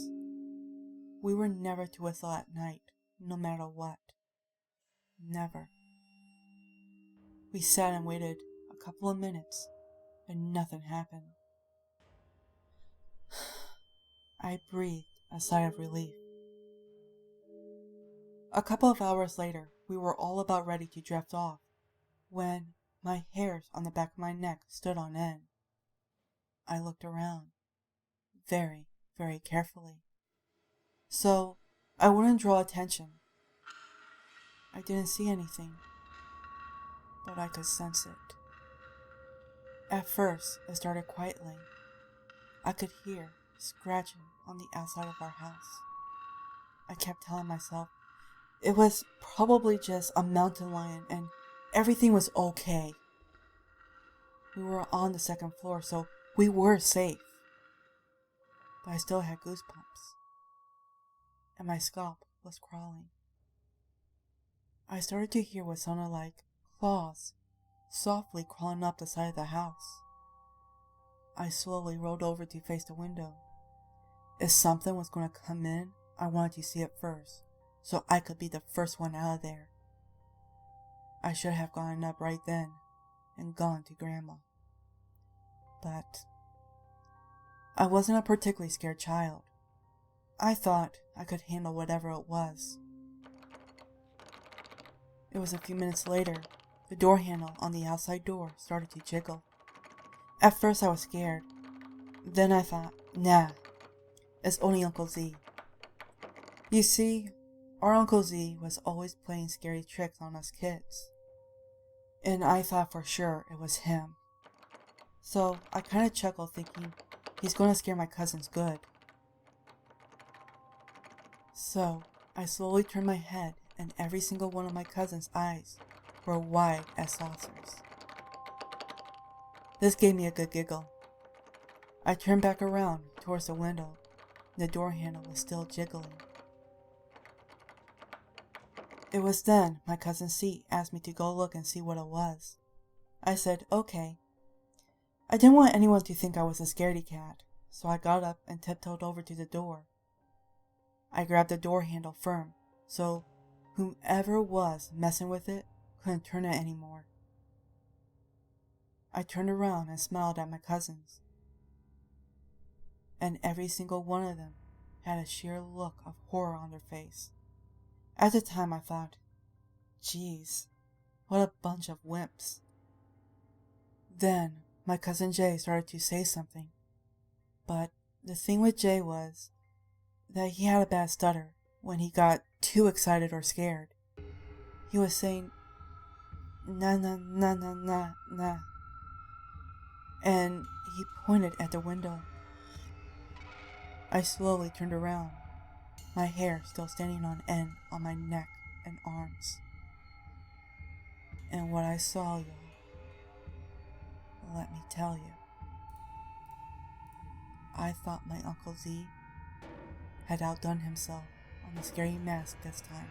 We were never to whistle at night, no matter what. Never. We sat and waited a couple of minutes, and nothing happened. I breathed a sigh of relief. A couple of hours later, we were all about ready to drift off, when my hairs on the back of my neck stood on end. I looked around, very, very carefully, so I wouldn't draw attention. I didn't see anything, but I could sense it. At first, it started quietly. I could hear scratching on the outside of our house. I kept telling myself it was probably just a mountain lion and everything was okay. We were on the second floor, so we were safe. But I still had goosebumps, and my scalp was crawling. I started to hear what sounded like claws softly crawling up the side of the house. I slowly rolled over to face the window. If something was going to come in, I wanted to see it first, so I could be the first one out of there. I should have gotten up right then and gone to Grandma. But I wasn't a particularly scared child. I thought I could handle whatever it was. It was a few minutes later, the door handle on the outside door started to jiggle. At first I was scared. Then I thought, nah, it's only Uncle Z. You see, our Uncle Z was always playing scary tricks on us kids. And I thought for sure it was him. So I kind of chuckled thinking he's going to scare my cousins good. So I slowly turned my head and every single one of my cousins' eyes were wide as saucers. This gave me a good giggle. I turned back around towards the window. The door handle was still jiggling. It was then my cousin C asked me to go look and see what it was. I said, okay. I didn't want anyone to think I was a scaredy cat, so I got up and tiptoed over to the door. I grabbed the door handle firm, so whomever was messing with it couldn't turn it anymore. I turned around and smiled at my cousins, and every single one of them had a sheer look of horror on their face. At the time I thought, geez, what a bunch of wimps. Then my cousin Jay started to say something, but the thing with Jay was that he had a bad stutter when he got too excited or scared. He was saying, na na na na na na, and he pointed at the window. I slowly turned around, my hair still standing on end on my neck and arms. And what I saw, y'all, let me tell you, I thought my Uncle Z had outdone himself on the scary mask this time.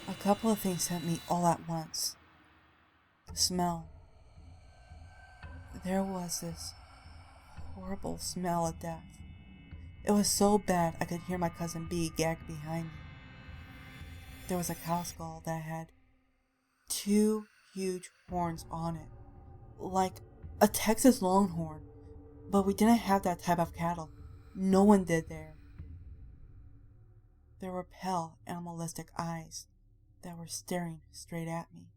A couple of things hit me all at once. The smell. There was this horrible smell of death. It was so bad I could hear my cousin B gag behind me. There was a cow skull that had 2 huge horns on it, like a Texas Longhorn, but we didn't have that type of cattle. No one did there. There were pale, animalistic eyes that were staring straight at me.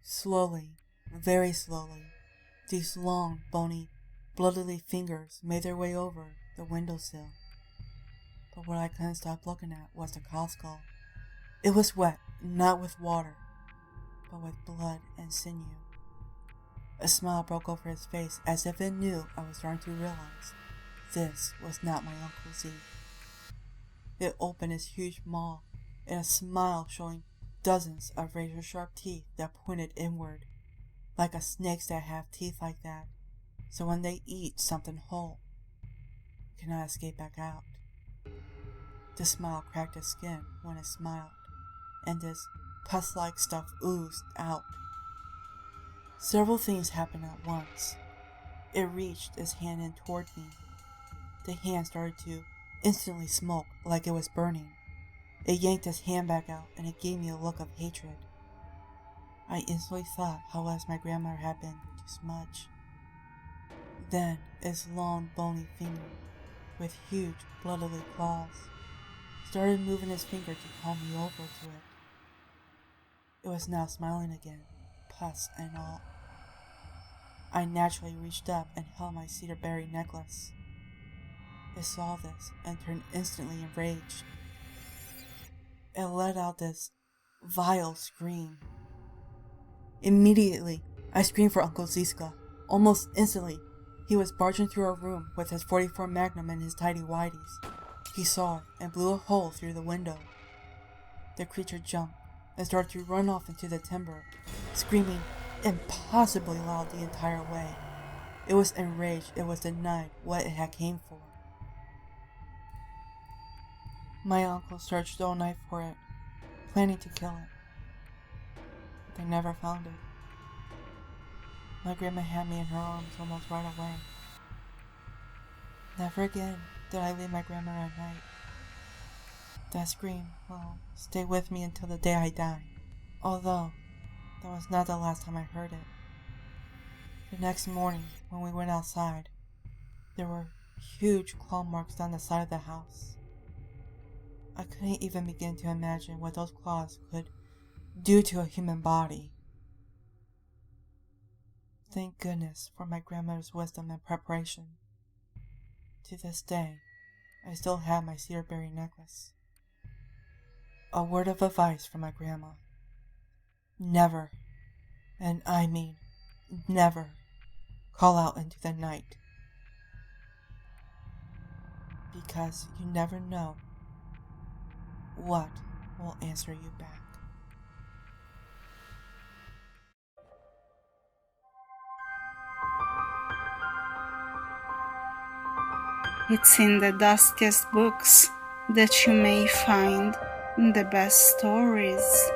Slowly, very slowly, these long, bony, bloodily fingers made their way over the windowsill. But what I couldn't stop looking at was the cow skull. It was wet, not with water, but with blood and sinew. A smile broke over his face as if it knew I was starting to realize this was not my Uncle Z. It opened its huge maw in a smile showing dozens of razor-sharp teeth that pointed inward, like a snake's that have teeth like that, so when they eat something whole, it cannot escape back out. The smile cracked its skin when it smiled, and this pus-like stuff oozed out. Several things happened at once. It reached its hand in toward me. The hand started to instantly smoke like it was burning. It yanked its hand back out, and it gave me a look of hatred. I instantly thought how as my grandmother had been to smudge. Then its long, bony finger, with huge, bloodily claws, started moving his finger to call me over to it. It was now smiling again, pus and all. I naturally reached up and held my cedar berry necklace. It saw this and turned instantly enraged. It let out this vile scream. Immediately, I screamed for Uncle Ziska. Almost instantly, he was barging through our room with his .44 Magnum and his tidy whities. He saw it and blew a hole through the window. The creature jumped and started to run off into the timber, screaming impossibly loud the entire way. It was enraged it was denied what it had came for. My uncle searched all night for it, planning to kill it. But they never found it. My grandma had me in her arms almost right away. Never again did I leave my grandma at night. That scream will stay with me until the day I die, although that was not the last time I heard it. The next morning, when we went outside, there were huge claw marks down the side of the house. I couldn't even begin to imagine what those claws could do to a human body. Thank goodness for my grandmother's wisdom and preparation. To this day, I still have my cedar berry necklace. A word of advice from my grandma. Never, and I mean never, call out into the night. Because you never know what will answer you back. It's in the dustiest books that you may find the best stories.